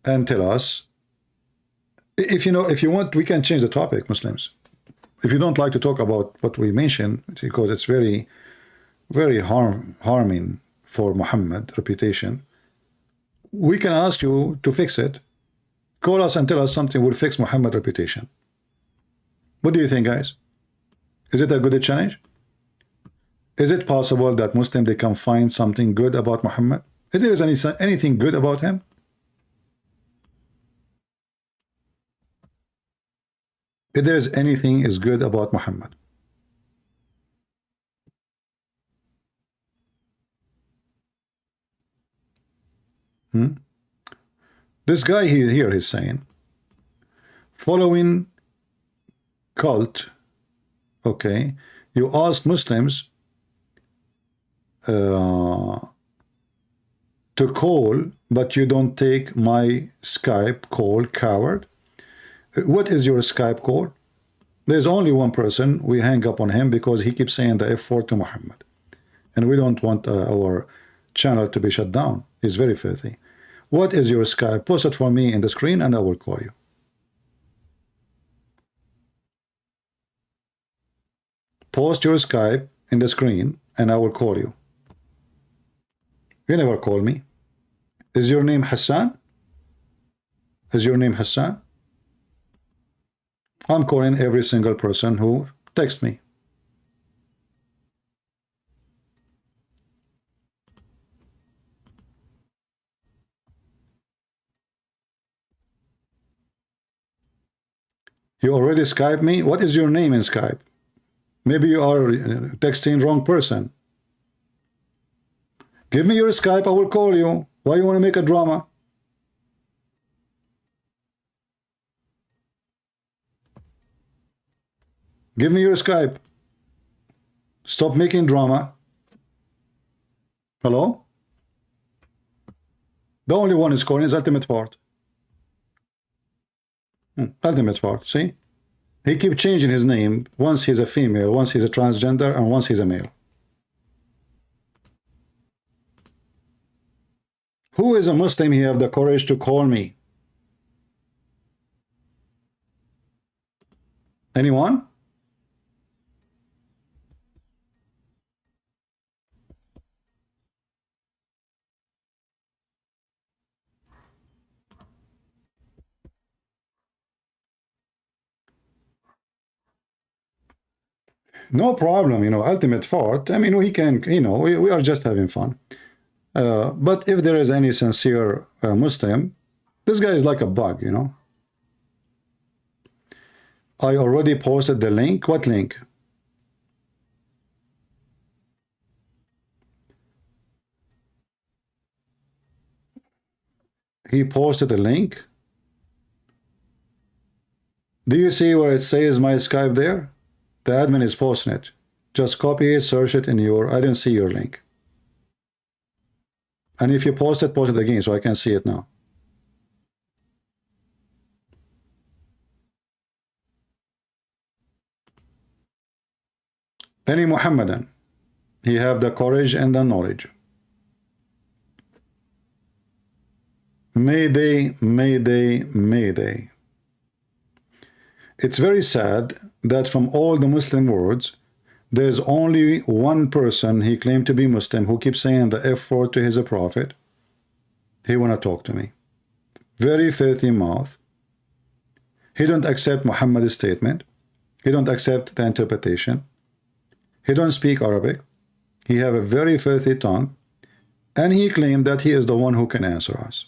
and tell us, if you know, if you want, we can change the topic, Muslims. If you don't like to talk about what we mentioned, because it's very, very harming for Muhammad reputation, we can ask you to fix it. Call us and tell us something will fix Muhammad reputation. What do you think, guys? Is it a good challenge? Is it possible that Muslim they can find something good about Muhammad? If there is anything good about him? If there is anything is good about Muhammad? This guy here is saying, following cult, okay, you ask Muslims to call, but you don't take my Skype call, coward. What is your Skype call? There's only one person. We hang up on him because he keeps saying the F word to Muhammad. And we don't want our channel to be shut down. It's very filthy. What is your Skype? Post it for me in the screen and I will call you. Post your Skype in the screen and I will call you. You never call me. Is your name Hassan? Is your name Hassan? I'm calling every single person who texts me. You already Skype me? What is your name in Skype? Maybe you are texting wrong person. Give me your Skype, I will call you. Why you want to make a drama? Give me your Skype. Stop making drama. Hello? The only one is calling is Ultimate Fart. Ultimate Fart, see? He keeps changing his name. Once he's a female, once he's a transgender, and once he's a male. Who is a Muslim? He have the courage to call me. Anyone? No problem, you know, Ultimate Fart. I mean, we can, you know, we are just having fun. But if there is any sincere Muslim, this guy is like a bug, you know. I already posted the link. What link? He posted a link. Do you see where it says my Skype there? The admin is posting it. Just copy it, search it in your... I didn't see your link. And if you post it again so I can see it now. Any Muhammadan, he have the courage and the knowledge. Mayday, mayday, mayday. It's very sad that from all the Muslim words, there's only one person he claimed to be Muslim who keeps saying the F word to his prophet. He wanna talk to me. Very filthy mouth. He don't accept Muhammad's statement. He don't accept the interpretation. He don't speak Arabic. He have a very filthy tongue. And he claimed that he is the one who can answer us.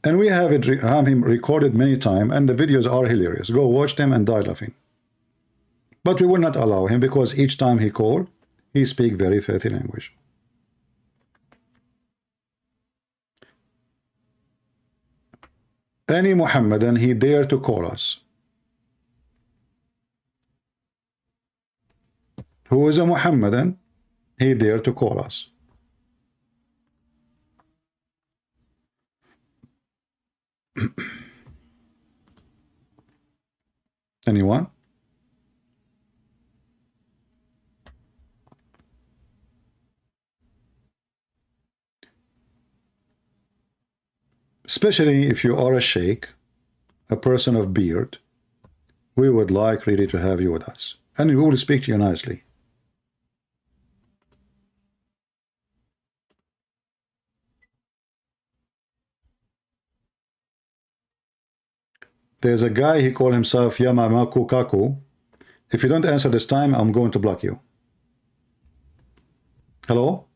And we have him recorded many times, and the videos are hilarious. Go watch them and die laughing. But we will not allow him because each time he called, he speak very filthy language. Any Muhammadan, he dare to call us. Who is a Muhammadan, he dare to call us. Anyone? especially if you are a sheikh, a person of beard, we would like really to have you with us. And we will speak to you nicely. There's a guy, he called himself ngaku-ngaku. If you don't answer this time, I'm going to block you. Hello?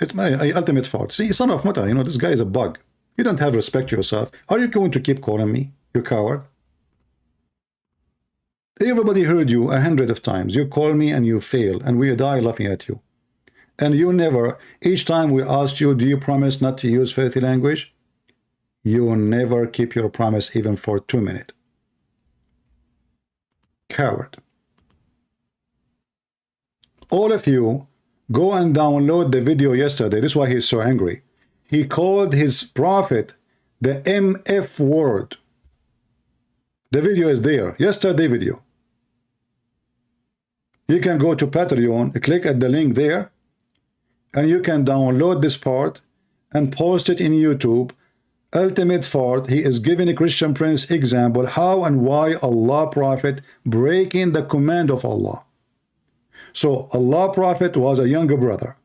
It's my ultimate fault. See, son of Muta, you know, this guy is a bug. You don't have respect for yourself. Are you going to keep calling me, you coward? Everybody heard you 100 of times. You call me and you fail, and we die laughing at you. And you never, each time we asked you, do you promise not to use filthy language? You never keep your promise even for 2 minutes. Coward. All of you, go and download the video yesterday. This is why he's so angry. He called his prophet the MF word. The video is there. Yesterday video. You can go to Patreon, click at the link there, and you can download this part and post it in YouTube. Ultimate fault, he is giving a Christian Prince example how and why Allah Prophet breaking the command of Allah. So Allah Prophet was a younger brother,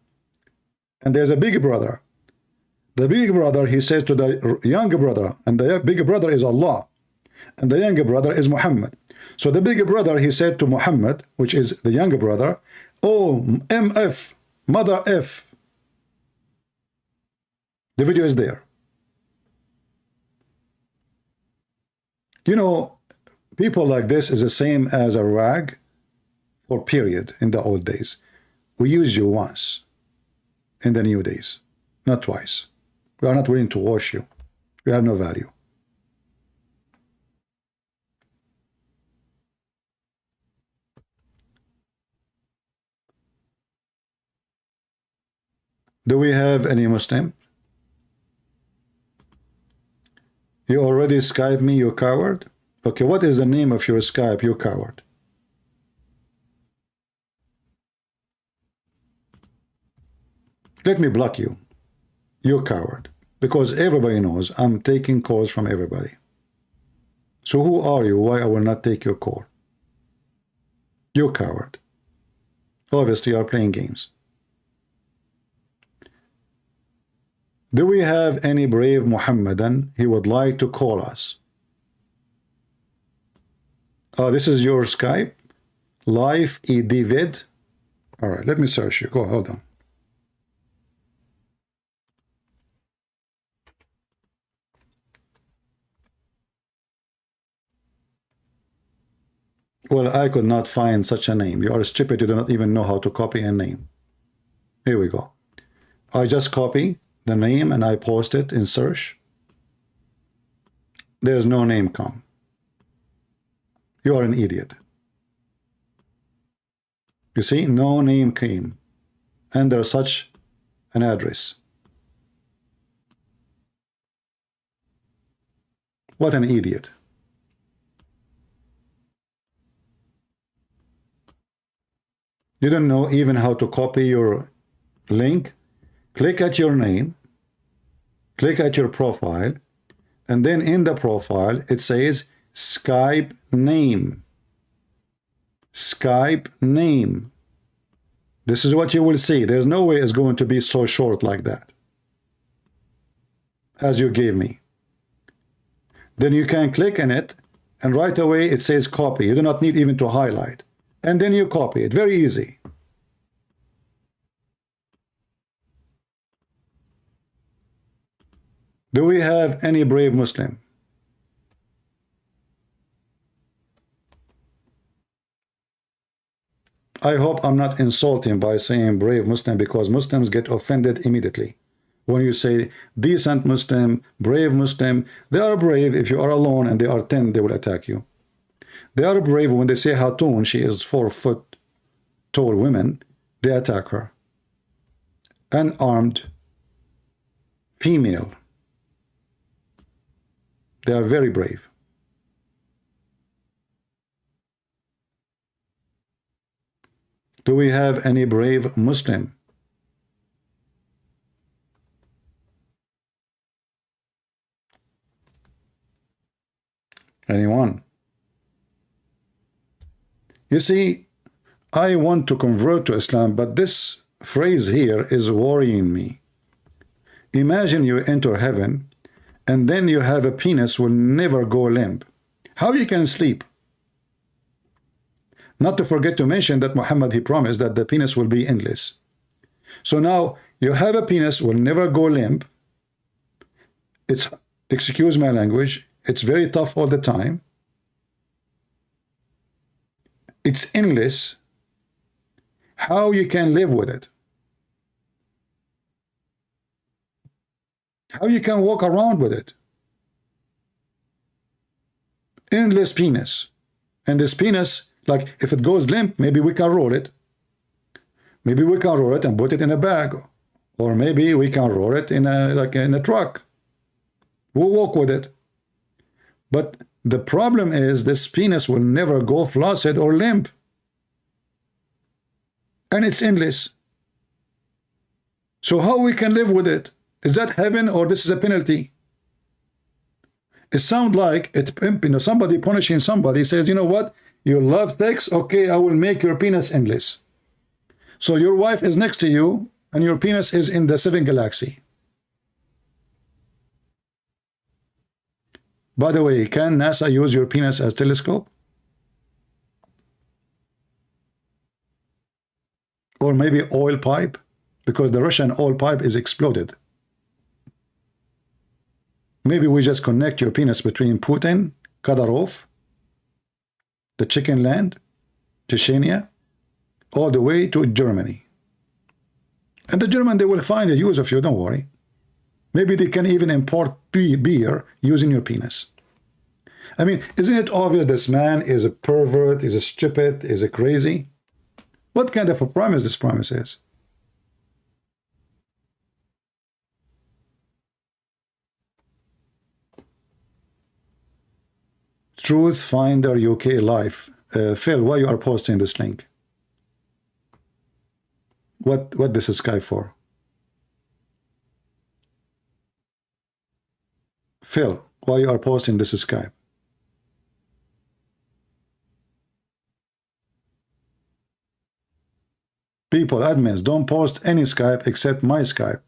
and there's a big brother. The big brother, he says to the younger brother, and the big brother is Allah, and the younger brother is Muhammad. So the big brother, he said to Muhammad, which is the younger brother, oh, MF, mother F. The video is there. You know, people like this is the same as a rag for period in the old days. We use you once in the new days, not twice. We are not willing to wash you. You have no value. Do we have any Muslim? You already Skype me, you coward? Okay, what is the name of your Skype, you coward? Let me block you, you coward. Because everybody knows I'm taking calls from everybody. So who are you? Why I will not take your call? You coward. Obviously you are playing games. Do we have any brave Muhammadan he would like to call us? Oh, this is your Skype? Live David. All right, let me search you. Go, hold on. Well, I could not find such a name. You are stupid. You do not even know how to copy a name. Here we go. I just copy the name and I post it in search. There's no name come. You are an idiot. You see, no name came under such an address. What an idiot. You don't know even how to copy your link. Click at your name, click at your profile, and then in the profile it says Skype name. Skype name. This is what you will see. There's no way it's going to be so short like that as you gave me. Then you can click on it and right away it says copy. You do not need even to highlight. And then you copy it. Very easy. Do we have any brave Muslim? I hope I'm not insulting by saying brave Muslim, because Muslims get offended immediately. When you say decent Muslim, brave Muslim, they are brave if you are alone and they are 10, they will attack you. They are brave when they say Hatun, she is 4 foot tall woman, they attack her. Unarmed female. They are very brave. Do we have any brave Muslim? Anyone? You see, I want to convert to Islam, but this phrase here is worrying me. Imagine you enter heaven, and then you have a penis will never go limp. How you can sleep? Not to forget to mention that Muhammad, he promised that the penis will be endless. So now you have a penis will never go limp. It's, excuse my language, it's very tough all the time. It's endless. How you can live with it? How you can walk around with it? Endless penis. And this penis, like if it goes limp, maybe we can roll it. Maybe we can roll it and put it in a bag. Or maybe we can roll it in a, like in a truck. We'll walk with it. But the problem is this penis will never go flaccid or limp. And it's endless. So how we can live with it? Is that heaven or this is a penalty? It sounds like it, you know, somebody punishing somebody says, you know what? You love sex? Okay, I will make your penis endless. So your wife is next to you and your penis is in the 7th galaxy. By the way, can NASA use your penis as telescope? Or maybe oil pipe? Because the Russian oil pipe is exploded. Maybe we just connect your penis between Putin, Kadyrov, the Chicken Land, Chechnya, all the way to Germany. And the German, they will find a use of you, don't worry. Maybe they can even import beer using your penis. I mean, isn't it obvious this man is a pervert, is a stupid, is a crazy? What kind of a promise this promise is? Truth Finder UK Life. Phil, why you are posting this link? What this is Skype for? Phil, why you are posting this is Skype? People, admins, don't post any Skype except my Skype.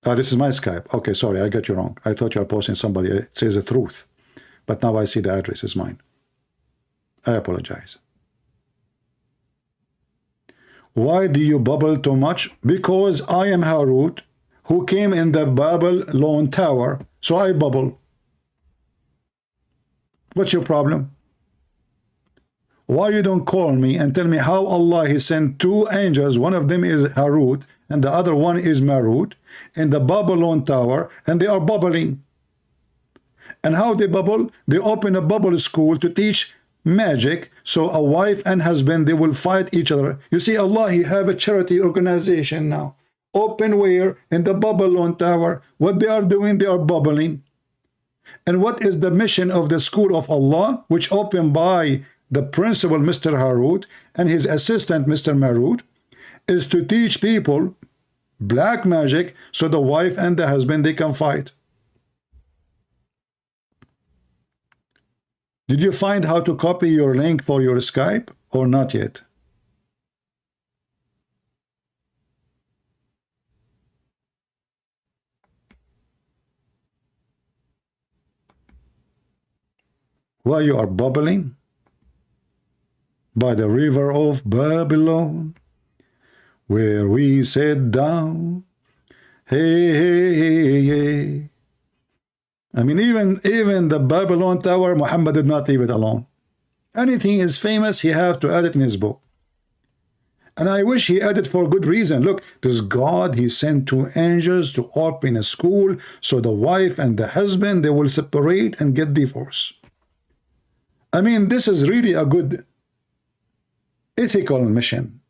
Oh, this is my Skype. Okay, sorry, I got you wrong. I thought you are posting somebody. It says the truth. But now I see the address is mine. I apologize. Why do you bubble too much? Because I am Harut, who came in the Babylon Tower, so I bubble. What's your problem? Why you don't call me and tell me how Allah he sent 2 angels, one of them is Harut and the other one is Marut, in the Babylon Tower, and they are bubbling. And how they bubble? They open a bubble school to teach magic, so a wife and husband, they will fight each other. You see, Allah, he have a charity organization now. Open where? In the Babylon Tower. What they are doing, they are bubbling. And what is the mission of the school of Allah, which opened by the principal, Mr. Harut, and his assistant, Mr. Marut, is to teach people black magic, so the wife and the husband, they can fight. Did you find how to copy your link for your Skype or not yet? Why you are bubbling? By the river of Babylon, where we sat down. Hey, hey, hey, hey. I mean, even the Babylon Tower, Muhammad did not leave it alone. Anything is famous, he have to add it in his book. And I wish he added for good reason. Look, this God, he sent 2 angels to open a school, so the wife and the husband, they will separate and get divorce. I mean, this is really a good ethical mission.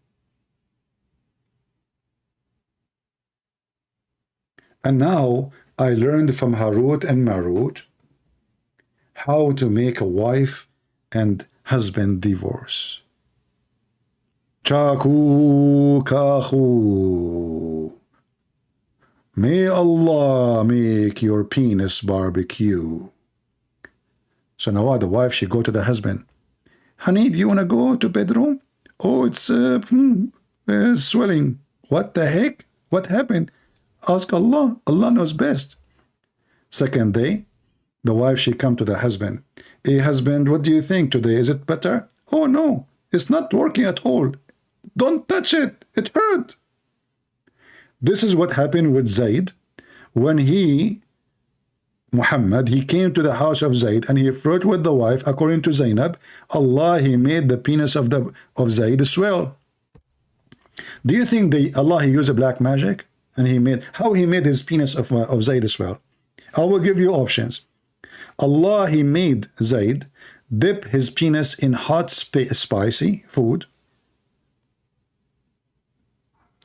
And now I learned from Harut and Marut how to make a wife and husband divorce. Chaku kahu. May Allah make your penis barbecue. So now the wife, she go to the husband. Honey, do you want to go to bedroom? Oh, it's swelling. What the heck? What happened? Ask Allah. Allah knows best. Second day, the wife, she come to the husband. Hey, husband, what do you think today? Is it better? Oh, no, it's not working at all. Don't touch it. It hurt. This is what happened with Zayd when Muhammad, he came to the house of Zayd and he flirted with the wife. According to Zainab, Allah, he made the penis of Zayd swell. Do you think Allah, he used a black magic? And how he made his penis of Zayd swell? I will give you options. Allah, he made Zayd dip his penis in hot spicy food.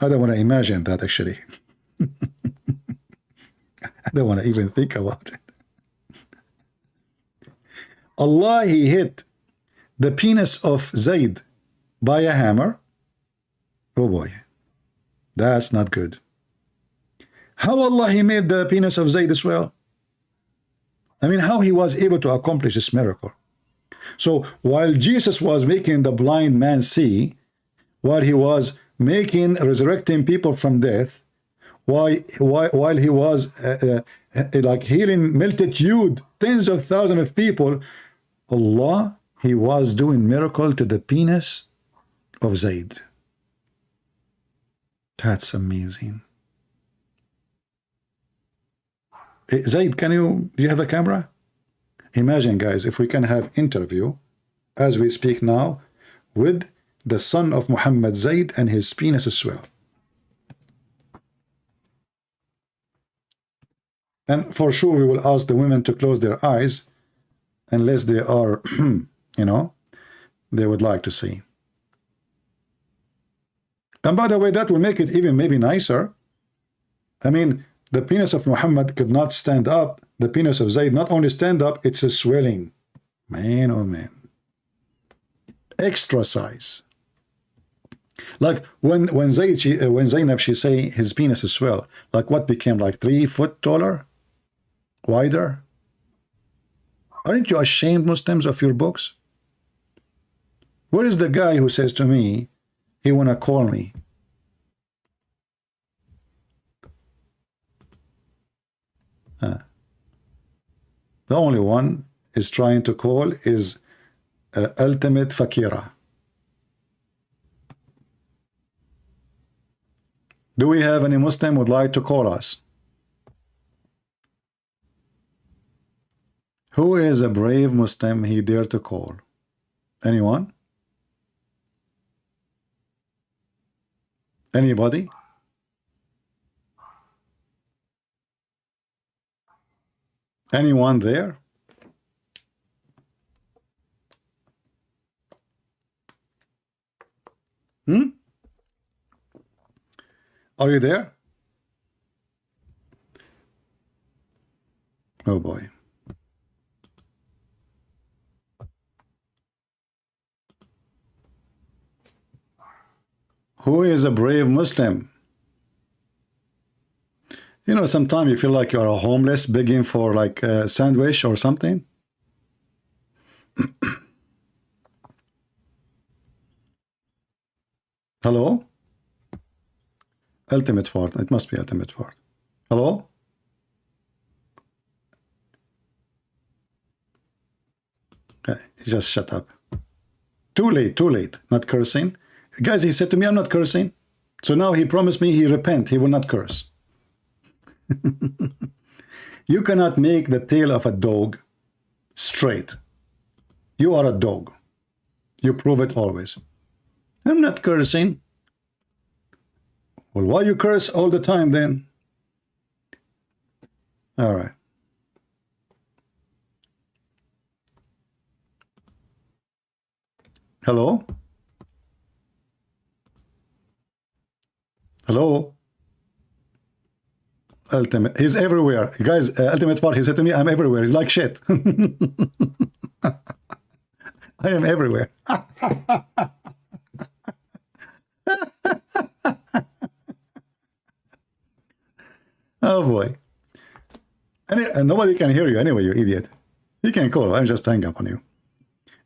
I don't want to imagine that, actually. I don't want to even think about it. Allah, he hit the penis of Zayd by a hammer. Oh boy, that's not good. How Allah, he made the penis of Zayd as well? I mean, how he was able to accomplish this miracle? So while Jesus was making the blind man see, while he was resurrecting people from death, while he was like healing multitude, tens of thousands of people, Allah, he was doing miracle to the penis of Zayd. That's amazing. Zayd, do you have a camera? Imagine, guys, if we can have interview as we speak now with the son of Muhammad, Zayd, and his penis as well. And for sure, we will ask the women to close their eyes unless they are, they would like to see. And by the way, that will make it even maybe nicer. I mean, the penis of Muhammad could not stand up. The penis of Zayd not only stand up, it's a swelling. Man, oh man. Extra size. Like when Zainab, she say his penis is swell, like what became like 3 foot taller, wider? Aren't you ashamed, Muslims, of your books? Where is the guy who says to me, he wanna call me? The only one is trying to call is Ultimate Fakira. Do we have any Muslim who would like to call us? Who is a brave Muslim he dare to call? Anyone? Anybody? Anyone there? Are you there? Oh boy. Who is a brave Muslim? You know, sometimes you feel like you're a homeless begging for like a sandwich or something. Hello? Ultimate Fort. It must be Ultimate Fort. Hello? Okay, just shut up. Too late, too late. Not cursing. Guys, he said to me, I'm not cursing. So now he promised me he repent. He will not curse. You cannot make the tail of a dog straight. You are a dog. You prove it always. I'm not cursing. Well, why you curse all the time then? All right. Hello? Hello? Ultimate. He's everywhere. Guys, Ultimate Part, he said to me, I'm everywhere. He's like shit. I am everywhere. Oh boy. And nobody can hear you anyway, you idiot. You can call. I'm just hang up on you.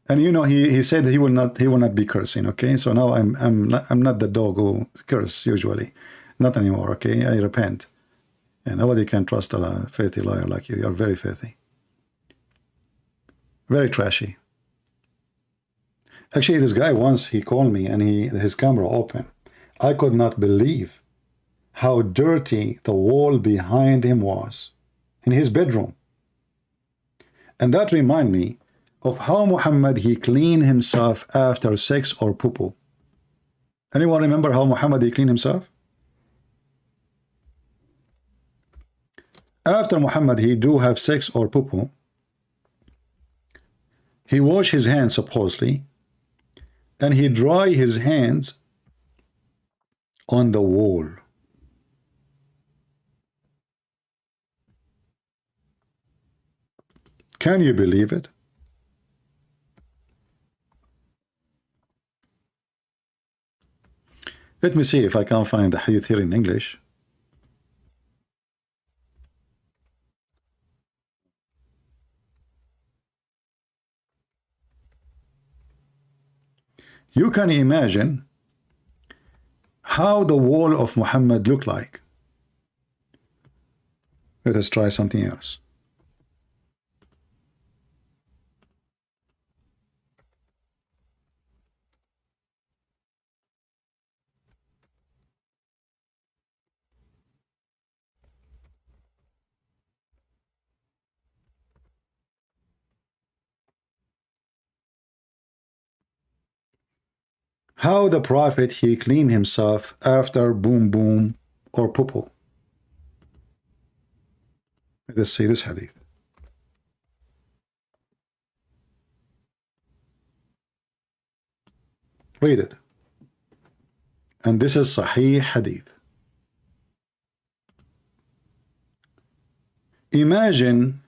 And you know, he said he will not be cursing. Okay, so now I'm not the dog who curse usually, not anymore. Okay, I repent. And nobody can trust a filthy liar like you. You're very filthy, very trashy. Actually, this guy once he called me and his camera open. I could not believe how dirty the wall behind him was in his bedroom. And that reminded me of how Muhammad he cleaned himself after sex or poo-poo. Anyone remember how Muhammad he cleaned himself? After Muhammad he do have sex or poo-poo, he wash his hands supposedly, and he dry his hands on the wall. Can you believe it? Let me see if I can find the hadith here in English. You can imagine how the wall of Muhammad looked like. Let us try something else. How the Prophet he cleaned himself after boom boom or poo-poo. Let us see this hadith. Read it. And this is Sahih hadith. Imagine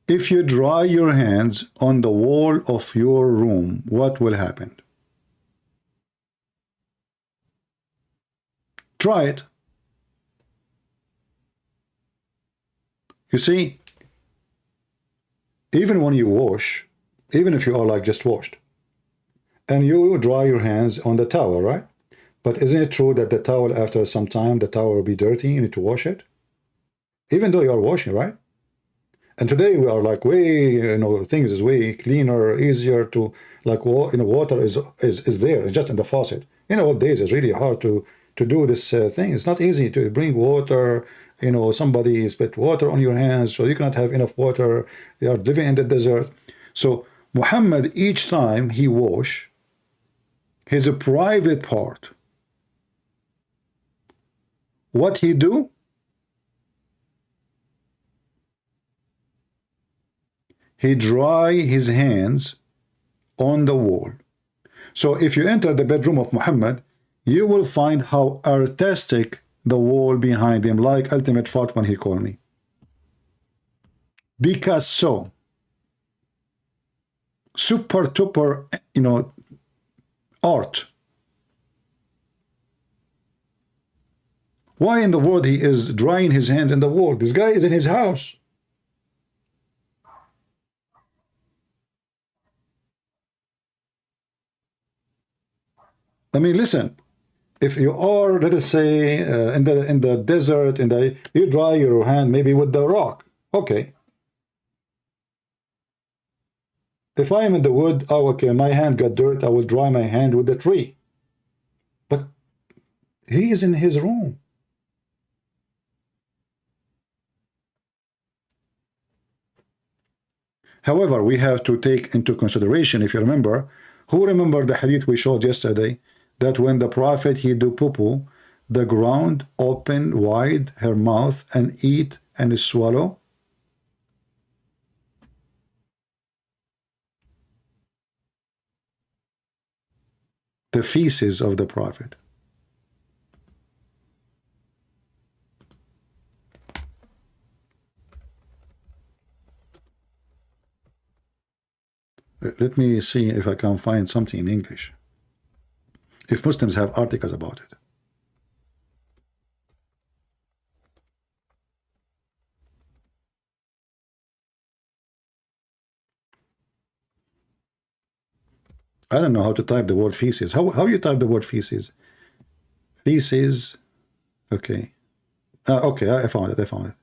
if you dry your hands on the wall of your room, what will happen? Try it. You see, even when you wash, even if you are like just washed, and you dry your hands on the towel, right? But isn't it true that the towel, after some time, the towel will be dirty, you need to wash it? Even though you are washing, right? And today we are like way, things is way cleaner, easier to, like, water is there, it's just in the faucet. Old days it's really hard to do this thing. It's not easy to bring water. Somebody spit water on your hands, so you cannot have enough water. They are living in the desert. So Muhammad, each time he wash his private part, what he do? He dry his hands on the wall. So if you enter the bedroom of Muhammad, you will find how artistic the wall behind him, like ultimate fart when he called me. Picasso. Super duper, art. Why in the world he is drying his hand in the wall? This guy is in his house. I mean, listen. If you are, let us say, in the desert, you dry your hand maybe with the rock. Okay. If I am in the wood, oh, okay, my hand got dirt, I will dry my hand with the tree. But he is in his room. However, we have to take into consideration, if you remember, who remember the hadith we showed yesterday, that when the Prophet he do poo-poo, the ground open wide her mouth and eat and swallow? The feces of the Prophet. Let me see if I can find something in English. If Muslims have articles about it. I don't know how to type the word feces. How you type the word feces? Feces. Okay. Okay, I found it. I found it.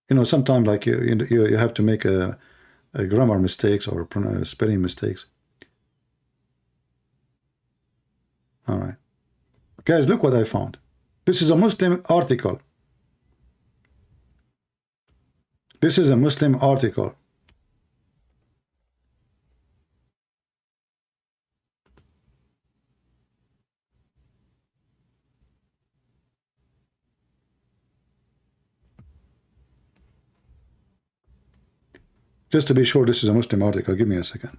You know, sometimes like you have to make a grammar mistakes or spelling mistakes. All right, guys, look what I found. This is a Muslim article. This is a Muslim article. Just to be sure, this is a Muslim article. Give me a second.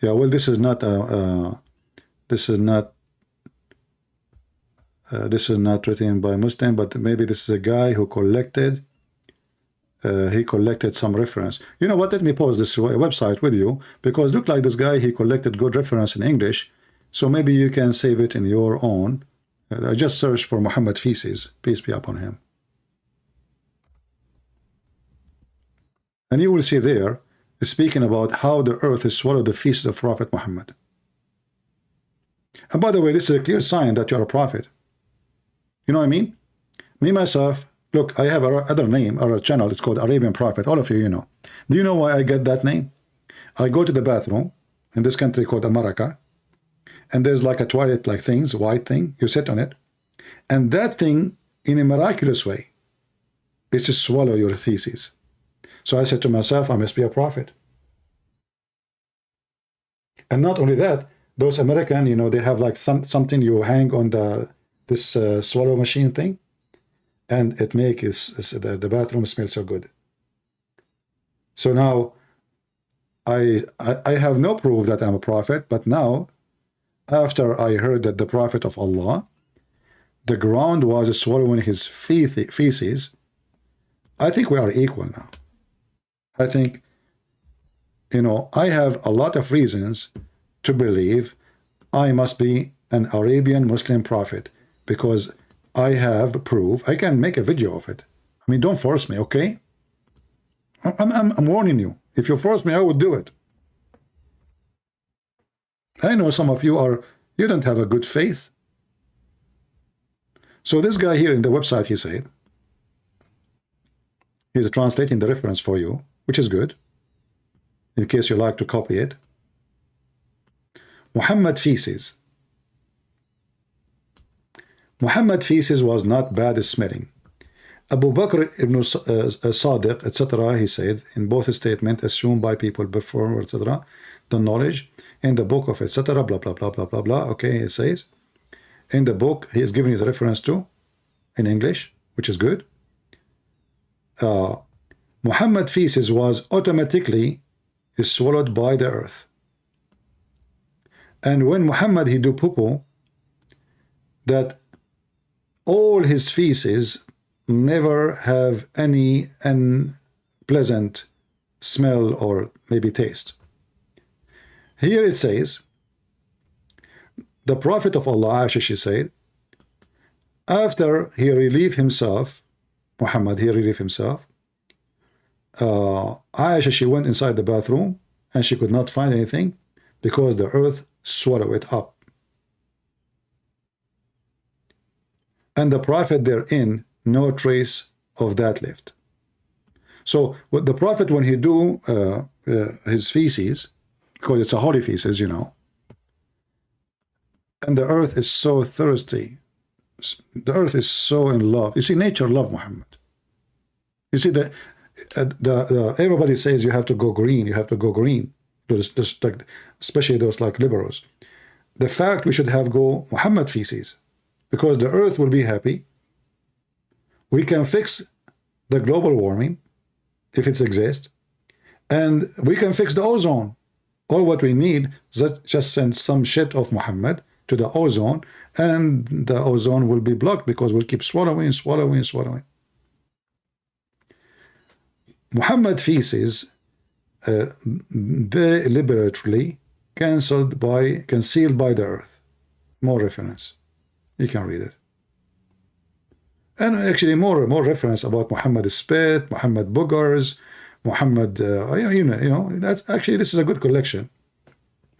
Yeah, well, this is not this is not written by Muslim, but maybe this is a guy who collected. He collected some reference. You know what? Let me pause this website with you, because look like this guy, he collected good reference in English. So maybe you can save it in your own. I just searched for Muhammad feces, peace be upon him. And you will see there, speaking about how the earth is swallowed the feces of Prophet Muhammad. And by the way, this is a clear sign that you're a prophet. You know what I mean? Me, myself, look, I have another name, or a channel, it's called Arabian Prophet. All of you know. Do you know why I get that name? I go to the bathroom in this country called America, and there's like a toilet like things, white thing, you sit on it, and that thing, in a miraculous way, is to swallow your feces. So I said to myself, I must be a prophet. And not only that, those American, you know, they have like something you hang on this swallow machine thing, and it makes the bathroom smell so good. So now I have no proof that I'm a prophet, but now, after I heard that the Prophet of Allah, the ground was swallowing his feces, I think we are equal now. I think, you know, I have a lot of reasons to believe I must be an Arabian Muslim prophet, because I have proof. I can make a video of it. I mean, don't force me, okay? I'm warning you. If you force me, I will do it. I know some of you don't have a good faith. So this guy here in the website, he said, he's translating the reference for you, which is good, in case you like to copy it. Muhammad feces. Muhammad feces was not bad smelling. Abu Bakr ibn Sadiq, etc., he said, in both statements assumed by people before, etc., the knowledge, in the book of etc., blah, blah, blah, blah, blah, blah, okay, it says, in the book, he is giving you the reference to, in English, which is good. Muhammad feces was automatically swallowed by the earth. And when Muhammad, he do poo-poo, that all his feces never have any unpleasant smell or maybe taste. Here it says, the Prophet of Allah, Aisha, she said, after he relieved himself, Muhammad, he relieved himself, Aisha, she went inside the bathroom and she could not find anything because the earth swallowed it up. And the Prophet therein, no trace of that left. So what the Prophet, when he do his feces, because it's a holy feces, you know, and the earth is so thirsty, the earth is so in love. You see, nature love Muhammad. You see, everybody says you have to go green, you have to go green, especially those like liberals. The fact we should have go Muhammad feces, because the earth will be happy. We can fix the global warming if it exists, and we can fix the ozone. All what we need is just send some shit of Muhammad to the ozone, and the ozone will be blocked because we'll keep swallowing. Muhammad feces deliberately concealed by the earth. More reference. You can read it. And actually more reference about Muhammad spit, Muhammad boogers, Muhammad, you know, that's actually, this is a good collection.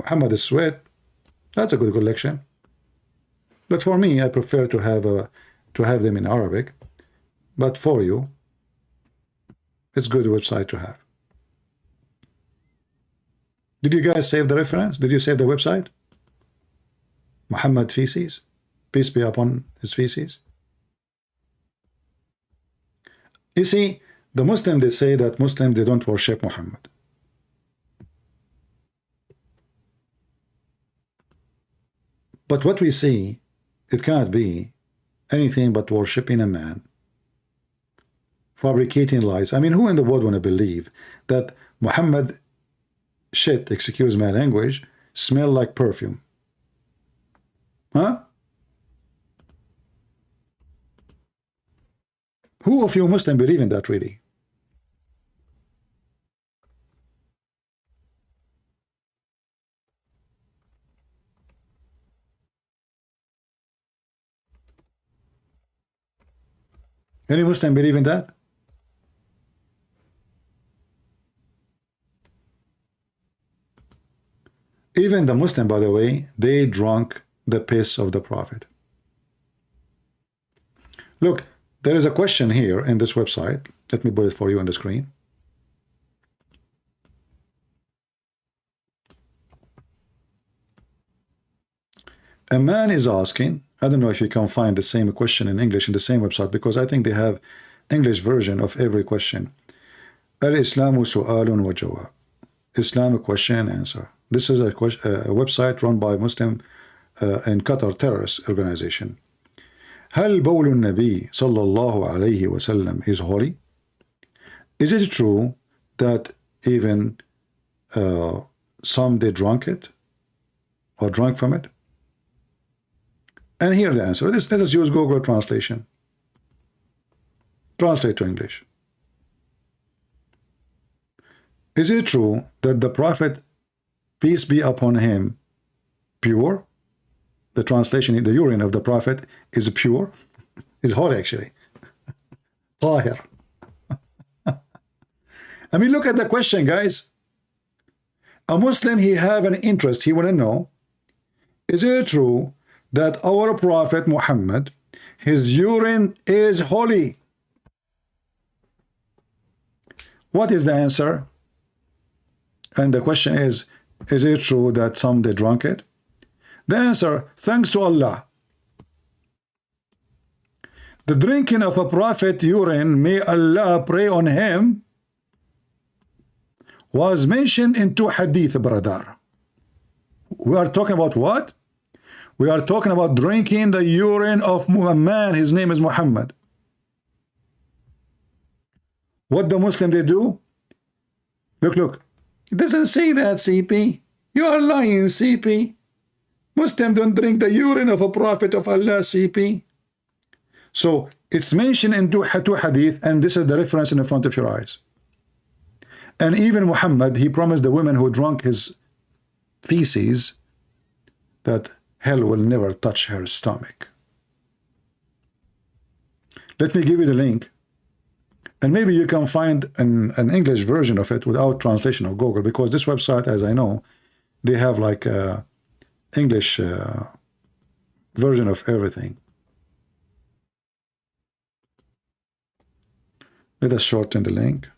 Muhammad sweat, that's a good collection. But for me, I prefer to have them in Arabic. But for you, it's a good website to have. Did you guys save the reference? Did you save the website? Muhammad feces, peace be upon his feces. You see, the Muslims, they say that Muslims, they don't worship Muhammad. But what we see, it cannot be anything but worshiping a man, fabricating lies. I mean, who in the world want to believe that Muhammad shit, excuse my language, smell like perfume? Huh? Who of you Muslim believe in that really? Any Muslim believe in that? Even the Muslim, by the way, they drank the piss of the Prophet. Look, there is a question here in this website. Let me put it for you on the screen. A man is asking, I don't know if you can find the same question in English in the same website, because I think they have English version of every question. Al-Islamu su'alun wa jawab. Islamic question and answer. This is a website run by Muslim in Qatar terrorist organization. هل بول النبي صلى الله عليه وسلم is holy? Is it true that even some they drank it or drank from it? And here the answer. Let us use Google translation. Translate to English. Is it true that the Prophet, peace be upon him, pure? The translation, the urine of the Prophet is pure, is holy actually. Tahir. I mean, look at the question, guys. A Muslim, he have an interest. He want to know, is it true that our Prophet Muhammad, his urine is holy? What is the answer? And the question is it true that some they drank it? The answer, thanks to Allah. The drinking of a prophet urine, may Allah pray on him, was mentioned in two hadith, brother. We are talking about what? We are talking about drinking the urine of a man, his name is Muhammad. What the Muslim they do? Look. It doesn't say that, CP. You are lying, CP. Muslims don't drink the urine of a prophet of Allah, CP. So it's mentioned in two hadith, and this is the reference in front of your eyes. And even Muhammad, he promised the women who drank his feces that hell will never touch her stomach. Let me give you the link. And maybe you can find an English version of it without translation of Google, because this website, as I know, they have like a English version of everything. Let us shorten the link.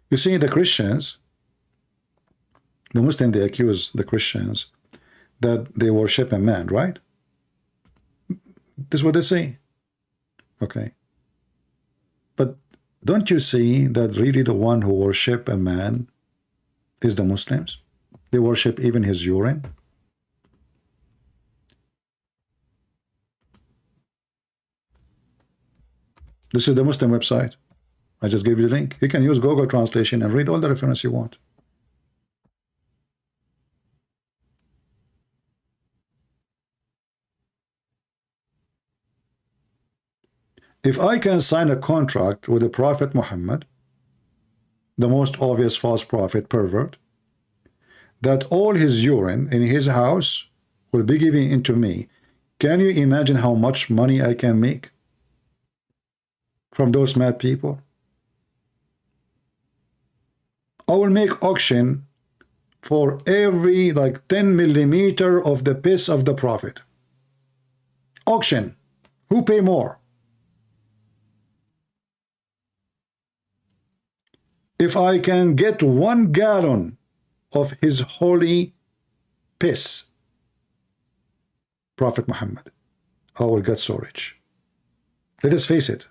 You see, the Christians, the Muslims, they accuse the Christians that they worship a man, right? This is what they say. Okay. But don't you see that really the one who worship a man is the Muslims? They worship even his urine. This is the Muslim website. I just gave you the link. You can use Google translation and read all the reference you want. If I can sign a contract with the Prophet Muhammad, the most obvious false prophet, pervert, that all his urine in his house will be given into me. Can you imagine how much money I can make from those mad people? I will make auction for every like 10 millimeter of the piss of the prophet. Auction. Who pay more? If I can get 1 gallon of his holy piss, Prophet Muhammad, I will get so rich. Let us face it.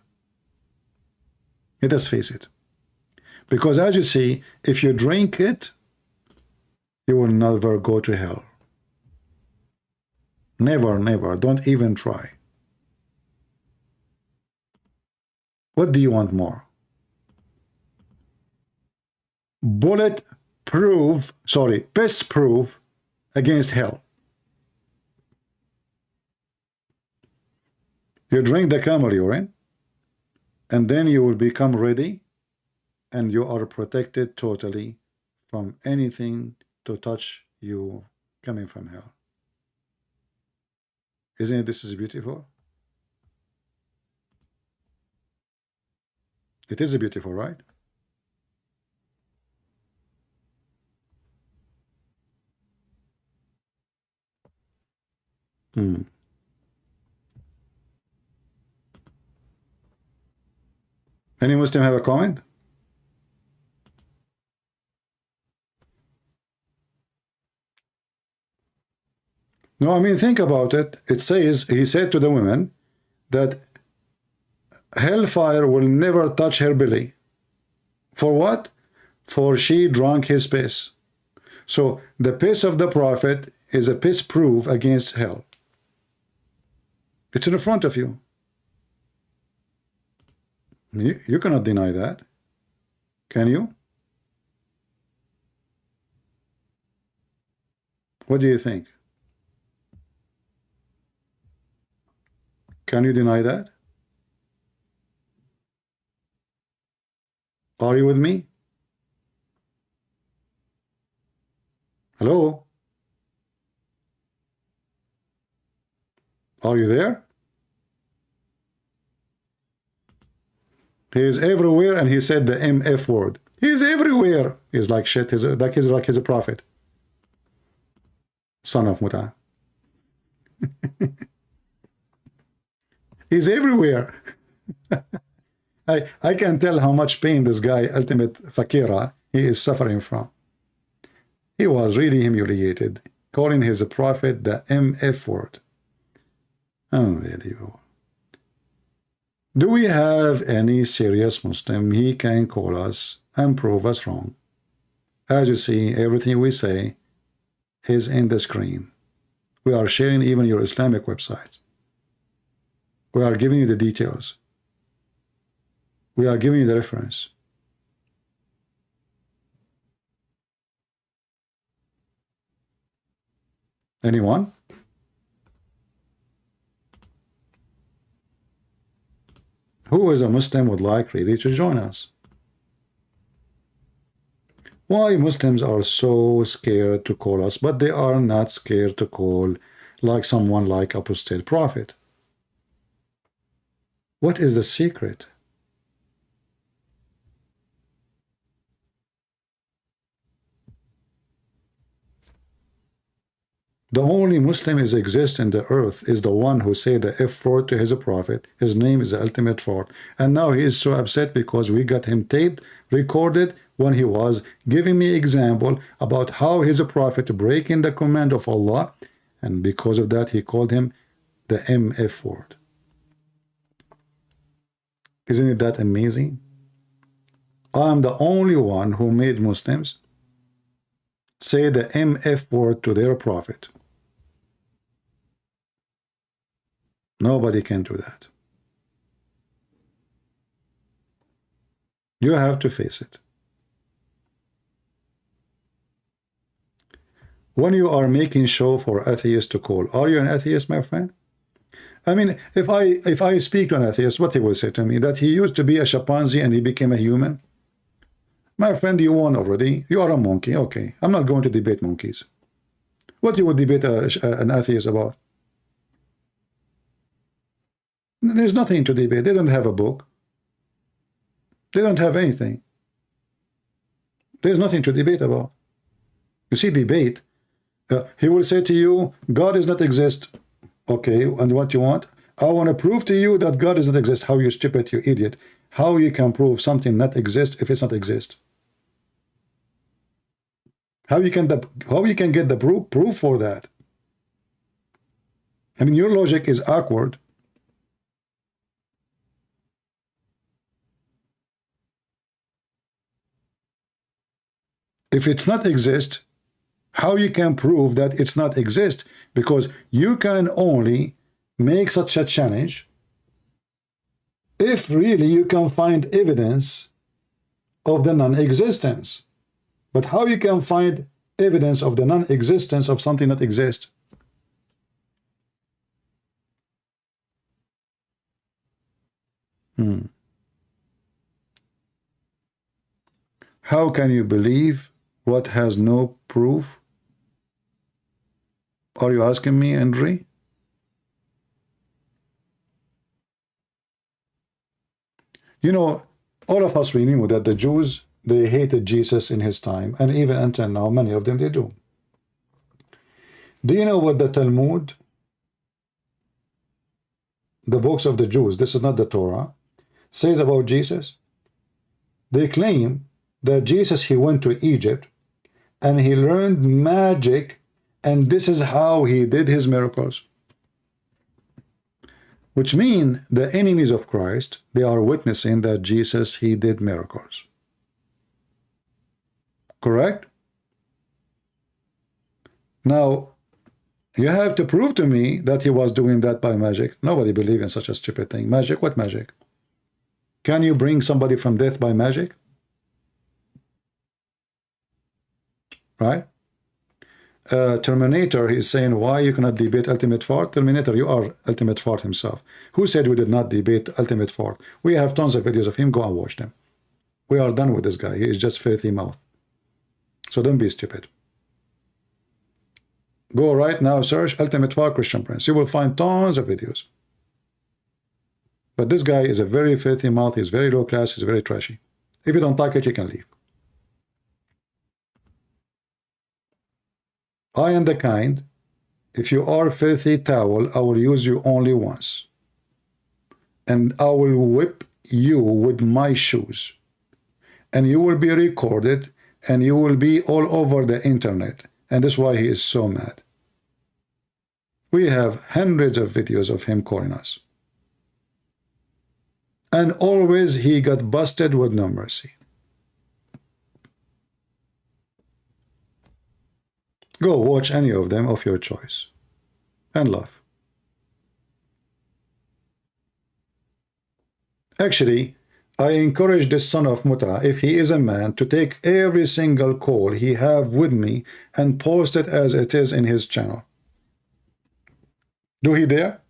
Let us face it. Because as you see, if you drink it, you will never go to hell. Never, never. Don't even try. What do you want more? Piss proof against hell. You drink the camel urine, and then you will become ready, and you are protected totally from anything to touch you coming from hell. Isn't it this is beautiful? It is beautiful, right? Any Muslim have a comment? No, I mean, think about it. It says, he said to the women that hellfire will never touch her belly. For what? For she drank his piss. So the piss of the prophet is a piss proof against hell. It's in front of you. You cannot deny that. Can you? What do you think? Can you deny that? Are you with me? Hello? Are you there? He is everywhere, and he said the MF word. He is everywhere. He's like shit. He's like he's a prophet. Son of Muta. He's everywhere. I can tell how much pain this guy, ultimate fakira, he is suffering from. He was really humiliated, calling his prophet the MF word. Unbelievable. Do we have any serious Muslim he can call us and prove us wrong? As you see, everything we say is in the screen. We are sharing even your Islamic websites. We are giving you the details. We are giving you the reference. Anyone? Who is a Muslim would like really to join us? Why Muslims are so scared to call us, but they are not scared to call like someone like apostate prophet? What is the secret? The only Muslim is exists in the earth is the one who said the F word to his prophet. His name is the ultimate fraud. And now he is so upset because we got him taped, recorded, when he was giving me example about how his prophet breaking the command of Allah. And because of that, he called him the MF word. Isn't it that amazing? I'm the only one who made Muslims say the MF word to their prophet. Nobody can do that. You have to face it. When you are making show for atheists to call, are you an atheist, my friend? I mean, if I speak to an atheist, what he will say to me? That he used to be a chimpanzee and he became a human? My friend, you won already. You are a monkey. Okay, I'm not going to debate monkeys. What you would debate an atheist about? There's nothing to debate. They don't have a book. They don't have anything. There's nothing to debate about. You see, debate, he will say to you, God does not exist. Okay, and what you want? I want to prove to you that God does not exist. How, you stupid, you idiot. How you can prove something not exist if it's not exist? How you can get the proof for that? I mean, your logic is awkward. If it's not exist, how you can prove that it's not exist? Because you can only make such a challenge if really you can find evidence of the non-existence. But how you can find evidence of the non-existence of something that exists? How can you believe what has no proof? Are you asking me, Henry? You know, all of us, we knew that the Jews, they hated Jesus in his time, and even until now, many of them, they do. Do you know what the Talmud, the books of the Jews, this is not the Torah, says about Jesus? They claim that Jesus, he went to Egypt and he learned magic, and this is how he did his miracles. Which mean the enemies of Christ, they are witnessing that Jesus, he did miracles. Correct? Now, you have to prove to me that he was doing that by magic. Nobody believes in such a stupid thing. Magic? What magic? Can you bring somebody from death by magic? Right? Terminator, he's saying, why you cannot debate ultimate fart? Terminator, you are ultimate fart himself. Who said we did not debate ultimate fart? We have tons of videos of him. Go and watch them. We are done with this guy. He is just filthy mouth. So don't be stupid. Go right now, search ultimate fart Christian Prince. You will find tons of videos. But this guy is a very filthy mouth. He's very low class. He's very trashy. If you don't like it, you can leave. I am the kind, if you are filthy towel, I will use you only once. And I will whip you with my shoes. And you will be recorded, and you will be all over the internet. And that's why he is so mad. We have hundreds of videos of him calling us. And always he got busted with no mercy. Go watch any of them of your choice. And laugh. Actually, I encourage the son of Muta, if he is a man, to take every single call he have with me and post it as it is in his channel. Do he dare?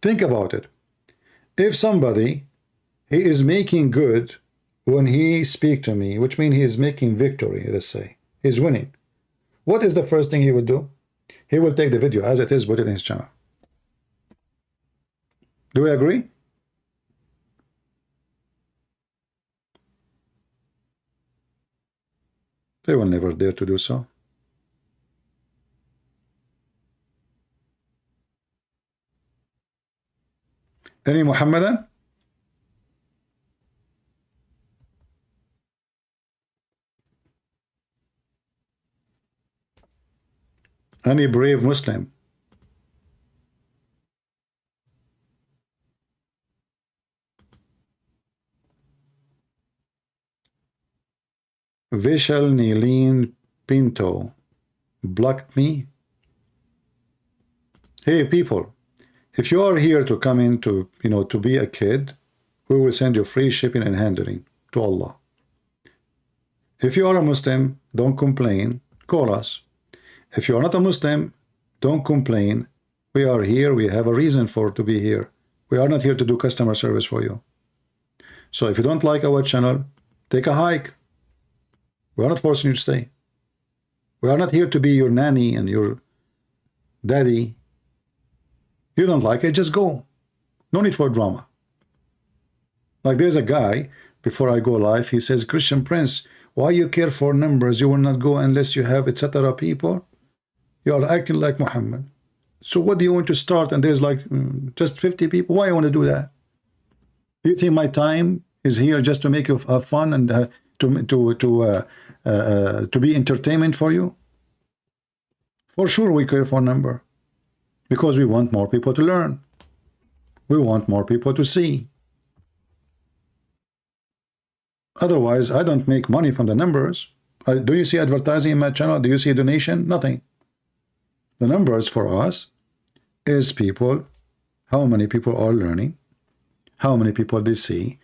Think about it. If somebody, he is making good when he speak to me, which means he is making victory, let's say. He's winning. What is the first thing he would do? He will take the video as it is, put it in his channel. Do we agree? They will never dare to do so. Any Muhammadan? Any brave Muslim? Vishal Nilin Pinto blocked me. Hey people, if you are here to come in to, to be a kid, we will send you free shipping and handling to Allah. If you are a Muslim, don't complain, call us. If you are not a Muslim, don't complain. We are here. We have a reason to be here. We are not here to do customer service for you. So if you don't like our channel, Take a hike. We are not forcing you to stay. We are not here to be your nanny and your daddy. You don't like it, just go. No need for drama. Like there's a guy, before I go live, he says, Christian Prince, why you care for numbers? You will not go unless you have etc. people. You are acting like Muhammad. So what do you want to start? And there's like just 50 people. Why you want to do that? Do you think my time is here just to make you have fun and to be entertainment for you? For sure we care for number. Because we want more people to learn. We want more people to see. Otherwise, I don't make money from the numbers. Do you see advertising in my channel? Do you see donation? Nothing. The numbers for us is people, how many people are learning, how many people they see,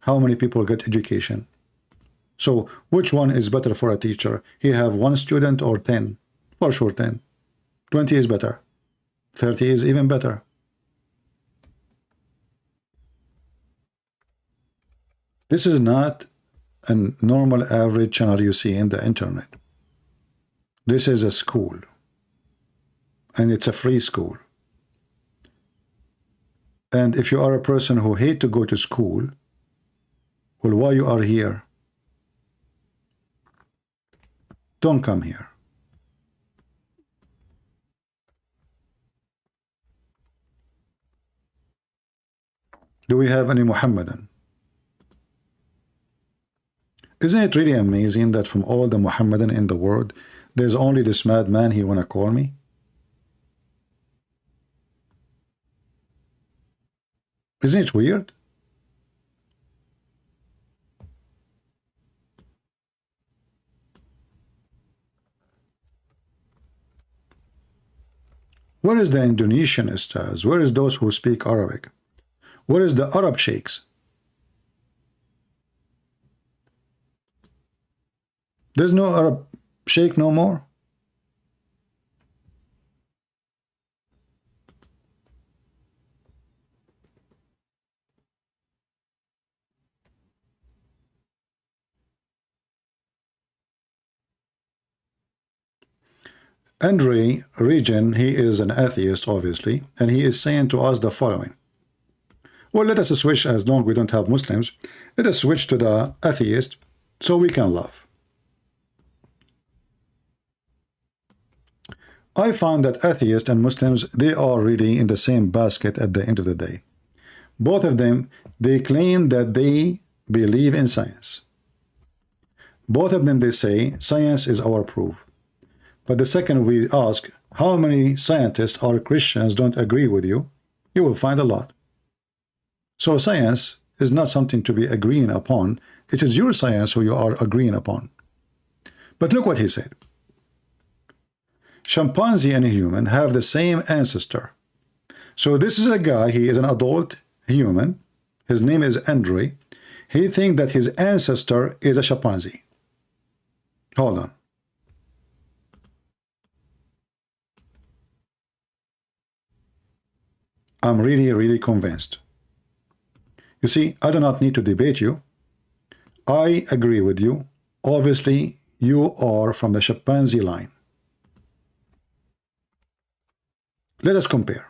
how many people get education. So which one is better for a teacher? He have 1 student or 10? For sure 10. 20 is better. 30 is even better. This is not a normal average channel you see in the internet. This is a school. And it's a free school. And if you are a person who hate to go to school, well, why you are here? Don't come here. Do we have any Muhammadan? Isn't it really amazing that from all the Muhammadan in the world, there's only this madman he wanna call me? Isn't it weird? Where is the Indonesian stars? Where is those who speak Arabic? Where is the Arab sheikhs? There's no Arab sheikh no more. Andre Region, he is an atheist, obviously, and he is saying to us the following. Well, let us switch, as long as we don't have Muslims, let us switch to the atheist so we can love. I find that atheists and Muslims, they are really in the same basket at the end of the day. Both of them, they claim that they believe in science. Both of them, they say, science is our proof. But the second we ask, how many scientists or Christians don't agree with you, you will find a lot. So science is not something to be agreeing upon. It is your science who you are agreeing upon. But look what he said. Chimpanzee and a human have the same ancestor. So this is a guy, he is an adult human. His name is Andre. He thinks that his ancestor is a chimpanzee. Hold on. I'm really convinced. You see, I do not need to debate you. I agree with you. Obviously, you are from the chimpanzee line. Let us compare.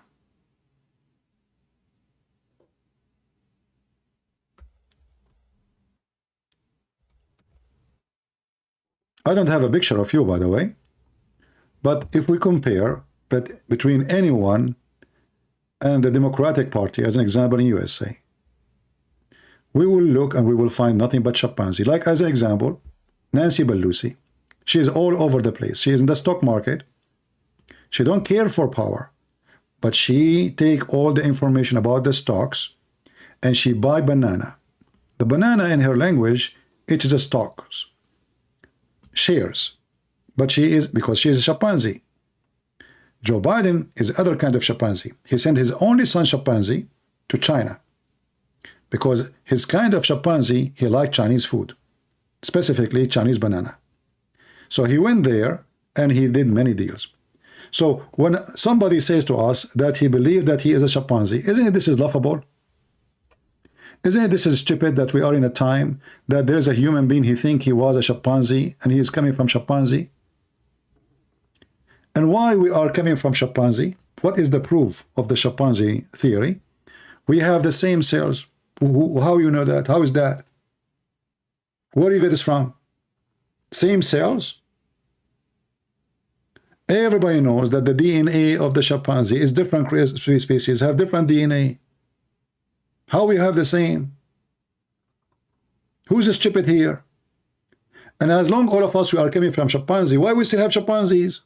I don't have a picture of you, by the way. But if we compare between anyone and the Democratic Party, as an example in USA, we will look and we will find nothing but chimpanzee. Like as an example, Nancy Pelosi. She is all over the place. She is in the stock market. She don't care for power. But she take all the information about the stocks and she buy banana. The banana in her language, it is a stocks. Shares. But she is, because she is a chimpanzee. Joe Biden is other kind of chimpanzee. He sent his only son chimpanzee to China. Because his kind of chimpanzee, he liked Chinese food. Specifically Chinese banana. So he went there and he did many deals. So when somebody says to us that he believed that he is a chimpanzee, isn't it this is laughable? Isn't it this is stupid that we are in a time that there's a human being, he think he was a chimpanzee and he is coming from chimpanzee? And why we are coming from chimpanzee? What is the proof of the chimpanzee theory? We have the same cells. How you know that? How is that? Where do you get this from? Same cells? Everybody knows that the DNA of the chimpanzee is different. Species have different DNA. How we have the same? Who's stupid here? And as long all of us we are coming from chimpanzee, why we still have chimpanzees?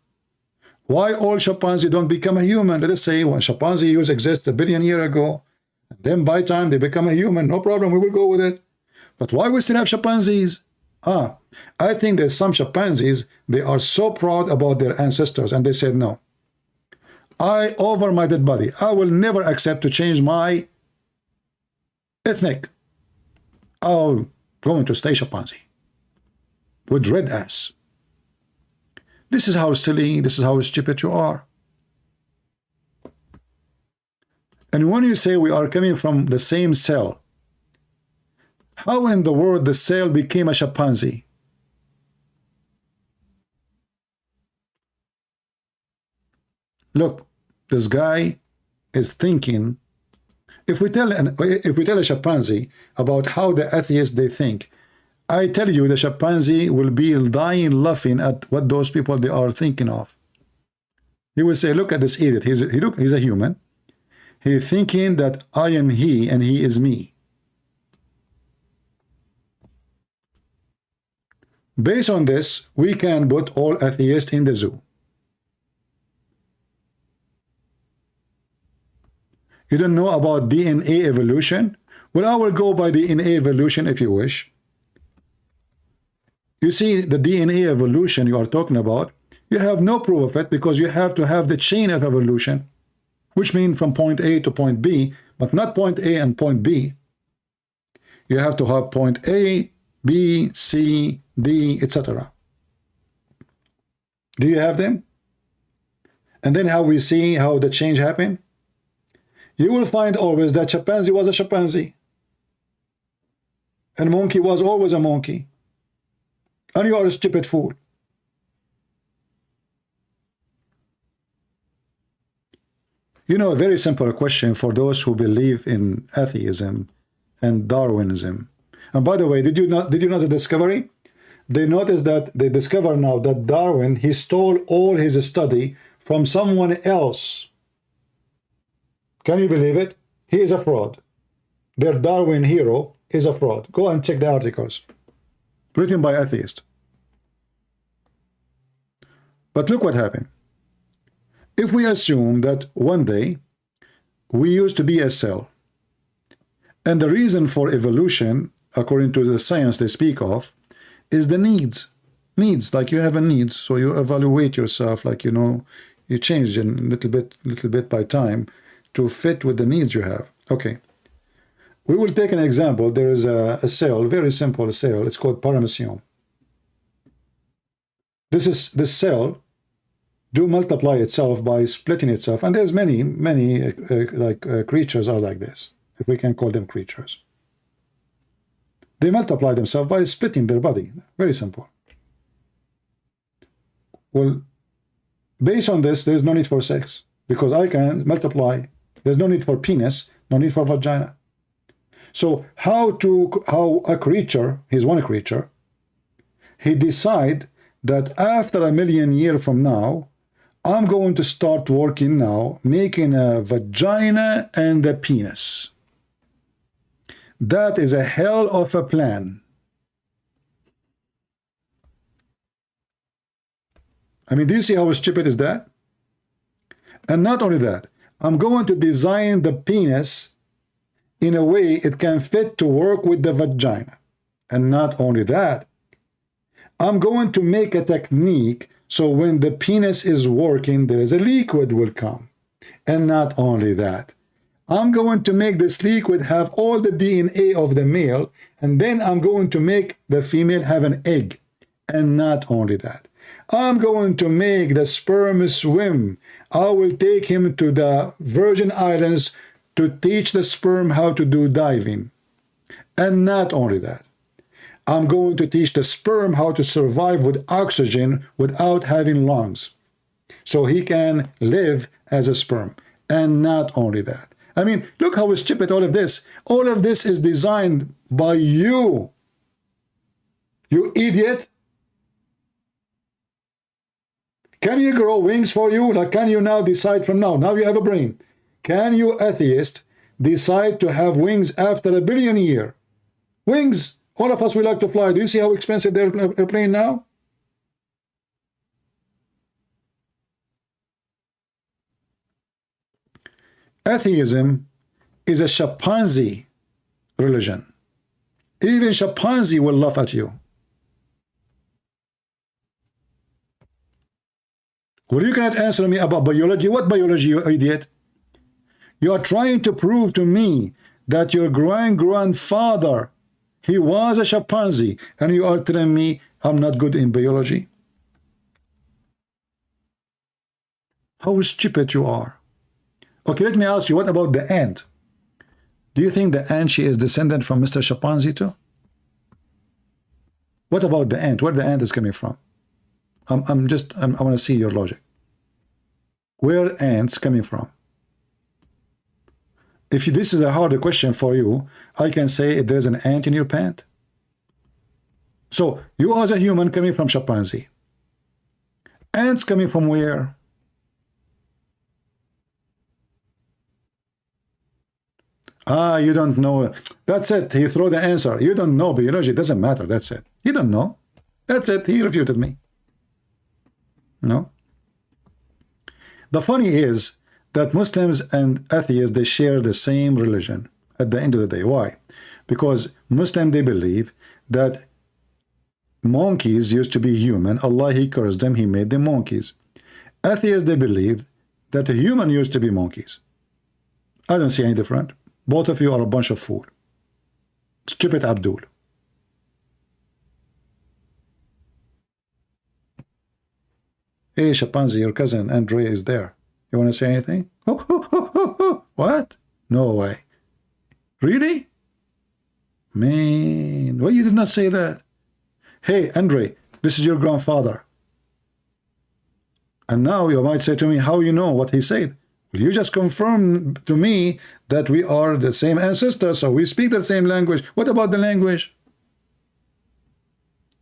Why all chimpanzees don't become a human? Let us say when chimpanzee used exist 1 billion years ago, and then by time they become a human, no problem, we will go with it. But why we still have chimpanzees? I think there's some chimpanzees, they are so proud about their ancestors, and they said, no, I, over my dead body, I will never accept to change my ethnic. I'm going to stay chimpanzee with red ass. This is how silly, this is how stupid you are. And when you say we are coming from the same cell, how in the world the cell became a chimpanzee? Look, this guy is thinking. If we tell a chimpanzee about how the atheists they think, I tell you the chimpanzee will be dying laughing at what those people they are thinking of. He will say, look at this idiot. He's a human. He's thinking that I am he and he is me. Based on this, we can put all atheists in the zoo. You don't know about DNA evolution? Well, I will go by DNA evolution if you wish. You see, the DNA evolution you are talking about, you have no proof of it because you have to have the chain of evolution, which means from point A to point B, but not point A and point B. You have to have point A, B, C, D, etc. Do you have them? And then how we see how the change happened? You will find always that chimpanzee was a chimpanzee. And monkey was always a monkey. And you are a stupid fool. You know, a very simple question for those who believe in atheism and Darwinism. And by the way, did you know the discovery? They noticed that they discover now that Darwin, he stole all his study from someone else. Can you believe it? He is a fraud. Their Darwin hero is a fraud. Go and check the articles. Written by atheists. But look what happened. If we assume that one day we used to be a cell, and the reason for evolution, according to the science they speak of, is the needs. Needs, like you have a need, so you evaluate yourself, like, you know, you change a little bit by time to fit with the needs you have. Okay. We will take an example. There is a cell, very simple cell. It's called paramecium. This cell do multiply itself by splitting itself, and there's many creatures are like this, if we can call them creatures. They multiply themselves by splitting their body. Very simple. Well, based on this, there's no need for sex because I can multiply. There's no need for penis, no need for vagina. So how a creature, he's one creature, he decide that after 1 million years from now, I'm going to start working now, making a vagina and a penis. That is a hell of a plan. I mean, do you see how stupid is that? And not only that, I'm going to design the penis in a way it can fit to work with the vagina. And not only that, I'm going to make a technique so when the penis is working, there is a liquid will come. And not only that, I'm going to make this liquid have all the DNA of the male, and then I'm going to make the female have an egg. And not only that, I'm going to make the sperm swim. I will take him to the Virgin Islands to teach the sperm how to do diving. And not only that, I'm going to teach the sperm how to survive with oxygen without having lungs, so he can live as a sperm. And not only that, I mean, look how stupid all of this. All of this is designed by you. You idiot. Can you grow wings for you? Like, can you now decide from now? Now you have a brain. Can you, atheist, decide to have wings after 1 billion years? Wings. All of us, we like to fly. Do you see how expensive the airplane now? Atheism is a chimpanzee religion. Even chimpanzee will laugh at you. Well, you cannot answer me about biology. What biology, you idiot? You are trying to prove to me that your grandfather, he was a chimpanzee, and you are telling me I'm not good in biology? How stupid you are. Okay, let me ask you, what about the ant? Do you think the ant, she is descendant from Mr. Chimpanzee too? What about the ant? Where the ant is coming from? I want to see your logic. Where ants coming from? If this is a harder question for you, I can say there's an ant in your pant. So you as a human coming from chimpanzee. Ants coming from where? Ah, you don't know. That's it. He threw the answer. You don't know biology. It doesn't matter. That's it. You don't know. That's it. He refuted me. No. The funny is that Muslims and atheists, they share the same religion at the end of the day. Why? Because Muslims, they believe that monkeys used to be human. Allah, he cursed them. He made them monkeys. Atheists, they believe that a human used to be monkeys. I don't see any different. Both of you are a bunch of fools. Stupid Abdul. Hey, chimpanzee, your cousin Andre is there. You want to say anything? What? No way. Really? Man, why you did not say that? Hey, Andre, this is your grandfather. And now you might say to me, how you know what he said? Well, you just confirmed to me that we are the same ancestors, so we speak the same language. What about the language?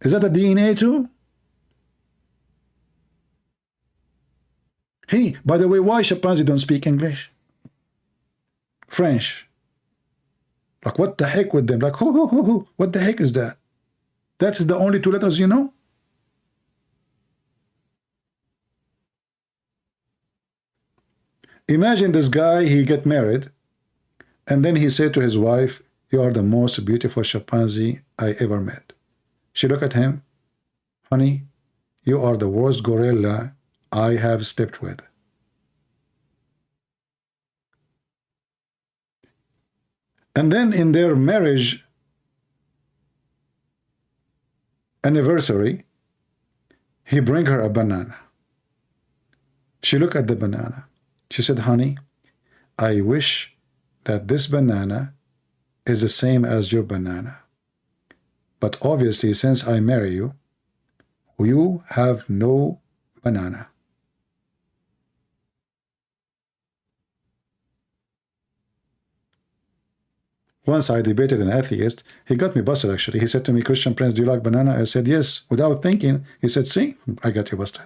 Is that a DNA too? Hey, by the way, why chimpanzee don't speak English? French. Like, what the heck with them? Like, what the heck is that? That is the only two letters you know? Imagine this guy, he get married, and then he said to his wife, you are the most beautiful chimpanzee I ever met. She looked at him, honey, you are the worst gorilla I have slept with. And then in their marriage anniversary, he bring her a banana. She looked at the banana. She said, honey, I wish that this banana is the same as your banana. But obviously, since I marry you, you have no banana. Once I debated an atheist. He got me busted, actually. He said to me, Christian Prince, do you like banana? I said, yes. Without thinking, he said, see, I got you busted.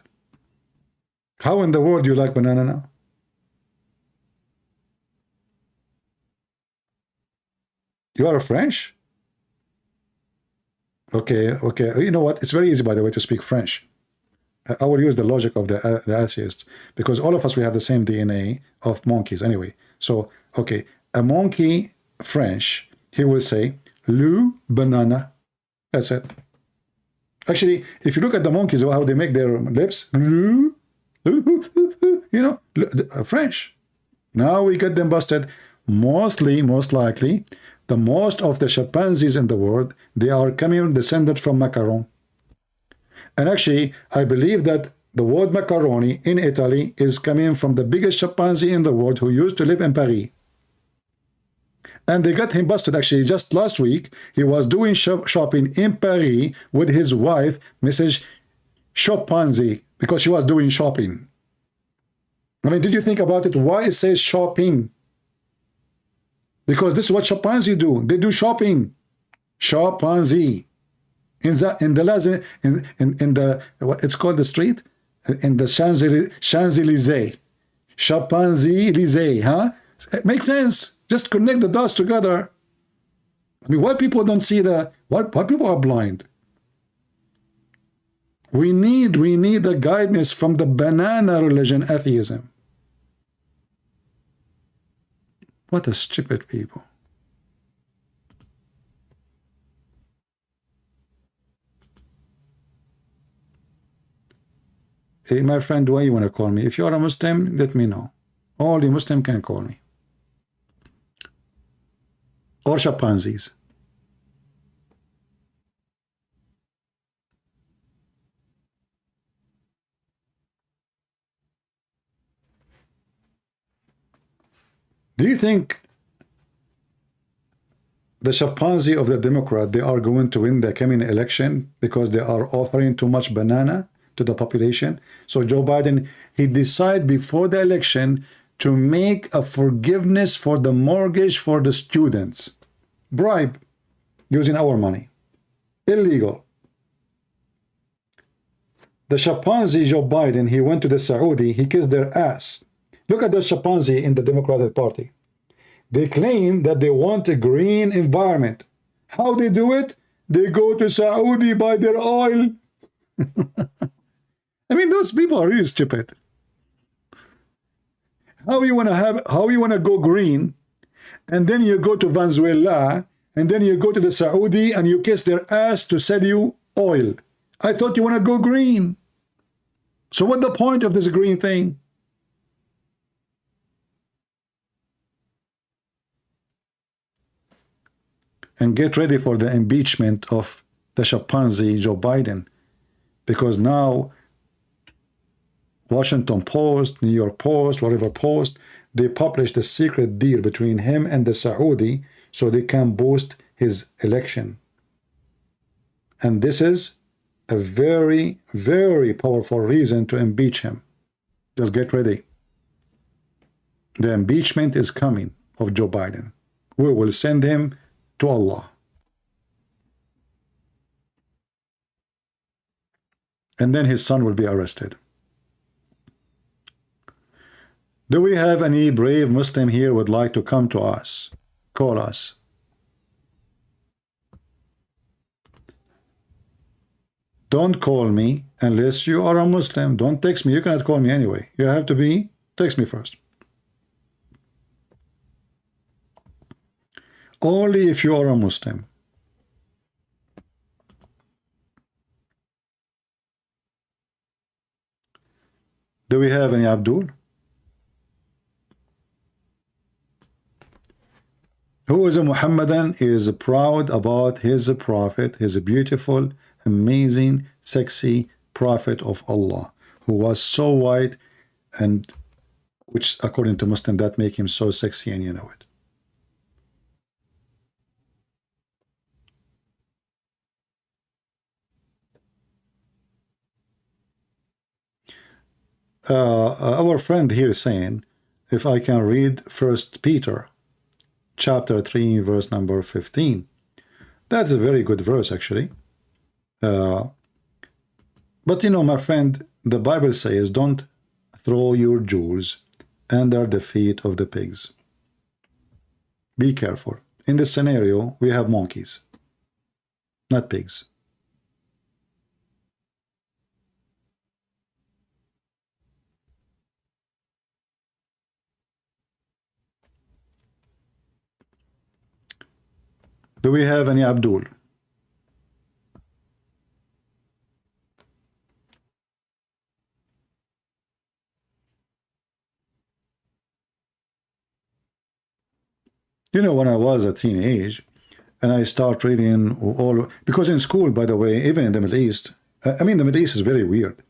How in the world do you like banana now? You are French? Okay, okay. You know what? It's very easy, by the way, to speak French. I will use the logic of the atheist, because all of us, we have the same DNA of monkeys anyway. So, okay, a monkey French, he will say, le banana. That's it. Actually, if you look at the monkeys, how they make their lips, you know, French. Now we get them busted. Most likely, the most of the chimpanzees in the world, they are coming descended from macaron. And actually, I believe that the word macaroni in Italy is coming from the biggest chimpanzee in the world who used to live in Paris. And they got him busted. Actually, just last week, he was doing shopping in Paris with his wife, Mrs. Chimpanzee, because she was doing shopping. I mean, did you think about it? Why it says shopping? Because this is what chimpanzees do. They do shopping. Chimpanzee. In the what it's called, the street? In the Champs-Élysées. Chimpanzee-Élysées, huh? It makes sense. Just connect the dots together. I mean, why people don't see that? Why people are blind? We need the guidance from the banana religion, atheism. What a stupid people. Hey, my friend, why you want to call me? If you're a Muslim, let me know. Only Muslim can call me. Or chimpanzees. Do you think the chimpanzee of the Democrat, they are going to win the coming election because they are offering too much banana to the population? So Joe Biden, he decided before the election to make a forgiveness for the mortgage for the students. Bribe, using our money. Illegal. The chimpanzee Joe Biden, he went to the Saudi, he kissed their ass. Look at the chimpanzee in the Democratic Party. They claim that they want a green environment. How they do it? They go to Saudi, buy their oil. I mean, those people are really stupid. How you want to go green, and then you go to Venezuela, and then you go to the Saudi, and you kiss their ass to sell you oil. I thought you want to go green. So what's the point of this green thing? And get ready for the impeachment of the chimpanzee Joe Biden, because now Washington Post, New York Post, whatever post, they published a secret deal between him and the Saudi so they can boost his election. And this is a very, very powerful reason to impeach him. Just get ready. The impeachment is coming of Joe Biden. We will send him to Allah. And then his son will be arrested. Do we have any brave Muslim here who would like to come to us? Call us. Don't call me unless you are a Muslim. Don't text me. You cannot call me anyway. You have to be, text me first. Only if you are a Muslim. Do we have any Abdul? Who is a Muhammadan, is proud about his prophet, his beautiful, amazing, sexy prophet of Allah, who was so white, and which according to Muslim that make him so sexy, and you know it. Our friend here is saying, if I can read 1 Peter chapter 3 verse number 15. That's a very good verse actually. But you know, my friend, the Bible says don't throw your jewels under the feet of the pigs. Be careful. In this scenario, we have monkeys, not pigs. Do we have any Abdul? You know, when I was a teenage and I start reading all, because in school, by the way, even in the Middle East, I mean, the Middle East is very weird.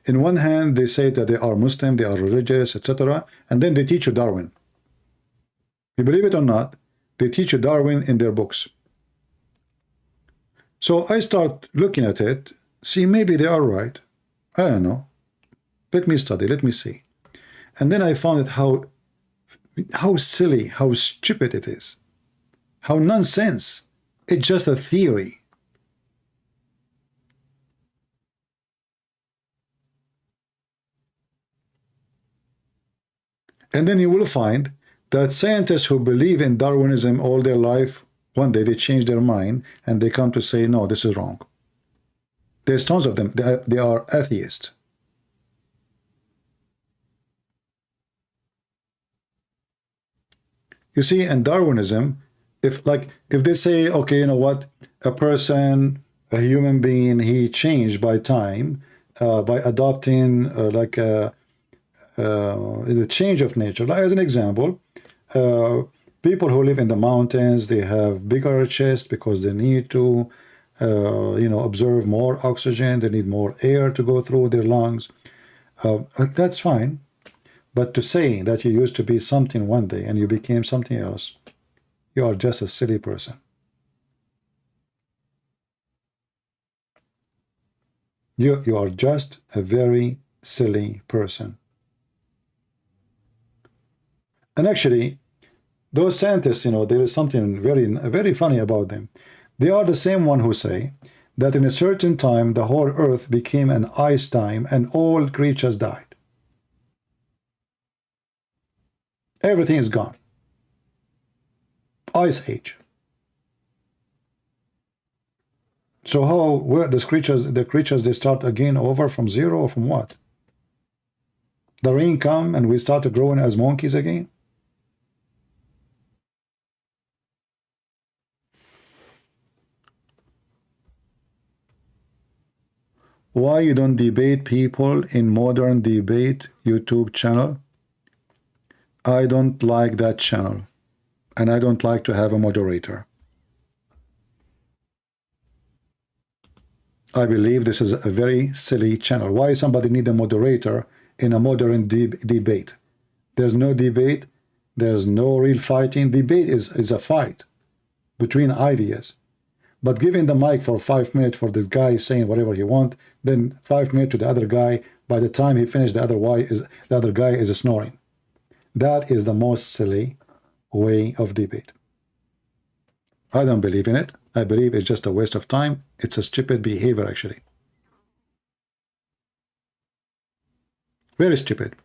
In one hand, they say that they are Muslim, they are religious, etc. And then they teach you Darwin. You believe it or not, They teach you Darwin in their books. So I start looking at it, see, maybe they are right. I don't know. Let me study, let me see. And then I found it how silly, how stupid it is. How nonsense. It's just a theory. And then you will find that scientists who believe in Darwinism all their life, one day they change their mind and they come to say, no, this is wrong. There's tons of them. They are atheists. You see, in Darwinism, if they say, okay, you know what, a person, a human being, he changed by time, by adopting the change of nature. Like, as an example, people who live in the mountains, they have bigger chests because they need to, absorb more oxygen. They need more air to go through their lungs. That's fine. But to say that you used to be something one day and you became something else, you are just a silly person. You are just a very silly person. And actually, those scientists, there is something very funny about them. They are the same one who say that in a certain time, the whole earth became an ice time and all creatures died. Everything is gone. Ice age. So where the creatures, they start again over from zero, or from what? The rain come and we start growing as monkeys again? Why you don't debate people in modern debate YouTube channel? I don't like that channel, and I don't like to have a moderator. I believe this is a very silly channel. Why somebody need a moderator in a modern debate? There's no debate. There's no real fighting. Debate is a fight between ideas. But giving the mic for 5 minutes for this guy saying whatever he wants, then 5 minutes to the other guy, by the time he finished, the other guy is snoring. That is the most silly way of debate. I don't believe in it. I believe it's just a waste of time. It's a stupid behavior, actually. Very stupid.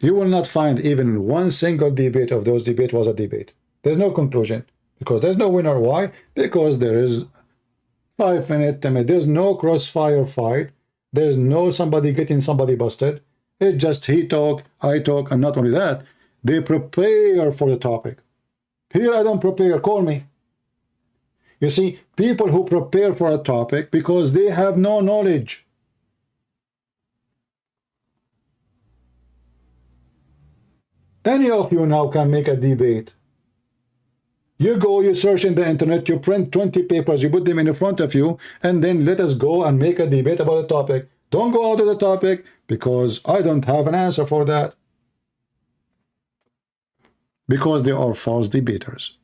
You will not find even one single debate of those debates was a debate. There's no conclusion because there's no winner. Why? Because there is 5 minutes, 10 minutes. There's no crossfire fight. There's no somebody getting somebody busted. It's just he talk, I talk, and not only that, they prepare for the topic. Here I don't prepare, call me. You see, people who prepare for a topic because they have no knowledge. Any of you now can make a debate. You go, you search in the internet, you print 20 papers, you put them in front of you, and then let us go and make a debate about a topic. Don't go out of the topic because I don't have an answer for that. Because they are false debaters.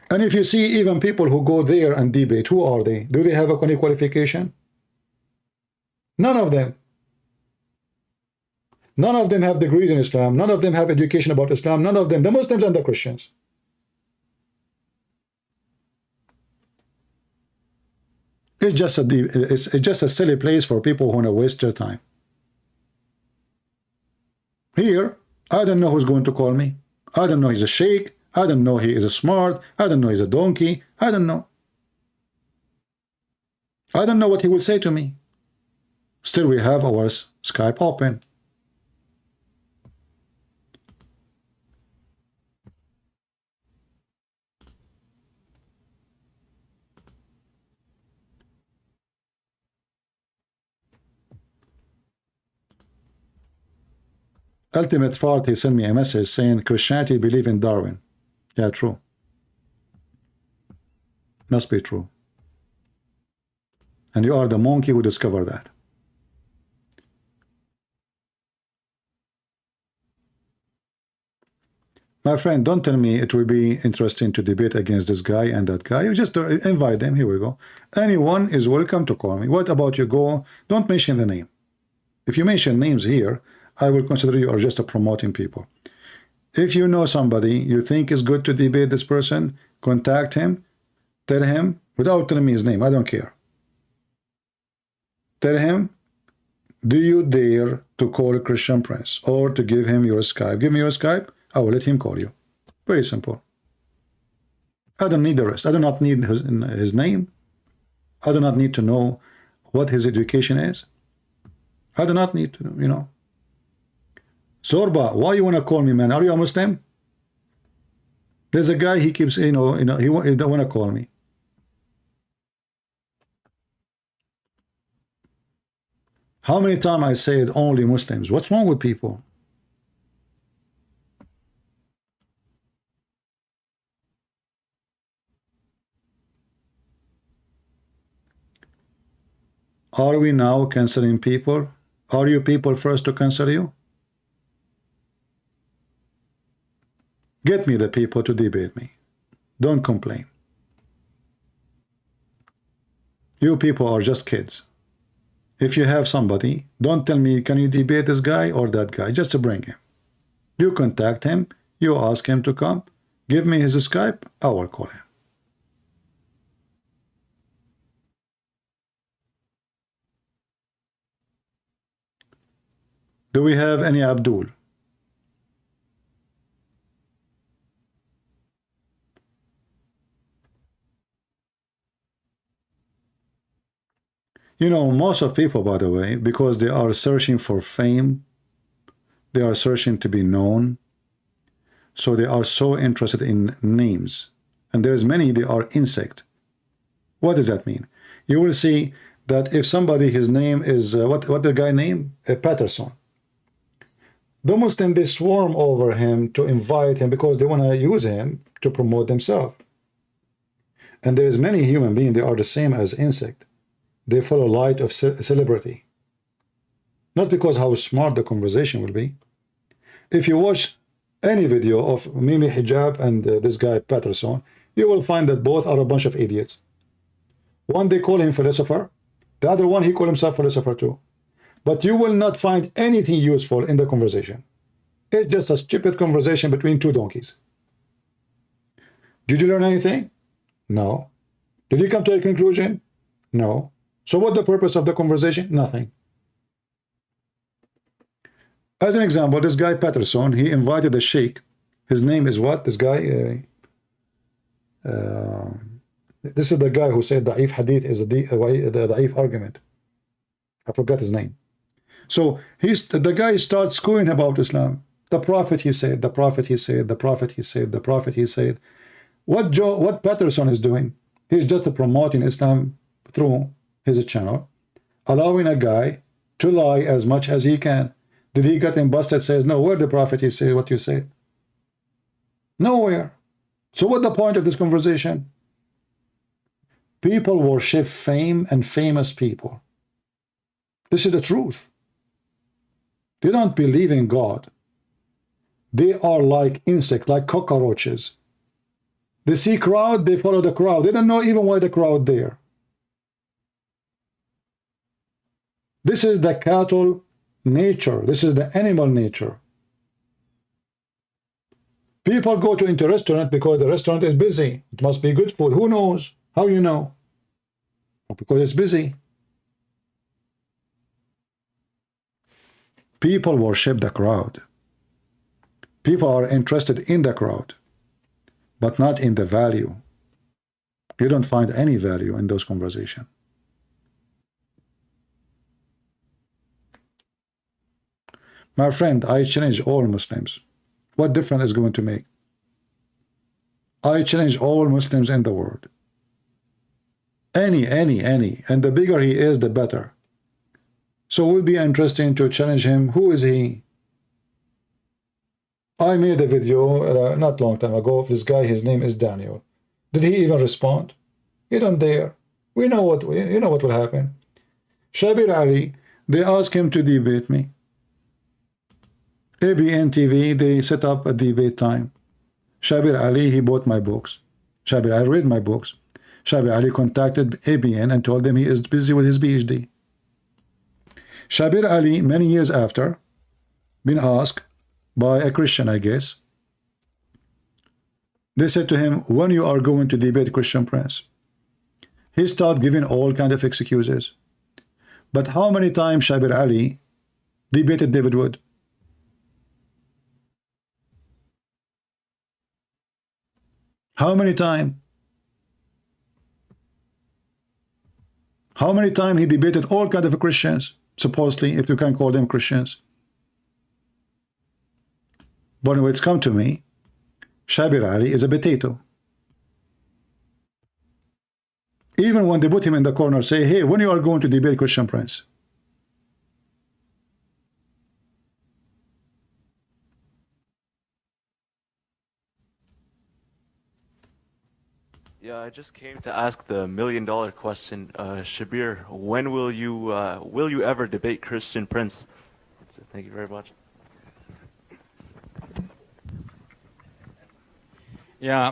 And if you see even people who go there and debate, who are they? Do they have any qualification? None of them. None of them have degrees in Islam. None of them have education about Islam. None of them, the Muslims and the Christians. It's just a silly place for people who want to waste their time. Here, I don't know who's going to call me. I don't know he's a sheikh. I don't know he is smart. I don't know he's a donkey. I don't know. I don't know what he will say to me. Still, we have our Skype open. Ultimate Fart, he sent me a message saying Christianity believe in Darwin. Yeah, true. Must be true. And you are the monkey who discovered that. My friend, don't tell me it will be interesting to debate against this guy and that guy. You just invite them. Here we go. Anyone is welcome to call me. What about you? Go. Don't mention the name. If you mention names here, I will consider you are just promoting people. If you know somebody you think is good to debate this person, contact him. Tell him, without telling me his name, I don't care. Tell him, do you dare to call Christian Prince or to give him your Skype? Give me your Skype. I will let him call you. Very simple. I don't need the rest. I do not need his name. I do not need to know what his education is. I do not need to, you know. Zorba, why you want to call me, man? Are you a Muslim? There's a guy, he keeps, he don't want to call me. How many times I said only Muslims? What's wrong with people? Are we now canceling people? Are you people first to cancel you? Get me the people to debate me. Don't complain. You people are just kids. If you have somebody, don't tell me, can you debate this guy or that guy? Just to bring him. You contact him. You ask him to come. Give me his Skype. I will call him. Do we have any Abdul? You know, most of people, by the way, because they are searching for fame, they are searching to be known, so they are so interested in names. And there's many, they are insect. What does that mean? You will see that if somebody, his name is, what the guy name? Patterson. The Muslims, they swarm over him to invite him because they want to use him to promote themselves. And there's many human beings, they are the same as insect. They follow light of celebrity. Not because how smart the conversation will be. If you watch any video of Mimi Hijab and this guy Patterson, you will find that both are a bunch of idiots. One, they call him philosopher. The other one, he call himself philosopher too. But you will not find anything useful in the conversation. It's just a stupid conversation between two donkeys. Did you learn anything? No. Did you come to a conclusion? No. So what's the purpose of the conversation? Nothing. As an example, this guy Patterson, he invited a sheikh. His name is what? This guy? This is the guy who said Da'if Hadith is the Da'if argument. I forgot his name. So the guy starts schooling about Islam. The Prophet, he said, the Prophet, he said, the Prophet, he said, the Prophet, he said. What Patterson is doing? He's just promoting Islam through his channel, allowing a guy to lie as much as he can. Did he get him busted? Says, no, where the Prophet he said what you said? Nowhere. So what's the point of this conversation? People worship fame and famous people. This is the truth. They don't believe in God. They are like insects, like cockroaches. They see crowd, they follow the crowd. They don't know even why the crowd there. This is the cattle nature. This is the animal nature. People go to into restaurant because the restaurant is busy. It must be good food. Who knows? How you know? Because it's busy. People worship the crowd. People are interested in the crowd, but not in the value. You don't find any value in those conversations. My friend, I challenge all Muslims. What difference is going to make? I challenge all Muslims in the world. Any. And the bigger he is, the better. So it would be interesting to challenge him. Who is he? I made a video not long time ago of this guy. His name is Daniel. Did he even respond? He don't dare. You know what will happen. Shabir Ali, they asked him to debate me. ABN TV, they set up a debate time. Shabir Ali, he bought my books. Shabir Ali read my books. Shabir Ali contacted ABN and told them he is busy with his PhD. Shabir Ali, many years after, been asked by a Christian, I guess. They said to him, when you are going to debate Christian Prince? He started giving all kind of excuses. But how many times Shabir Ali debated David Wood? How many times? How many times he debated all kind of Christians, supposedly, if you can call them Christians? But when it's come to me, Shabir Ali is a potato. Even when they put him in the corner, say, hey, when you are going to debate Christian Prince? Yeah, I just came to ask the million-dollar question, Shabir. When will you ever debate Christian Prince? Thank you very much. Yeah,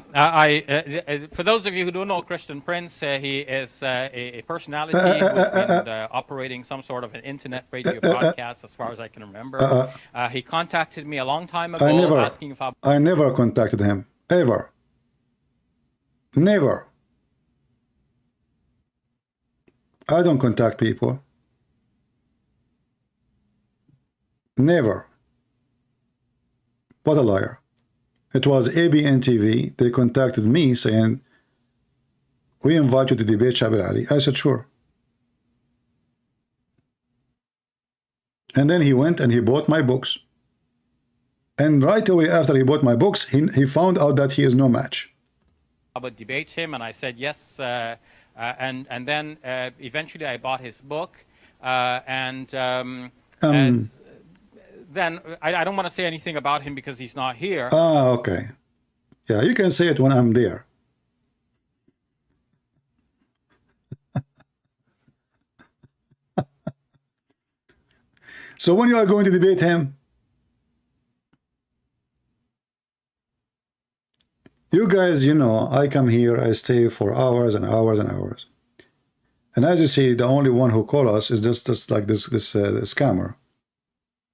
for those of you who don't know Christian Prince, he is a personality who's been operating some sort of an internet radio broadcast, as far as I can remember. He contacted me a long time ago asking if I never contacted him, ever. Never. I don't contact people. Never. What a liar. It was ABN TV. They contacted me saying, we invite you to debate Shabir Ali. I said, sure. And then he went and he bought my books. And right away after he bought my books, he found out that he is no match. I would debate him, and I said yes. And then eventually I bought his book, and then I don't want to say anything about him because he's not here. Ah, okay. Yeah, you can say it when I'm there. So when you are going to debate him, you guys, you know, I come here, I stay for hours and hours and hours. And as you see, the only one who call us is just like this scammer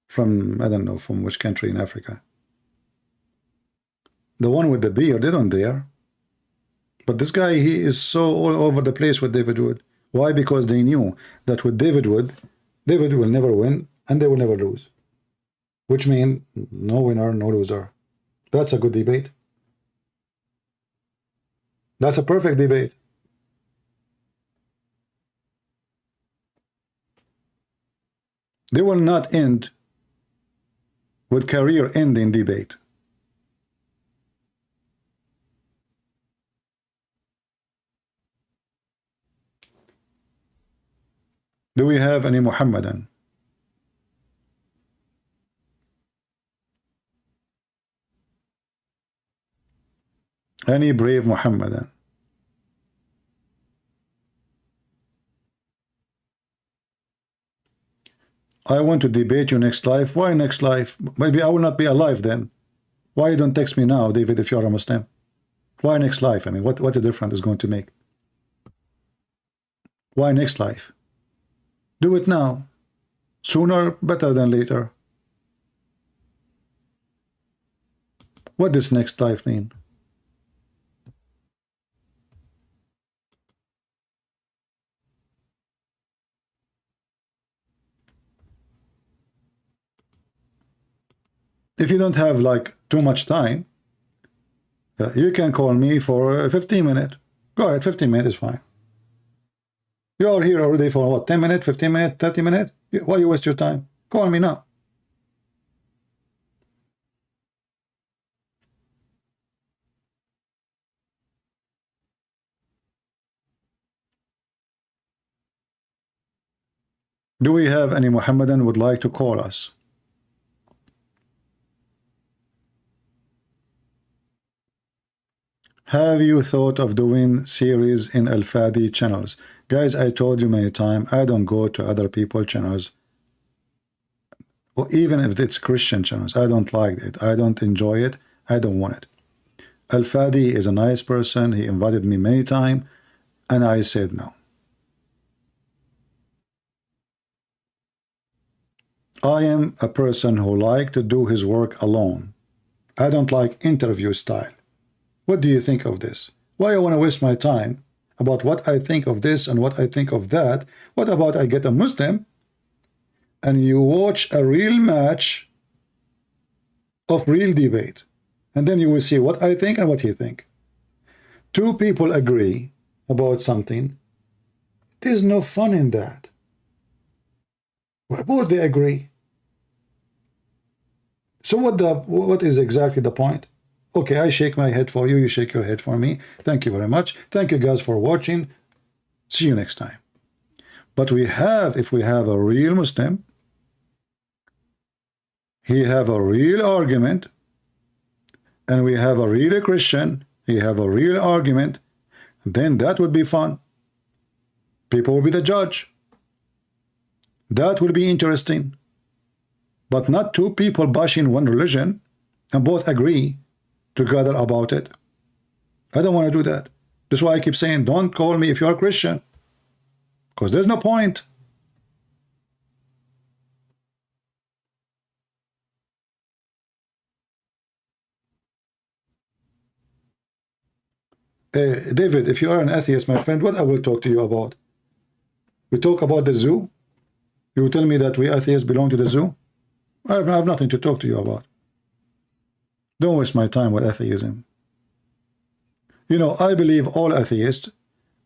from, I don't know, from which country in Africa. The one with the beard, they don't dare. But this guy, he is so all over the place with David Wood. Why? Because they knew that with David Wood will never win and they will never lose. Which means no winner, no loser. That's a good debate. That's a perfect debate. They will not end with career-ending debate. Do we have any Muhammadan? Any brave Muhammadan? I want to debate you next life. Why next life? Maybe I will not be alive then. Why you don't text me now, David, if you're a Muslim? Why next life? I mean, what a difference is going to make? Why next life? Do it now. Sooner, better than later. What does next life mean? If you don't have like too much time, you can call me for 15 minutes. Go ahead, 15 minutes is fine. You're here already for what, 10 minutes, 15 minutes, 30 minutes? Why you waste your time? Call me now. Do we have any Muhammadan would like to call us? Have you thought of doing series in Al-Fadi channels? Guys, I told you many times, I don't go to other people's channels. Or even if it's Christian channels, I don't like it. I don't enjoy it. I don't want it. Al-Fadi is a nice person. He invited me many times, and I said no. I am a person who like to do his work alone. I don't like interview style. What do you think of this? Why I want to waste my time about what I think of this and what I think of that? What about I get a Muslim and you watch a real match of real debate, and then you will see what I think and what he think. Two people agree about something. There's no fun in that. Both they agree. So what is exactly the point? Okay, I shake my head for you, you shake your head for me. Thank you very much. Thank you guys for watching. See you next time. But if we have a real Muslim, he have a real argument, and we have a real Christian, he have a real argument, then that would be fun. People will be the judge. That will be interesting. But not two people bashing one religion and both agree together about it. I don't want to do that. That's why I keep saying, don't call me if you are Christian, because there's no point. David, if you are an atheist, my friend, what I will talk to you about? We talk about the zoo? You will tell me that we atheists belong to the zoo? I have nothing to talk to you about. Don't waste my time with atheism. You know, I believe all atheists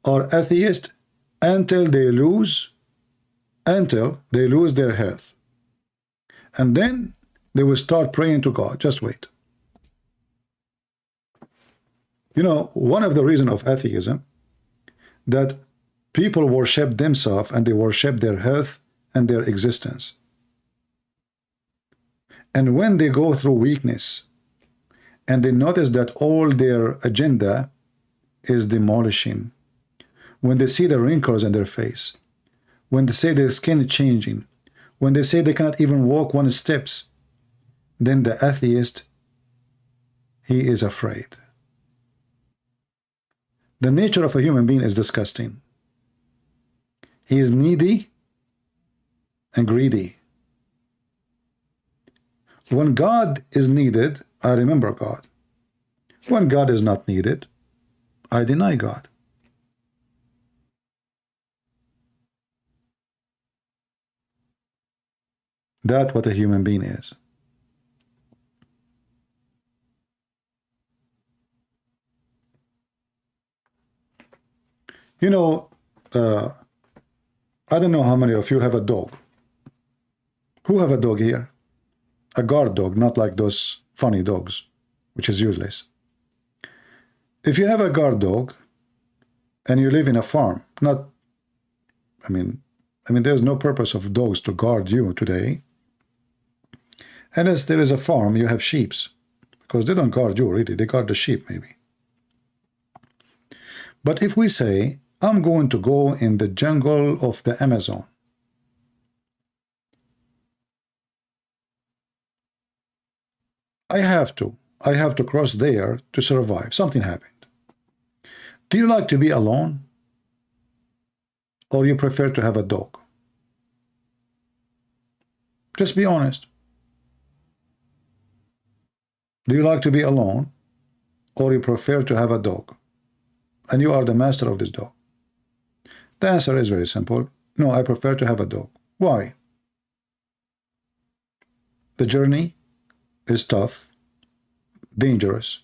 are atheists until they lose their health. And then they will start praying to God. Just wait. You know, one of the reasons of atheism that people worship themselves and they worship their health and their existence. And when they go through weakness and they notice that all their agenda is demolishing, when they see the wrinkles in their face, when they say their skin is changing, when they say they cannot even walk one steps, then the atheist, he is afraid. The nature of a human being is disgusting. He is needy and greedy. When God is needed, I remember God. When God is not needed, I deny God. That's what a human being is. You know, I don't know how many of you have a dog. Who have a dog here? A guard dog, not like those funny dogs, which is useless. If you have a guard dog and you live in a farm, I mean, there's no purpose of dogs to guard you today. And as there is a farm, you have sheep, because they don't guard you really, they guard the sheep maybe. But if we say, I'm going to go in the jungle of the Amazon, I have to cross there to survive. Something happened. Do you like to be alone? Or you prefer to have a dog? Just be honest. Do you like to be alone? Or you prefer to have a dog? And you are the master of this dog. The answer is very simple. No, I prefer to have a dog. Why? The journey is tough, dangerous,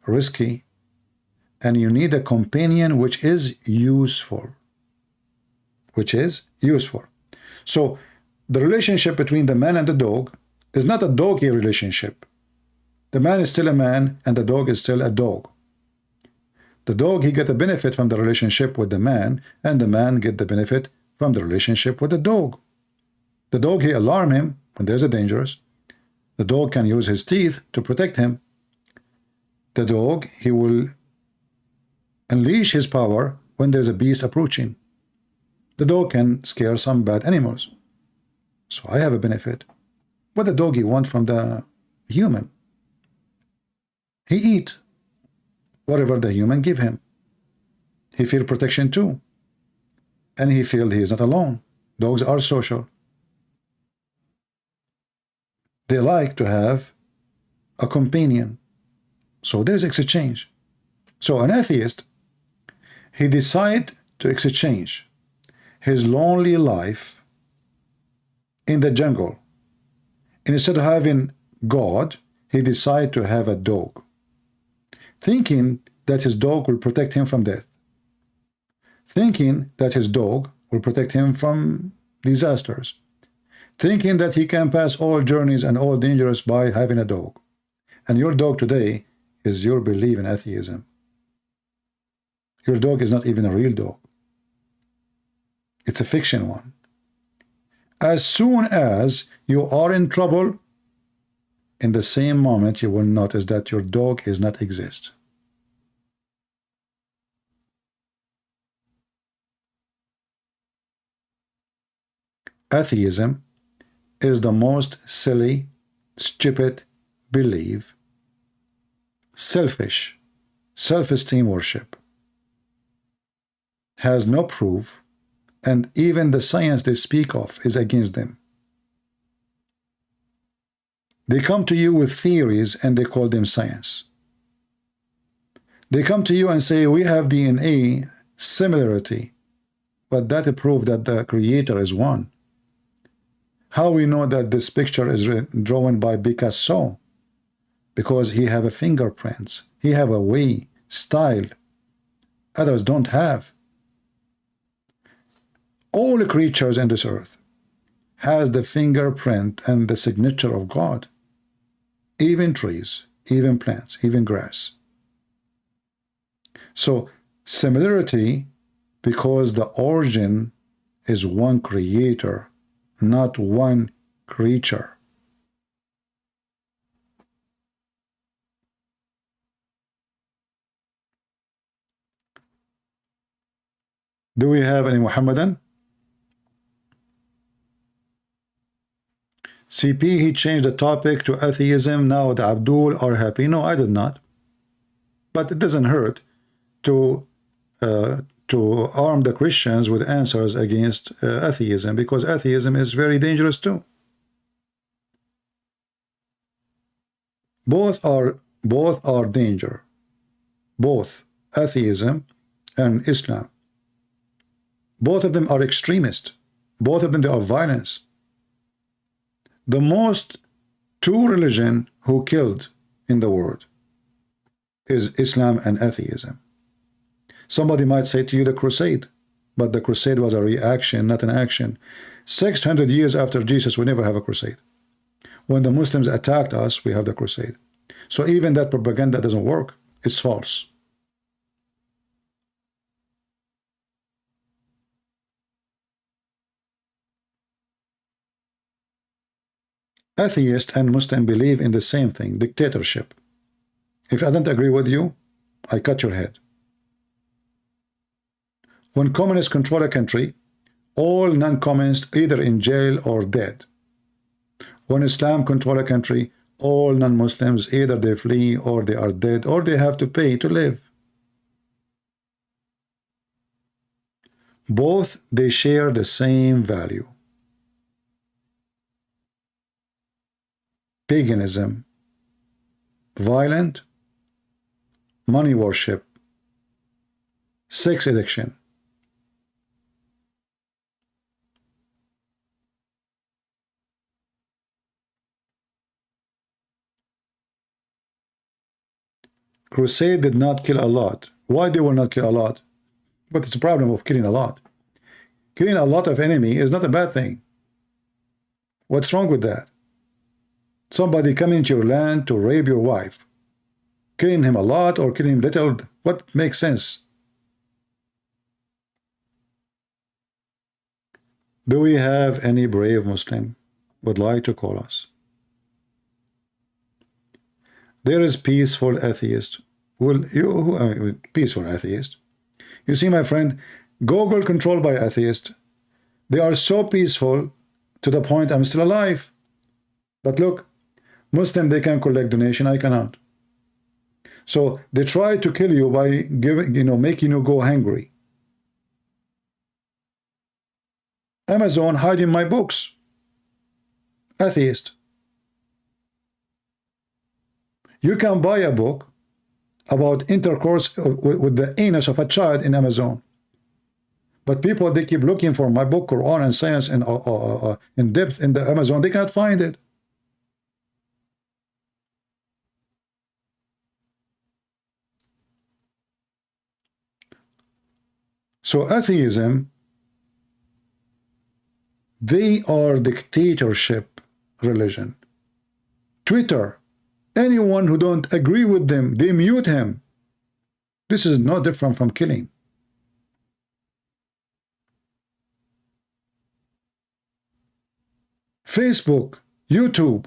risky, and you need a companion which is useful. So the relationship between the man and the dog is not a doggy relationship. The man is still a man and the dog is still a dog. The dog, he get the benefit from the relationship with the man, and the man get the benefit from the relationship with the dog. The dog, he alarm him when there's a dangerous. The dog can use his teeth to protect him. The dog, he will unleash his power when there's a beast approaching. The dog can scare some bad animals. So I have a benefit. What the doggy want from the human? He eat. whatever the human give him. He feel protection too. And he feel he is not alone. Dogs are social. They like to have a companion. So there's exchange. So an atheist, he decide to exchange his lonely life in the jungle. And instead of having God, he decide to have a dog, thinking that his dog will protect him from death, thinking that his dog will protect him from disasters, thinking that he can pass all journeys and all dangers by having a dog. And your dog today is your belief in atheism. Your dog is not even a real dog. It's a fiction one. As soon as you are in trouble, in the same moment you will notice that your dog is not exist. Atheism is the most silly, stupid belief, selfish, self-esteem worship. Has no proof, and even the science they speak of is against them. They come to you with theories and they call them science. They come to you and say, we have DNA similarity, but that proves that the creator is one. How we know that this picture is drawn by Picasso? Because he have a fingerprints. He have a way, style. Others don't have. All creatures in this earth has the fingerprint and the signature of God. Even trees, even plants, even grass. So similarity, because the origin is one creator, not one creature. Do we have any Muhammadan? CP, he changed the topic to atheism. Now the Abdul are happy. No, I did not. But it doesn't hurt to arm the Christians with answers against atheism, because atheism is very dangerous too. Both are danger. Both atheism and Islam. Both of them are extremist. Both of them, they are violence. The most two religion who killed in the world is Islam and atheism. Somebody might say to you the crusade, but the crusade was a reaction, not an action. 600 years after Jesus, we never have a crusade. When the Muslims attacked us, we have the crusade. So even that propaganda doesn't work. It's false. Atheist and Muslim believe in the same thing, dictatorship. If I don't agree with you, I cut your head. When communists control a country, all non-communists either in jail or dead. When Islam control a country, all non-Muslims either they flee or they are dead or they have to pay to live. Both they share the same value. Paganism, violent, money worship, sex addiction. Crusade did not kill a lot. Why they will not kill a lot? But it's a problem of killing a lot. Killing a lot of enemy is not a bad thing. What's wrong with that? Somebody coming to your land to rape your wife. Killing him a lot or killing him little, what makes sense? Do we have any brave Muslim would like to call us? There is peaceful atheist. Peaceful atheist. You see, my friend, Google controlled by atheists. They are so peaceful to the point I'm still alive. But look, Muslim, they can collect donation, I cannot. So they try to kill you by giving, making you go hungry. Amazon hiding my books. Atheist. You can buy a book about intercourse with the anus of a child in Amazon. But people, they keep looking for my book, Quran and Science in depth in the Amazon. They can't find it. So atheism, they are dictatorship religion. Twitter, anyone who don't agree with them, they mute him. This is no different from killing. Facebook, YouTube,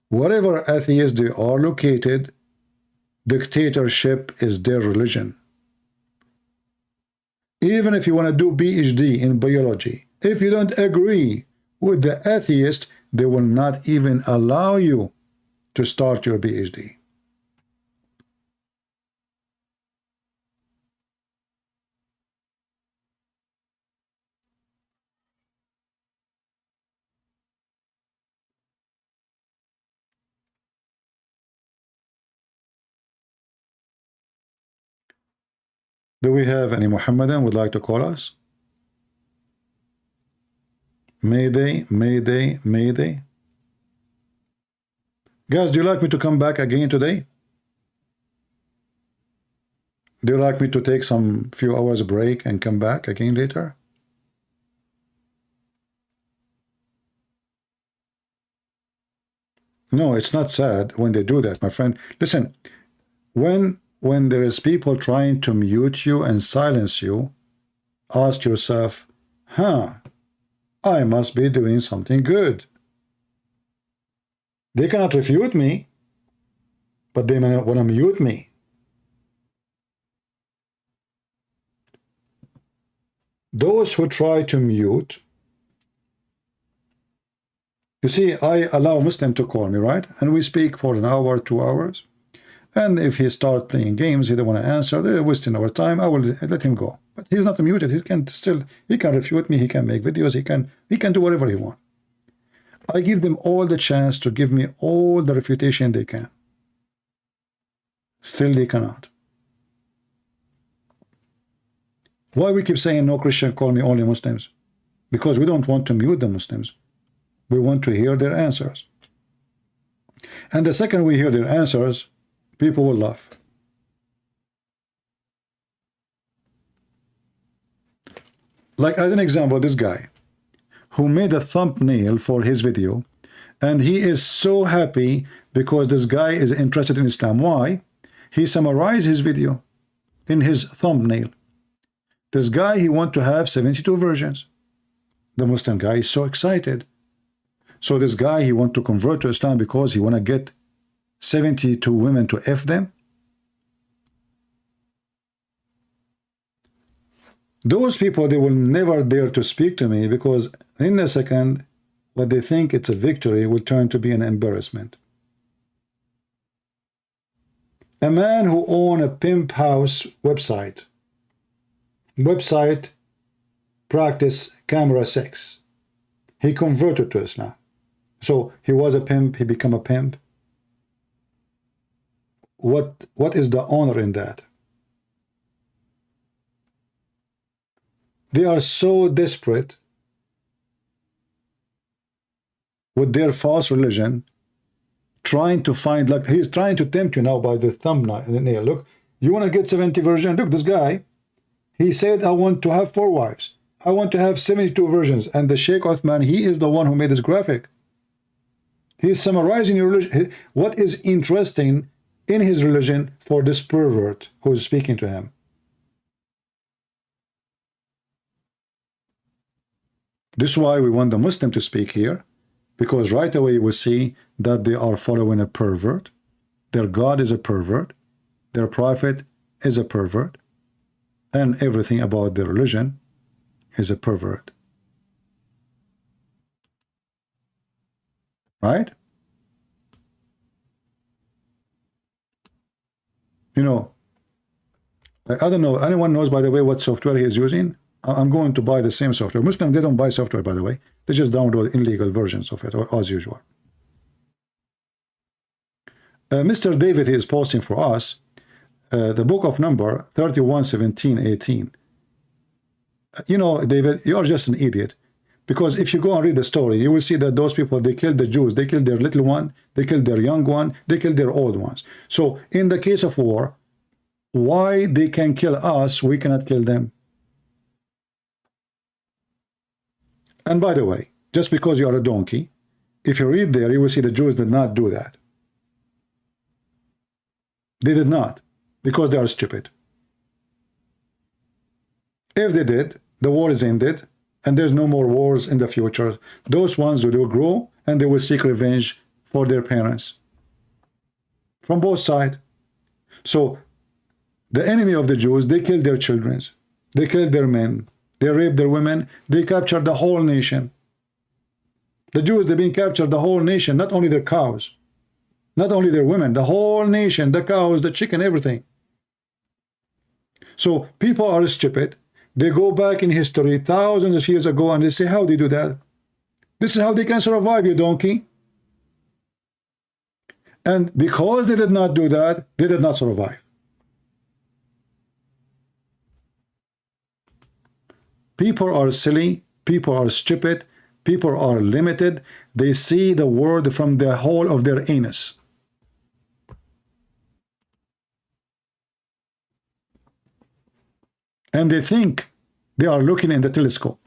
wherever atheists they are located, dictatorship is their religion. Even if you want to do PhD in biology, if you don't agree with the atheist, they will not even allow you to start your PhD. Do we have any Muhammadan would like to call us? Mayday, Mayday, Mayday. Guys, do you like me to come back again today? Do you like me to take some few hours break and come back again later? No, it's not sad when they do that, my friend. Listen, when there is people trying to mute you and silence you, ask yourself, I must be doing something good. They cannot refute me, but they may want to mute me. Those who try to mute, you see, I allow Muslim to call me, right? And we speak for an hour, 2 hours. And if he starts playing games, he don't want to answer, they're wasting our time, I will let him go. But he's not muted. He can refute me, he can make videos, he can do whatever he wants. I give them all the chance to give me all the refutation they can. Still they cannot. Why we keep saying no Christian, call me only Muslims? Because we don't want to mute the Muslims. We want to hear their answers. And the second we hear their answers, people will laugh. Like as an example, this guy who made a thumbnail for his video, and he is so happy because this guy is interested in Islam. Why? He summarized his video in his thumbnail. This guy, he want to have 72 versions. The Muslim guy is so excited. So this guy, he want to convert to Islam because he want to get 72 women to F them. Those people, they will never dare to speak to me because in a second, what they think it's a victory will turn to be an embarrassment. A man who owned a pimp house website practice camera sex. He converted to Islam. So he was a pimp, he became a pimp. What is the honor in that? They are so desperate with their false religion, trying to find, like he's trying to tempt you now by the thumbnail. Look, you want to get 70 versions? Look, this guy, he said, I want to have 4 wives. I want to have 72 versions. And the Sheikh Othman, he is the one who made this graphic. He's summarizing your religion. What is interesting in his religion for this pervert who is speaking to him? This is why we want the Muslim to speak here, because right away we see that they are following a pervert. Their God is a pervert. Their prophet is a pervert. And everything about their religion is a pervert. Right? You know, I don't know, anyone knows, by the way, what software he is using? I'm going to buy the same software. Muslims, they don't buy software, by the way. They just download illegal versions of it, or as usual. Mr. David, he is posting for us the book of Number 31, 17, 18. You know, David, you are just an idiot. Because if you go and read the story, you will see that those people, they killed the Jews. They killed their little one. They killed their young one. They killed their old ones. So in the case of war, why they can kill us, we cannot kill them? And by the way, just because you are a donkey, if you read there, you will see the Jews did not do that. They did not, because they are stupid. If they did, the war is ended, and there's no more wars in the future. Those ones will grow, and they will seek revenge for their parents. From both sides. So, the enemy of the Jews, they killed their children. They killed their men. They raped their women. They captured the whole nation. The Jews, they've been captured the whole nation, not only their cows, not only their women, the whole nation, the cows, the chicken, everything. So people are stupid. They go back in history thousands of years ago and they say, how they do that? This is how they can survive, you donkey. And because they did not do that, they did not survive. People are silly, people are stupid, people are limited. They see the world from the hole of their anus. And they think they are looking in the telescope.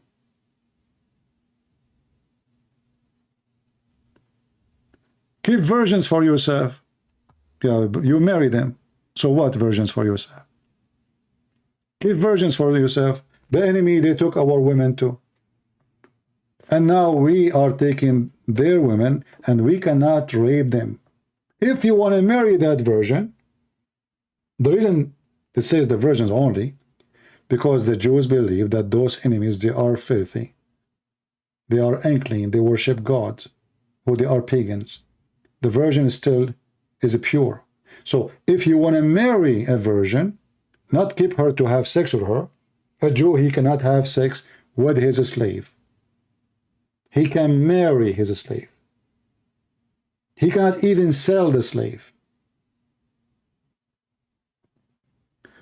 Keep virgins for yourself. Yeah, you marry them. So what virgins for yourself? Keep virgins for yourself. The enemy, they took our women too. And now we are taking their women and we cannot rape them. If you want to marry that virgin, the reason it says the virgins only, because the Jews believe that those enemies, they are filthy. They are unclean. They worship gods, or they are pagans. The virgin still is pure. So if you want to marry a virgin, not keep her to have sex with her, a Jew, he cannot have sex with his slave. He can marry his slave. He cannot even sell the slave.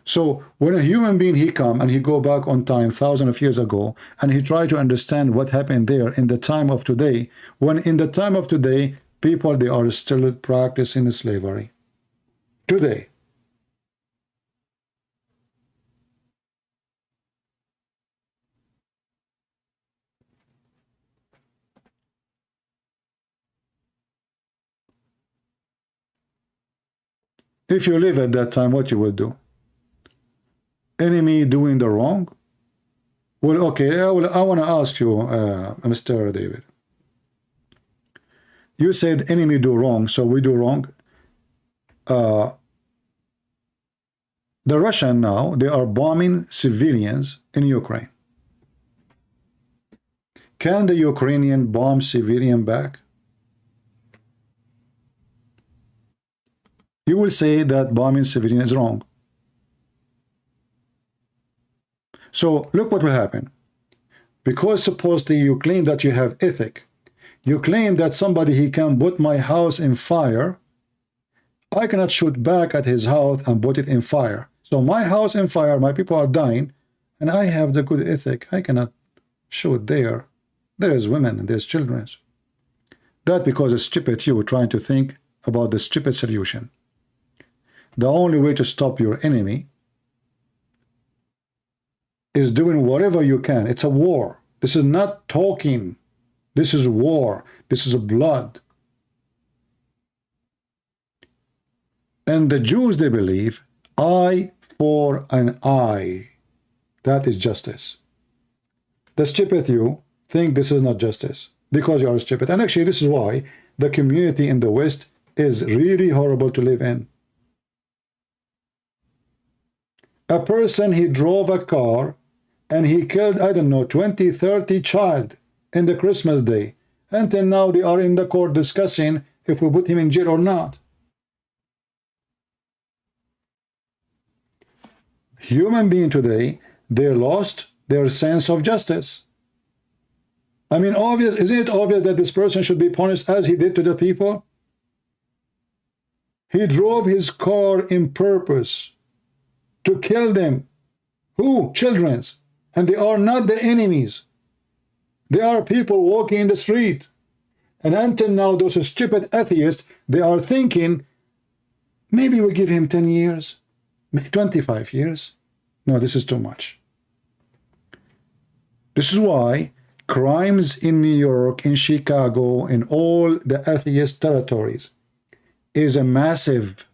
So when a human being, he come and he go back on time thousands of years ago and he try to understand what happened there in the time of today, when in the time of today, people, they are still practicing slavery. Today. If you live at that time, what you will do? Enemy doing the wrong? Well, okay, I want to ask you, Mr. David. You said enemy do wrong, so we do wrong. The Russian now, they are bombing civilians in Ukraine. Can the Ukrainian bomb civilian back? You will say that bombing civilian is wrong. So look what will happen. Because supposedly you claim that you have ethic, you claim that somebody, he can put my house in fire, I cannot shoot back at his house and put it in fire. So my house in fire, my people are dying, and I have the good ethic. I cannot shoot there. There is women and there's children. That because it's stupid you trying to think about the stupid solution. The only way to stop your enemy is doing whatever you can. It's a war. This is not talking. This is war. This is blood. And the Jews, they believe, eye for an eye. That is justice. The stupid you think this is not justice because you are stupid. And actually, this is why the community in the West is really horrible to live in. A person, he drove a car and he killed, I don't know, 20, 30 child in the Christmas day. Until now, they are in the court discussing if we put him in jail or not. Human being today, they lost their sense of justice. I mean, obvious, isn't it obvious that this person should be punished as he did to the people? He drove his car in purpose to kill them. Who? Children's. And they are not the enemies. They are people walking in the street. And until now, those stupid atheists, they are thinking, maybe we give him 10 years, 25 years. No, this is too much. This is why crimes in New York, in Chicago, in all the atheist territories is a massive,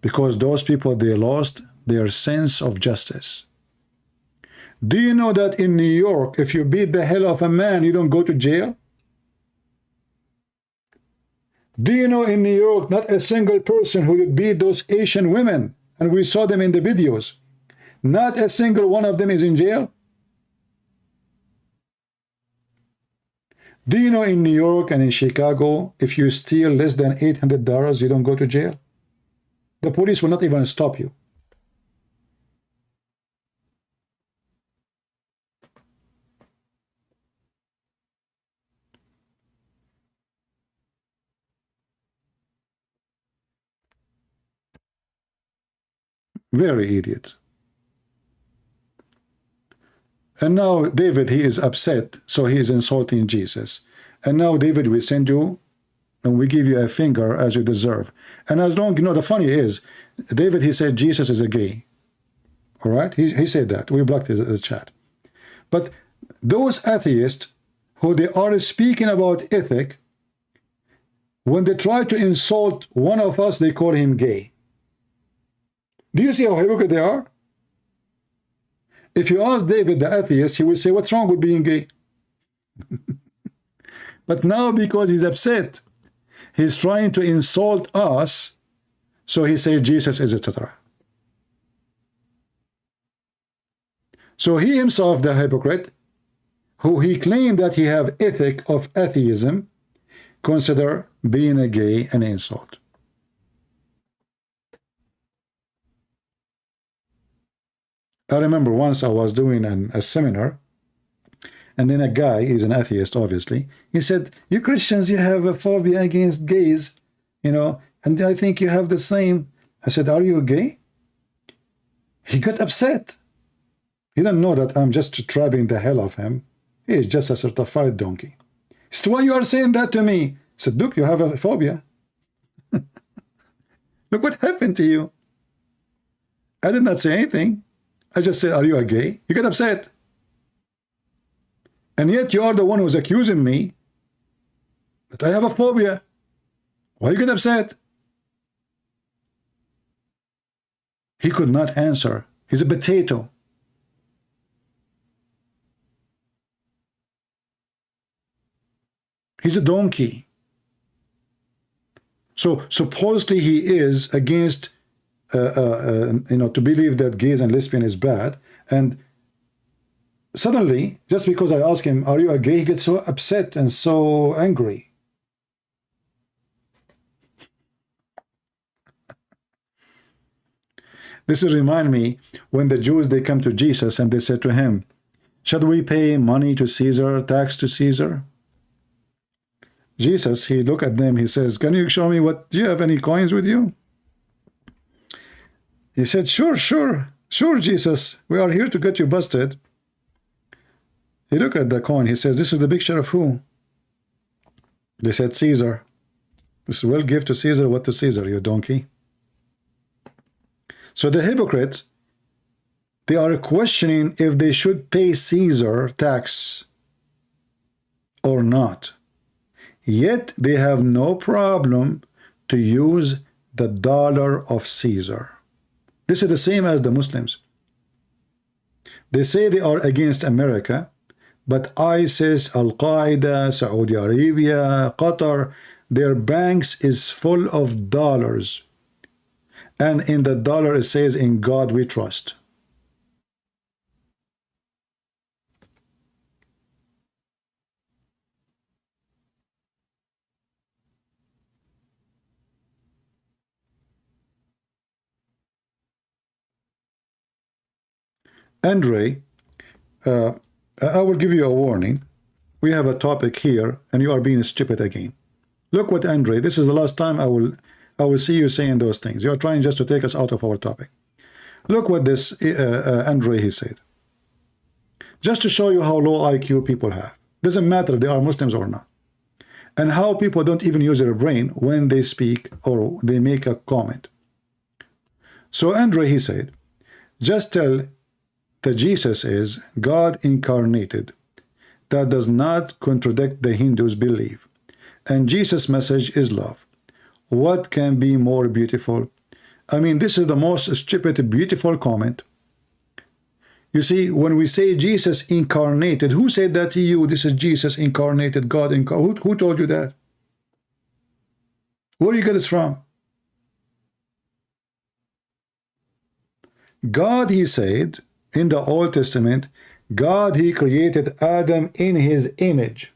because those people, they lost their sense of justice. Do you know that in New York, if you beat the hell of a man, you don't go to jail? Do you know in New York, not a single person who would beat those Asian women, and we saw them in the videos, not a single one of them is in jail? Do you know in New York and in Chicago, if you steal less than $800, you don't go to jail? The police will not even stop you. Very idiot. And now David, he is upset, so he is insulting Jesus. And now David, we send you and we give you a finger as you deserve. And as long, you know, the funny is, David, he said Jesus is a gay. All right? He said that. We blocked the chat. But those atheists who they are speaking about ethic, when they try to insult one of us, they call him gay. Do you see how hypocrite they are? If you ask David, the atheist, he will say, what's wrong with being gay? But now, because he's upset, he's trying to insult us, so he says Jesus is etc. So he himself, the hypocrite, who he claimed that he have ethic of atheism, consider being a gay an insult. I remember once I was doing a seminar, and then a guy, he's an atheist, obviously, he said, you Christians, you have a phobia against gays, you know, and I think you have the same. I said, are you gay? He got upset. He didn't know that I'm just trapping the hell of him. He is just a certified donkey. He said, why you are saying that to me? I said, look, you have a phobia. Look what happened to you. I did not say anything. I just said, are you a gay? You get upset. And yet you are the one who's accusing me that I have a phobia. Why you get upset? He could not answer. He's a potato. He's a donkey. So supposedly he is against you know, to believe that gays and lesbian is bad, and suddenly, just because I ask him, are you a gay, he gets so upset and so angry. This is remind me when the Jews, they come to Jesus and they said to him, should we pay money to Caesar, tax to Caesar? Jesus, he looked at them, he says, can you show me what, do you have any coins with you? He said, sure, Jesus, we are here to get you busted. He looked at the coin, he says, this is the picture of who? They said, Caesar. This is, well, give to Caesar what to Caesar, you donkey. So the hypocrites, they are questioning if they should pay Caesar tax or not. Yet they have no problem to use the dollar of Caesar. This is the same as the Muslims. They say they are against America, but ISIS, Al-Qaeda, Saudi Arabia, Qatar, their banks is full of dollars. And in the dollar it says, in God we trust. Andre, I will give you a warning. We have a topic here, and you are being stupid again. Look what Andre, this is the last time I will see you saying those things. You are trying just to take us out of our topic. Look what this Andre, he said. Just to show you how low IQ people have. Doesn't matter if they are Muslims or not. And how people don't even use their brain when they speak or they make a comment. So Andre, he said, just tell that Jesus is God incarnated. That does not contradict the Hindus' belief. And Jesus' message is love. What can be more beautiful? I mean, this is the most stupid, beautiful comment. You see, when we say Jesus incarnated, who said that to you? This is Jesus incarnated, God incarnated. Who told you that? Where do you get this from? God, he said, in the Old Testament, God, he created Adam in his image.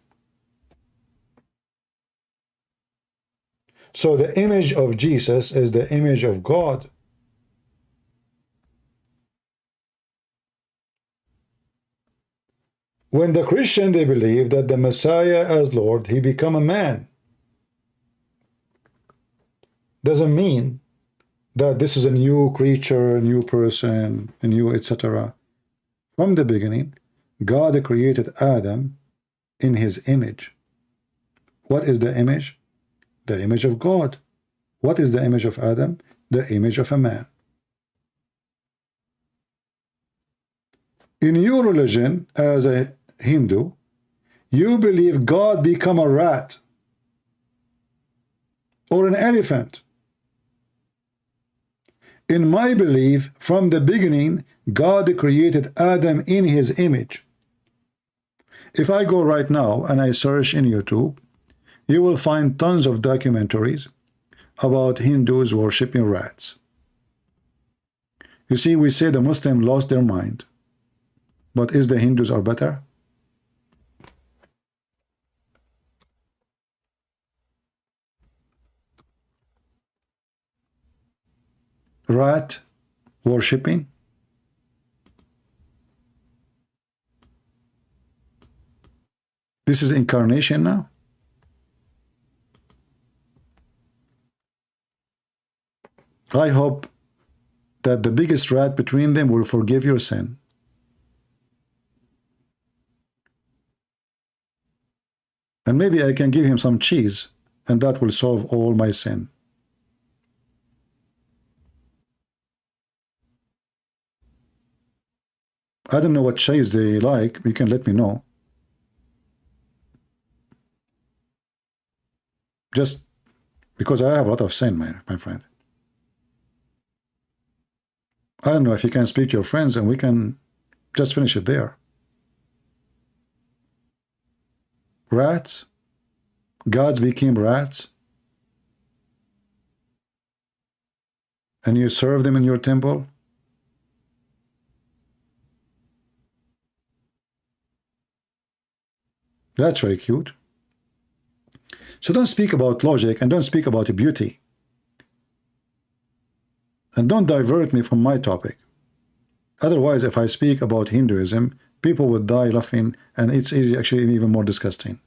So the image of Jesus is the image of God. When the Christian, they believe that the Messiah as Lord, he become a man. Doesn't mean that this is a new creature, a new person, a new etc. From the beginning, God created Adam in his image. What is the image? The image of God. What is the image of Adam? The image of a man. In your religion, as a Hindu, you believe God become a rat or an elephant. In my belief, from the beginning, God created Adam in his image. If I go right now and I search in YouTube, you will find tons of documentaries about Hindus worshipping rats. You see, we say the Muslims lost their mind, but is the Hindus are better? Rat worshipping? This is incarnation now? I hope that the biggest rat between them will forgive your sin. And maybe I can give him some cheese, and that will solve all my sin. I don't know what cheese they like. You can let me know. Just because I have a lot of sin, my friend. I don't know if you can speak to your friends and we can just finish it there. Rats? Gods became rats? And you serve them in your temple? That's very cute. So don't speak about logic and don't speak about beauty. And don't divert me from my topic. Otherwise, if I speak about Hinduism, people would die laughing, and it's actually even more disgusting.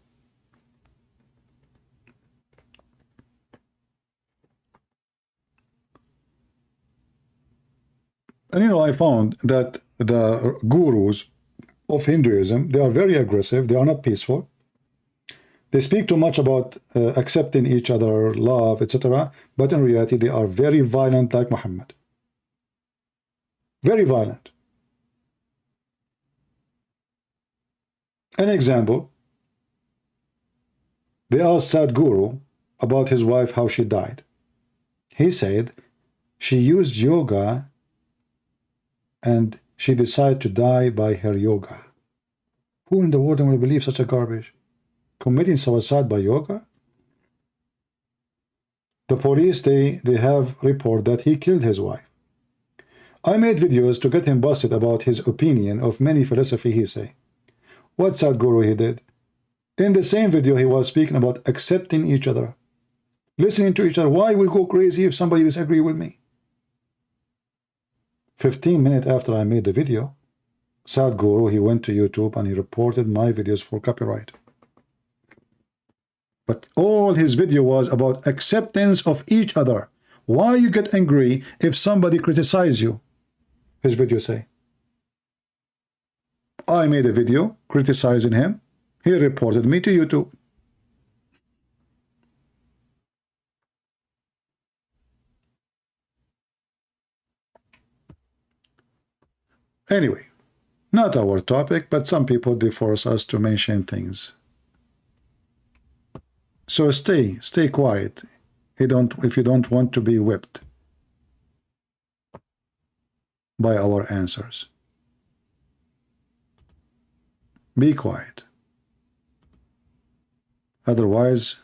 And you know, I found that the gurus of Hinduism, they are very aggressive, they are not peaceful. They speak too much about accepting each other, love, etc. But in reality, they are very violent like Muhammad. Very violent. An example, they asked Sadhguru about his wife, how she died. He said she used yoga and she decided to die by her yoga. Who in the world will believe such a garbage? Committing suicide by yoga? The police, they have report that he killed his wife. I made videos to get him busted about his opinion of many philosophy he say. What Sadhguru he did? In the same video, he was speaking about accepting each other, listening to each other. Why will go crazy if somebody disagree with me? 15 minutes after I made the video, Sadhguru, he went to YouTube and he reported my videos for copyright. But all his video was about acceptance of each other. Why you get angry if somebody criticizes you? His video say. I made a video criticizing him. He reported me to YouTube. Anyway, not our topic, but some people, they force us to mention things. So stay quiet. If you don't want to be whipped by our answers. Be quiet. Otherwise,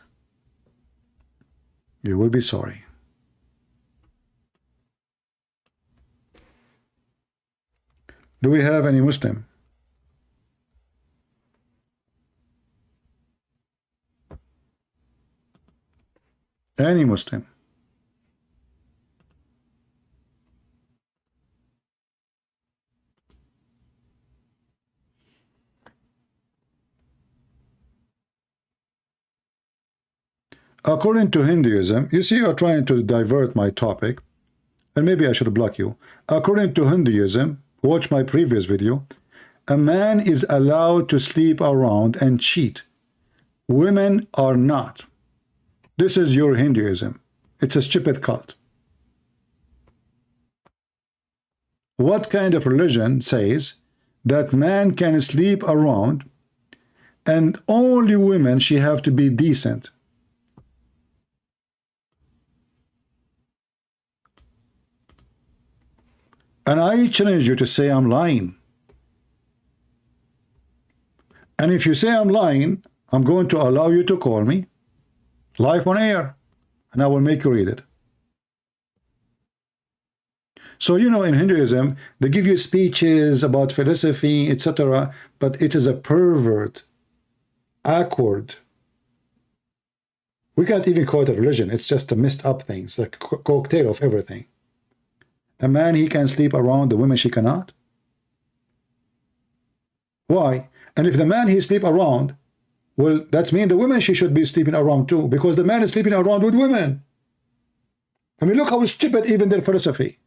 you will be sorry. Do we have any Muslim? Any Muslim? According to Hinduism, you see, you're trying to divert my topic, and maybe I should block you. According to Hinduism, watch my previous video, a man is allowed to sleep around and cheat. Women are not. This is your Hinduism. It's a stupid cult. What kind of religion says that man can sleep around and only women, she have to be decent? And I challenge you to say I'm lying. And if you say I'm lying, I'm going to allow you to call me live on air, and I will make you read it. So, you know, in Hinduism, they give you speeches about philosophy, etc., but it is a pervert, awkward. We can't even call it a religion. It's just a messed up thing. It's like a cocktail of everything. A man, he can sleep around, the women, she cannot. Why? And if the man, he sleep around, well, that means the women, she should be sleeping around too, because the man is sleeping around with women. I mean, look how stupid even their philosophy.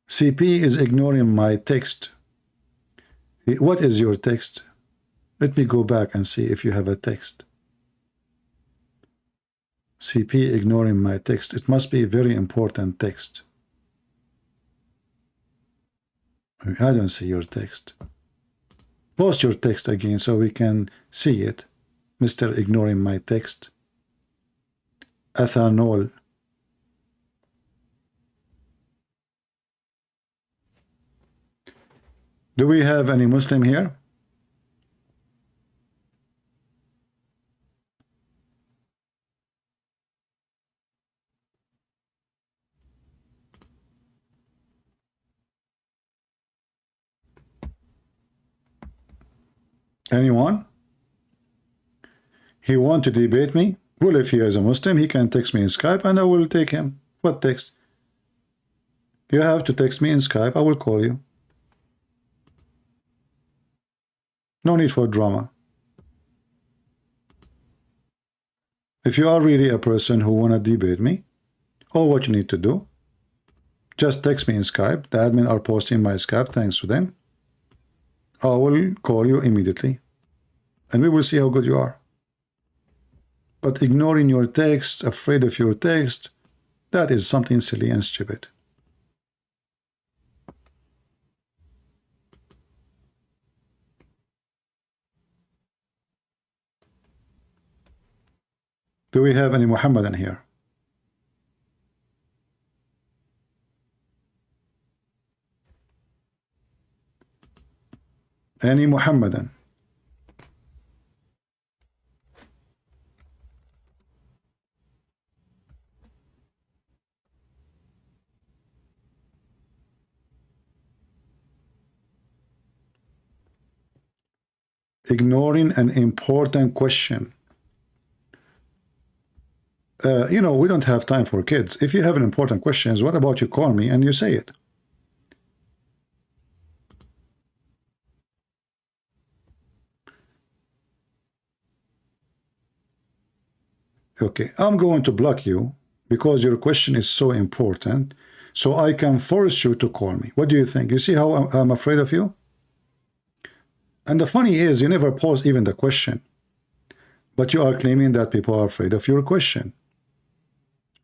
CP is ignoring my text. What is your text? Let me go back and see if you have a text. CP ignoring my text. It must be a very important text. I don't see your text. Post your text again so we can see it. Mr. Ignoring my text. Ethanol. Do we have any Muslim here? Anyone? He want to debate me? Well, if he is a Muslim, he can text me in Skype and I will take him. What text? You have to text me in Skype. I will call you. No need for drama. If you are really a person who want to debate me, all what you need to do, just text me in Skype. The admin are posting my Skype, thanks to them. I will call you immediately, and we will see how good you are. But ignoring your text, afraid of your text, that is something silly and stupid. Do we have any Muhammadan here? Any Muhammadan? Ignoring an important question. You know, we don't have time for kids. If you have an important questions, what about you call me and you say it? Okay, I'm going to block you because your question is so important, so I can force you to call me. What do you think? You see how I'm afraid of you? And the funny is, you never pose even the question, but you are claiming that people are afraid of your question.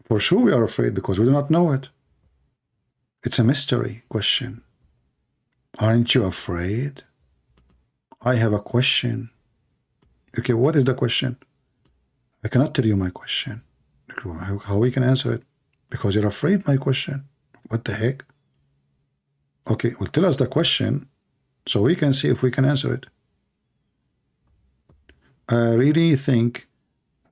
For sure we are afraid because we do not know it. It's a mystery question. Aren't you afraid? I have a question. Okay, what is the question? I cannot tell you my question. How we can answer it? Because you're afraid my question. What the heck? Okay, well, tell us the question so we can see if we can answer it. I really think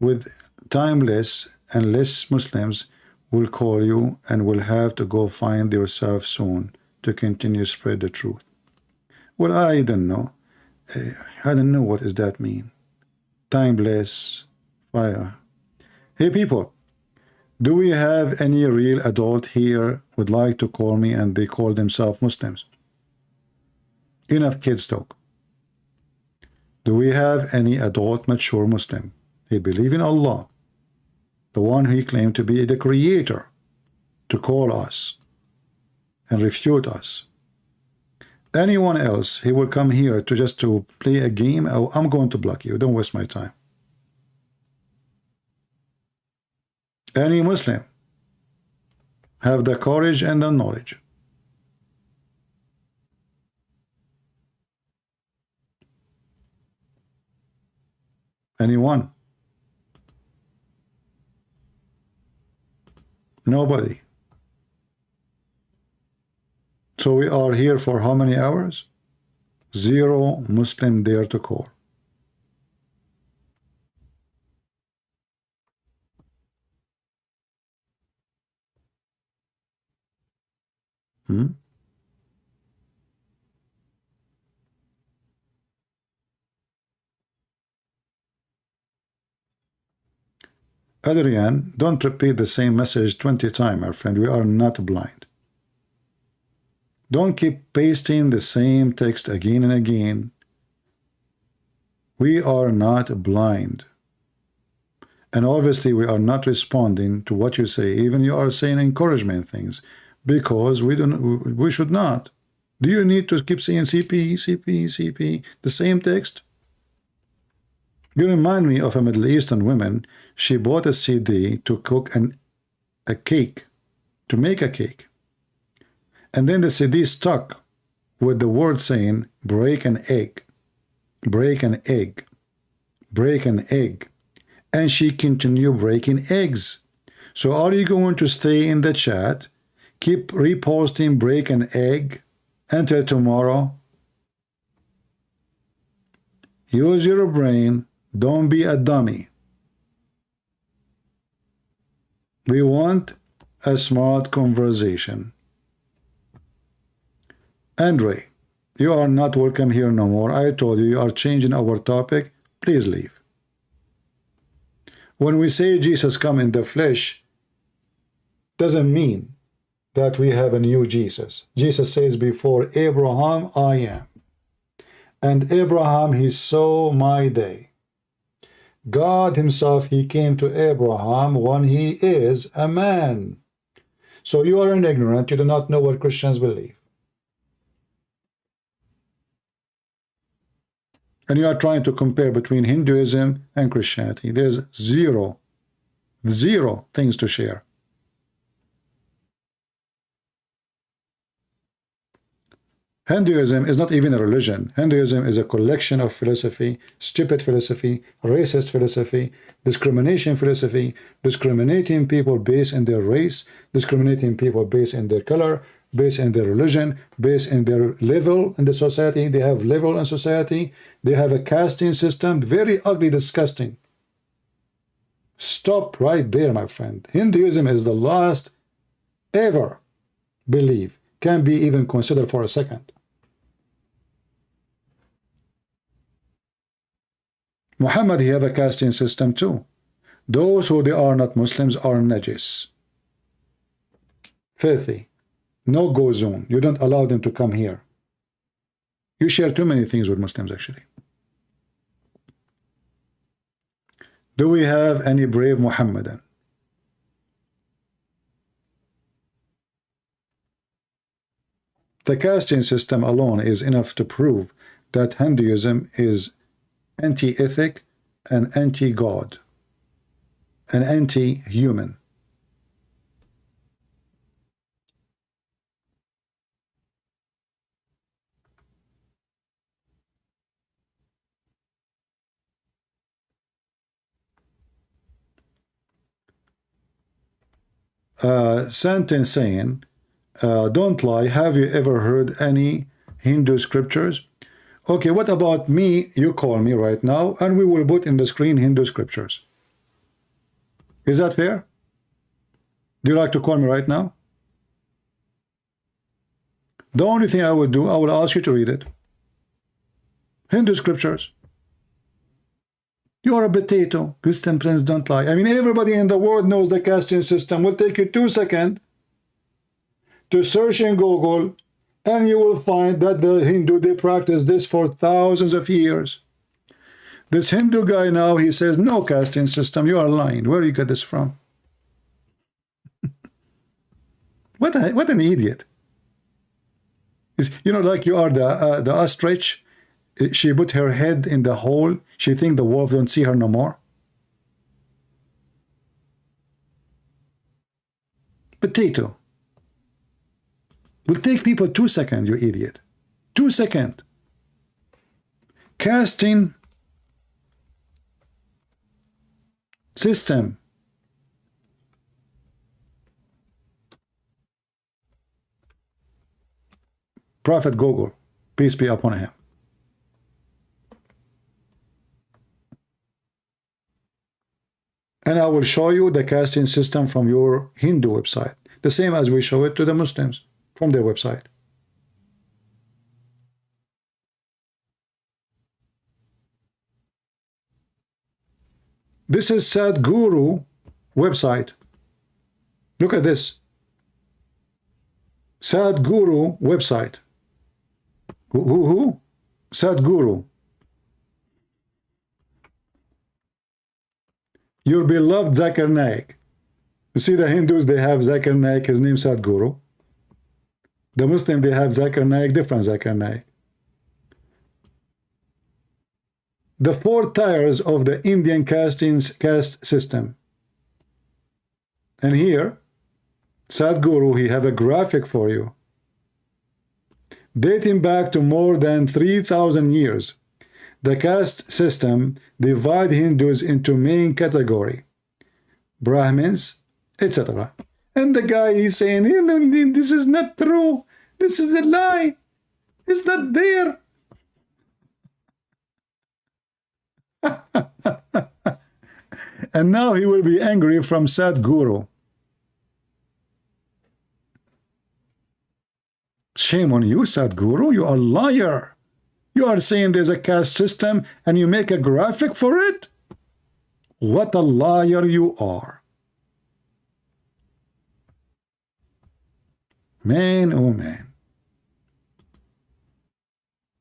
with timeless and less Muslims will call you and will have to go find yourself soon to continue spread the truth. Well, I don't know. I don't know what does that mean. Timeless fire. Hey people, do we have any real adult here would like to call me and they call themselves Muslims? Enough kids talk. Do we have any adult mature Muslim? He believe in Allah, the one he claimed to be the creator, to call us and refute us. Anyone else, he will come here to just to play a game. Oh, I'm going to block you. Don't waste my time. Any Muslim have the courage and the knowledge. Anyone? Nobody. So we are here for how many hours? Zero Muslim dare to call. Adrian, don't repeat the same message 20 times, my friend. We are not blind. Don't keep pasting the same text again and again. We are not blind. And obviously we are not responding to what you say. Even you are saying encouragement things because we should not. Do you need to keep saying CP, CP, CP, the same text? You remind me of a Middle Eastern woman. She bought a CD to cook a cake, to make a cake. And then the CD stuck with the word saying, break an egg, break an egg, break an egg. And she continued breaking eggs. So are you going to stay in the chat, keep reposting break an egg until tomorrow? Use your brain. Don't be a dummy. We want a smart conversation. Andre, you are not welcome here no more. I told you, you are changing our topic. Please leave. When we say Jesus come in the flesh, doesn't mean that we have a new Jesus. Jesus says, before Abraham, I am. And Abraham, he saw my day. God himself, he came to Abraham when he is a man. So you are an ignorant. You do not know what Christians believe. And you are trying to compare between Hinduism and Christianity. There's zero things to share. Hinduism is not even a religion. Hinduism is a collection of philosophy, stupid philosophy, racist philosophy, discrimination philosophy, discriminating people based on their race, discriminating people based on their color, based on their religion, based on their level in the society. They have level in society. They have a casting system, very ugly, disgusting. Stop right there, my friend. Hinduism is the last ever belief, can be even considered for a second. Muhammad, he have a casting system too. those who they are not Muslims are najis, filthy, no-go zone. You don't allow them to come here. You share too many things with Muslims, actually. Do we have any brave Muhammadan? The casting system alone is enough to prove that Hinduism is anti-ethic and anti-God and anti-human. Sentence saying, don't lie, have you ever heard any Hindu scriptures? Okay, what about me? You call me right now and we will put in the screen Hindu scriptures. Is that fair? Do you like to call me right now? The only thing I will do, I will ask you to read it. Hindu scriptures. You are a potato. Christian Prince, don't lie. I mean, everybody in the world knows the casting system. Will take you 2 seconds to search in Google, and you will find that the Hindu, they practice this for thousands of years. This Hindu guy now, he says, no casting system. You are lying. Where do you get this from? What an idiot. You know, like you are the ostrich. She put her head in the hole. She think the wolf don't see her no more. Potato. Will take people 2 seconds, you idiot. 2 seconds. Casting system. Prophet Google, peace be upon him. And I will show you the casting system from your Hindu website, the same as we show it to the Muslims from their website. This is Sadhguru website. Look at this. Sadhguru website. Who? Sadhguru. Your beloved Zakir Naik. You see the Hindus, they have Zakir Naik, his name Sadhguru. The Muslim, they have Zakir Naik, different Zakir Naik. The 4 tiers of the Indian caste system. And here, Sadhguru, he have a graphic for you. Dating back to more than 3,000 years. The caste system divide Hindus into main category, Brahmins, etc. And the guy is saying, this is not true. This is a lie. It's not there. And now he will be angry from Sadhguru. Shame on you, Sadhguru. You are a liar. You are saying there's a caste system and you make a graphic for it? What a liar you are. Man, oh man.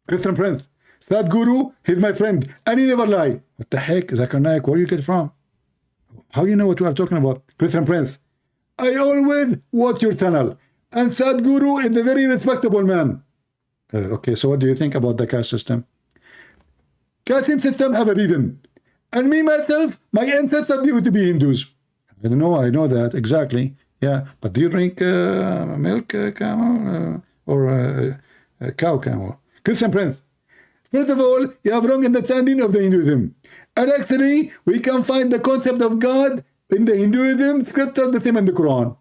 Christian Prince, Sadhguru, he's my friend, and he never lie. What the heck, Zakir Naik, where you get from? How do you know what we are talking about? Christian Prince, I always watch your channel, and Sadhguru is a very respectable man. Okay, so what do you think about the caste system? Casting system have a reason. And me, myself, my ancestors used to be Hindus. I don't know, I know that, exactly. Yeah, but do you drink milk camel or cow camel? Christian Prince, first of all, you have wrong understanding of the Hinduism. And actually, we can find the concept of God in the Hinduism scripture, the same in the Quran.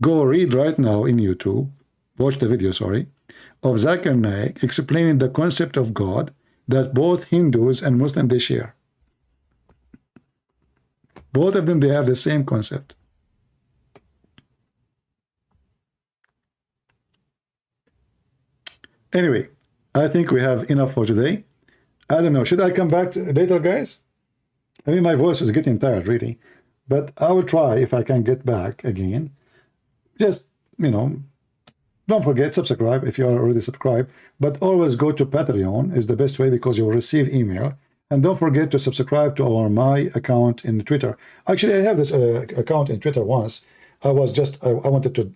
Go read right now in YouTube. Watch the video, sorry, of Zakir Naik explaining the concept of God that both Hindus and Muslims they share. Both of them, they have the same concept. Anyway, I think we have enough for today. I don't know. Should I come back later, guys? I mean, my voice is getting tired, really. But I will try if I can get back again. Just, don't forget, subscribe if you are already subscribed. But always go to Patreon is the best way because you'll receive email. And don't forget to subscribe to my account in Twitter. Actually, I have this account in Twitter once. I wanted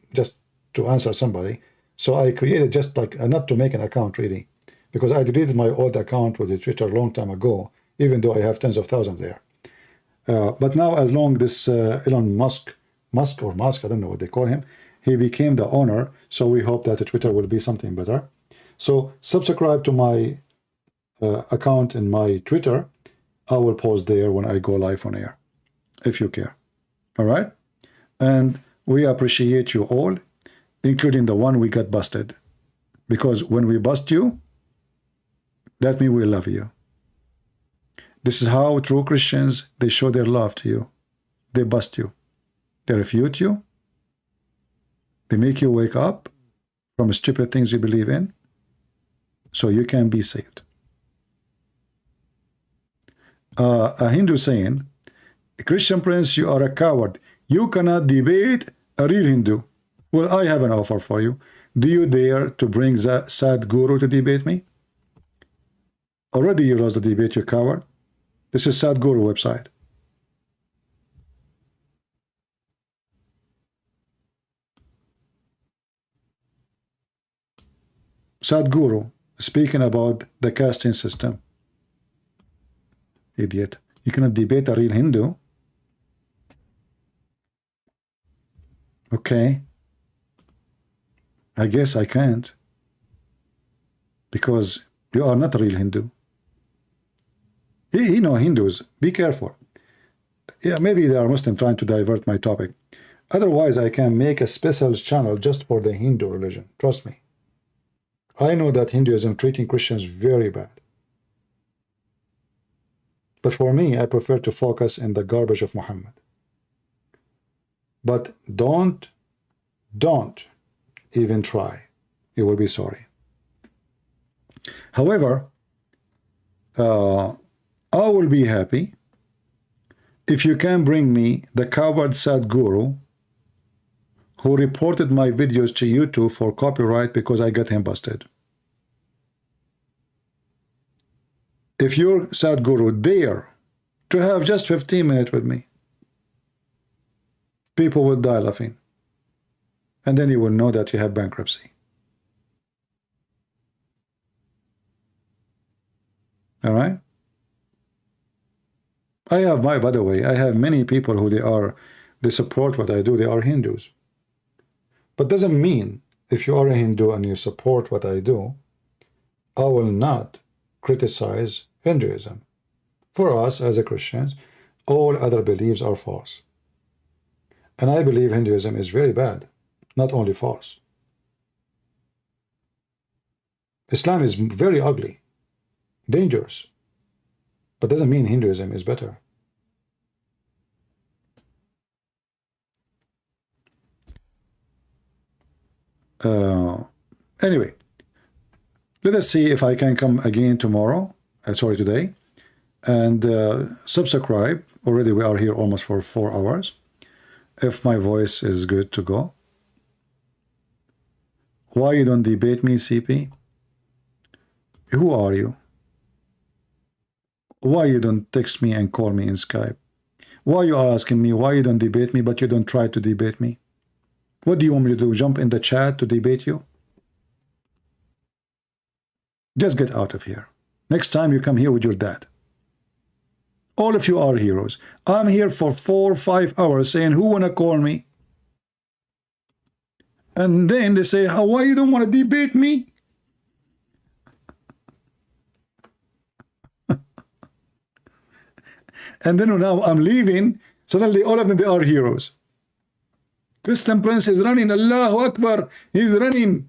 to answer somebody. So I created just like, not to make an account really, because I deleted my old account with the Twitter a long time ago, even though I have tens of thousands there. But now, as long this Elon Musk, I don't know what they call him, he became the owner. So we hope that Twitter will be something better. So subscribe to my account in my Twitter. I will post there when I go live on air, if you care. All right? And we appreciate you all, including the one we got busted. Because when we bust you, that means we love you. This is how true Christians, they show their love to you. They bust you. They refute you. They make you wake up from stupid things you believe in so you can be saved. A Hindu saying, Christian Prince, you are a coward. You cannot debate a real Hindu. Well, I have an offer for you. Do you dare to bring the sad guru to debate me? Already you lost the debate, you coward. This is Sadhguru website. Sadhguru speaking about the casting system. Idiot. You cannot debate a real Hindu. Okay. I guess I can't. Because you are not a real Hindu. You know, Hindus, be careful. Yeah, maybe they are Muslim trying to divert my topic. Otherwise, I can make a special channel just for the Hindu religion. Trust me. I know that Hinduism treating Christians very bad. But for me, I prefer to focus in the garbage of Muhammad. But don't even try. You will be sorry. However, I will be happy if you can bring me the coward Sadhguru who reported my videos to YouTube for copyright because I got him busted. If your Sadhguru dare to have just 15 minutes with me, people will die laughing. And then you will know that you have bankruptcy. All right? By the way, I have many people who they support what I do. They are Hindus. But doesn't mean if you are a Hindu and you support what I do, I will not criticize Hinduism. For us as a Christians, all other beliefs are false. And I believe Hinduism is very bad, not only false. Islam is very ugly, dangerous, but doesn't mean Hinduism is better. Anyway, let us see if I can come again tomorrow, today, and subscribe. Already we are here almost for 4 hours. If my voice is good to go. Why you don't debate me, CP? Who are you? Why you don't text me and call me in Skype? Why you asking me why you don't debate me, but you don't try to debate me? What do you want me to do? Jump in the chat to debate you? Just get out of here. Next time you come here with your dad. All of you are heroes. I'm here for 4 or 5 hours saying, who wanna call me? And then they say, why you don't want to debate me? And then now I'm leaving. Suddenly all of them, they are heroes. Christian Prince is running. Allahu Akbar. He's running.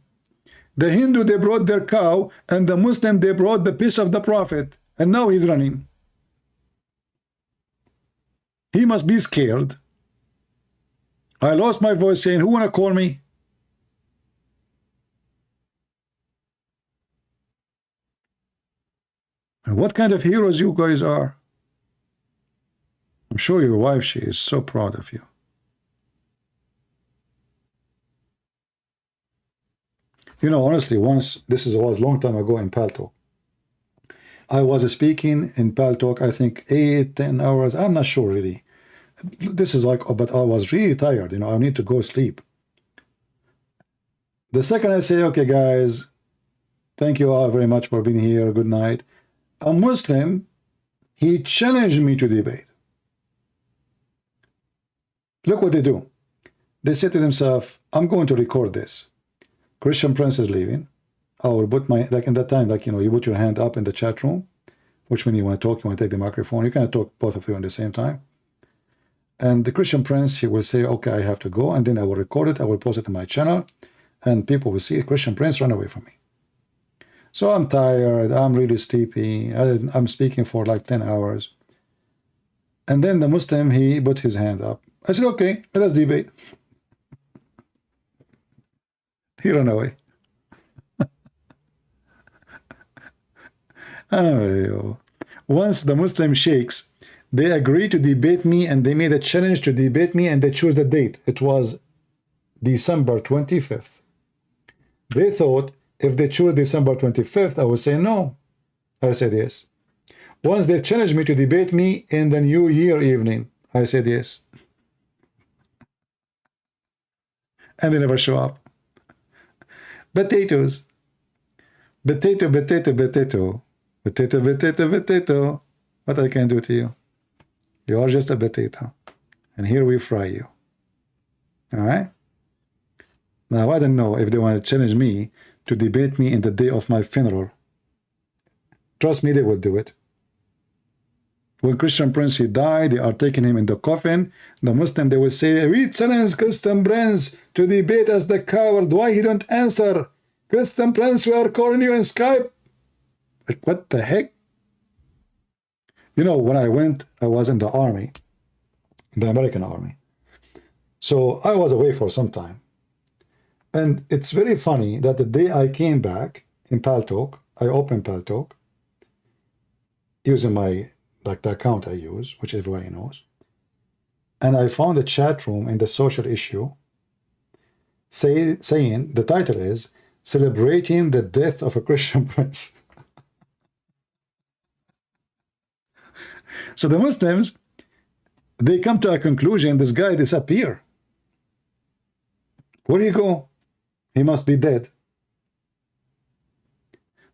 The Hindu, they brought their cow. And the Muslim, they brought the piece of the Prophet. And now he's running. He must be scared. I lost my voice saying, who want to call me? And what kind of heroes you guys are? I'm sure your wife, she is so proud of you. You know, honestly, once, this was a long time ago in Paltalk. I was speaking in Paltalk, I think 8-10 hours. I'm not sure really. This is like, but I was really tired. You know, I need to go sleep. The second I say, okay, guys, thank you all very much for being here. Good night. A Muslim, he challenged me to debate. Look what they do. They say to themselves, I'm going to record this. Christian Prince is leaving. I will put my, like in that time, like, you know, you put your hand up in the chat room, which when you want to talk, you want to take the microphone, you can talk both of you at the same time. And the Christian Prince, he will say, okay, I have to go. And then I will record it. I will post it on my channel. And people will see Christian Prince run away from me. So I'm tired. I'm really sleepy. I'm speaking for like 10 hours. And then the Muslim, he put his hand up. I said, okay, let us debate. He ran away. Oh, once the Muslim sheikhs, they agreed to debate me, and they made a challenge to debate me, and they chose the date. It was December 25th. They thought if they chose December 25th, I would say no. I said yes. Once they challenged me to debate me in the New Year evening, I said yes. And they never show up. Potatoes. Potato, potato, potato. Potato, potato, potato. What I can do to you? You are just a potato. And here we fry you. All right? Now, I don't know if they want to challenge me to debate me in the day of my funeral. Trust me, they will do it. When Christian Prince, he died, they are taking him in the coffin. The Muslim, they will say, we challenge Christian Prince to debate as the coward. Why he don't answer? Christian Prince, we are calling you in Skype. Like, what the heck? You know, when I was in the army, the American army. So I was away for some time. And it's very funny that the day I came back in Paltalk, I opened Paltalk using my, like the account I use, which everybody knows. And I found a chat room in the social issue saying the title is Celebrating the Death of a Christian Prince. So the Muslims, they come to a conclusion, this guy disappeared. Where do you go? He must be dead.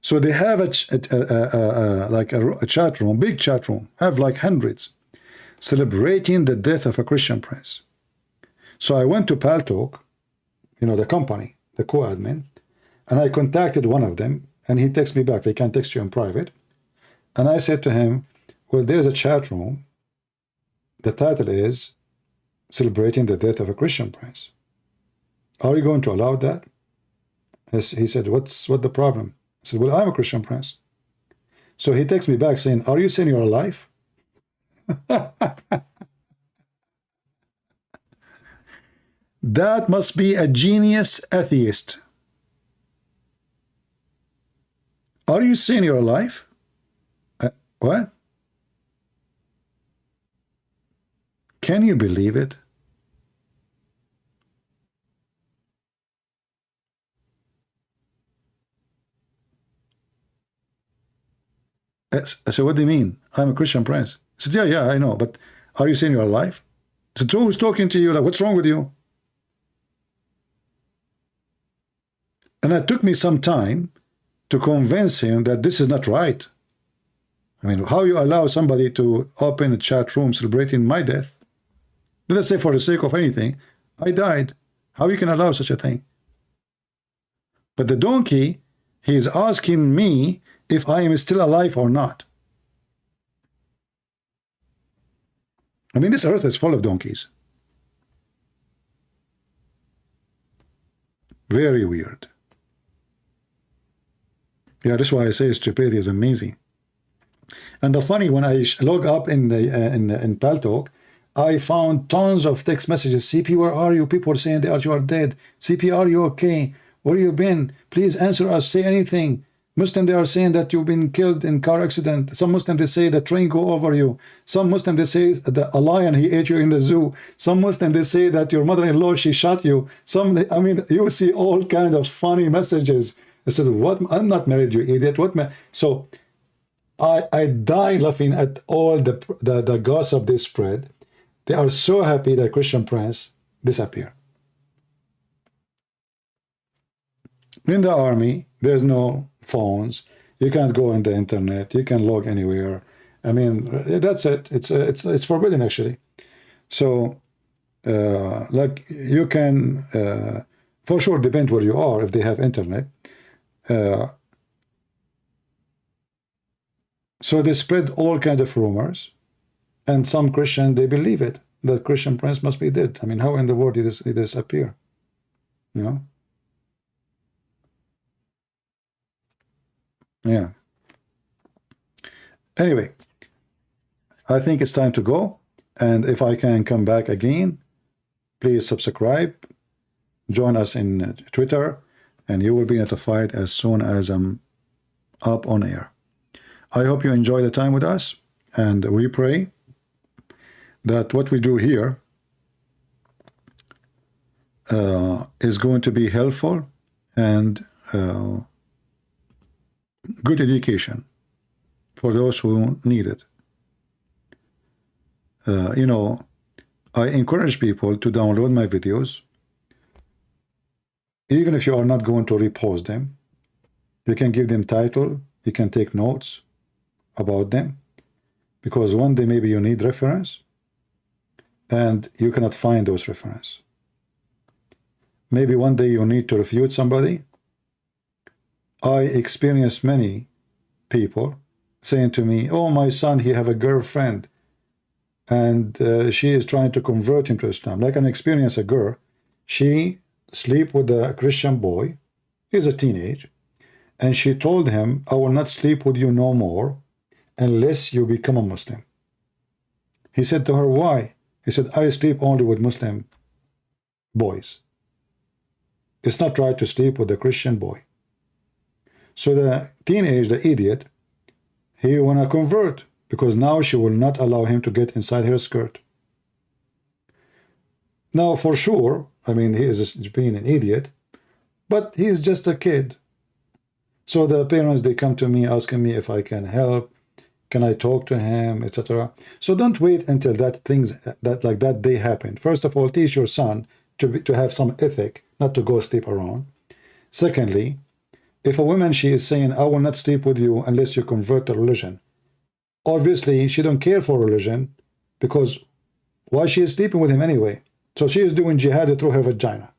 So they have a chat room, big chat room, have like hundreds, celebrating the death of a Christian prince. So I went to Paltalk, you know, the company, the co-admin, and I contacted one of them, and he texted me back. They can text you in private. And I said to him, well, there's a chat room. The title is Celebrating the Death of a Christian Prince. Are you going to allow that? He said, what the problem? I said, well, I'm a Christian prince. So he texts me back saying, are you saying you're alive? That must be a genius atheist. Are you saying you're alive? What? Can you believe it? I said, what do you mean? I'm a Christian prince. I said, yeah, I know, but are you saying you're alive? I said, so who's talking to you? Like, what's wrong with you? And it took me some time to convince him that this is not right. I mean, how you allow somebody to open a chat room celebrating my death? Let us say for the sake of anything, I died. How you can allow such a thing? But the donkey, he is asking me if I am still alive or not. I mean, this earth is full of donkeys. Very weird. Yeah, that's why I say stupidity is amazing. And the funny, when I log up in Paltalk, I found tons of text messages. CP, where are you? People are saying that you are dead. CP, are you okay? Where you been? Please answer us. Say anything. Muslim, they are saying that you've been killed in car accident. Some Muslim, they say the train go over you. Some Muslim, they say that a lion, he ate you in the zoo. Some Muslim, they say that your mother-in-law, she shot you. I mean, you see all kind of funny messages. I said, what? I'm not married, you idiot. So I die laughing at all the gossip they spread. They are so happy that Christian Prince disappeared. In the army, there's no phones. You can't go on the internet. You can log anywhere. I mean, that's it. It's forbidden, actually. So, like, you can, for sure, depend where you are if they have internet. So they spread all kinds of rumors, and some Christian, they believe it, that Christian Prince must be dead. I mean, how in the world did he disappear? You know? Yeah. Anyway, I think it's time to go. And if I can come back again, please subscribe, join us in Twitter, and you will be notified as soon as I'm up on air. I hope you enjoy the time with us, and we pray that what we do here is going to be helpful and good education for those who need it. You know, I encourage people to download my videos. Even if you are not going to repost them, you can give them title, you can take notes about them, because one day maybe you need reference and you cannot find those reference. Maybe one day you need to refute somebody. I experienced many people saying to me, oh, my son, he have a girlfriend, and she is trying to convert him to Islam. Like, an experience, a girl, she sleep with a Christian boy, he's a teenage, and she told him, I will not sleep with you no more unless you become a Muslim. He said to her, why? He said, I sleep only with Muslim boys. It's not right to sleep with a Christian boy. So the teenage, the idiot, he want to convert, because now she will not allow him to get inside her skirt. Now, for sure, I mean, he is being an idiot, but he is just a kid. So the parents, they come to me asking me if I can help, can I talk to him, etc. So don't wait until that day happen. First of all, teach your son to have some ethic, not to go sleep around. Secondly, if a woman, she is saying, I will not sleep with you unless you convert to religion, obviously she don't care for religion, because why she is sleeping with him anyway? So she is doing jihad through her vagina.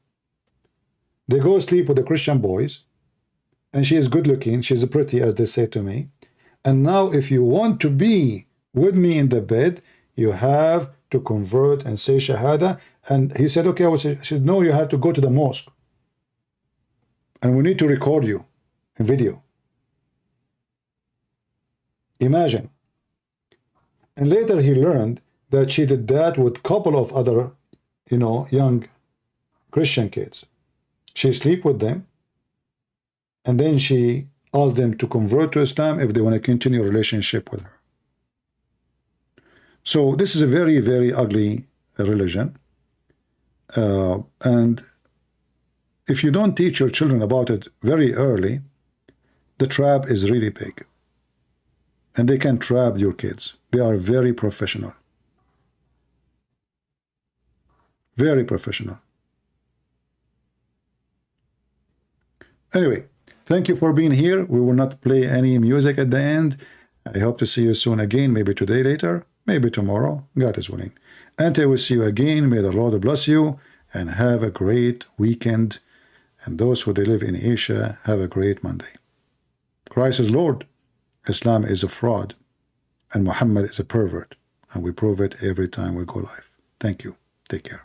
They go sleep with the Christian boys, and she is good looking, she's pretty, as they say to me. And now if you want to be with me in the bed, you have to convert and say shahada. And he said, okay, I said, no, you have to go to the mosque, and we need to record you in video. Imagine. And later he learned that she did that with a couple of other, you know, young Christian kids. She sleep with them, and then she asked them to convert to Islam if they want to continue a relationship with her. So this is a very, very ugly religion. And if you don't teach your children about it very early, the trap is really big. And they can trap your kids. They are very professional. Very professional. Anyway, thank you for being here. We will not play any music at the end. I hope to see you soon again, maybe today later, maybe tomorrow. God is willing. Until we see you again, may the Lord bless you and have a great weekend. And those who live in Asia, have a great Monday. Christ is Lord. Islam is a fraud. And Muhammad is a pervert. And we prove it every time we go live. Thank you. Take care.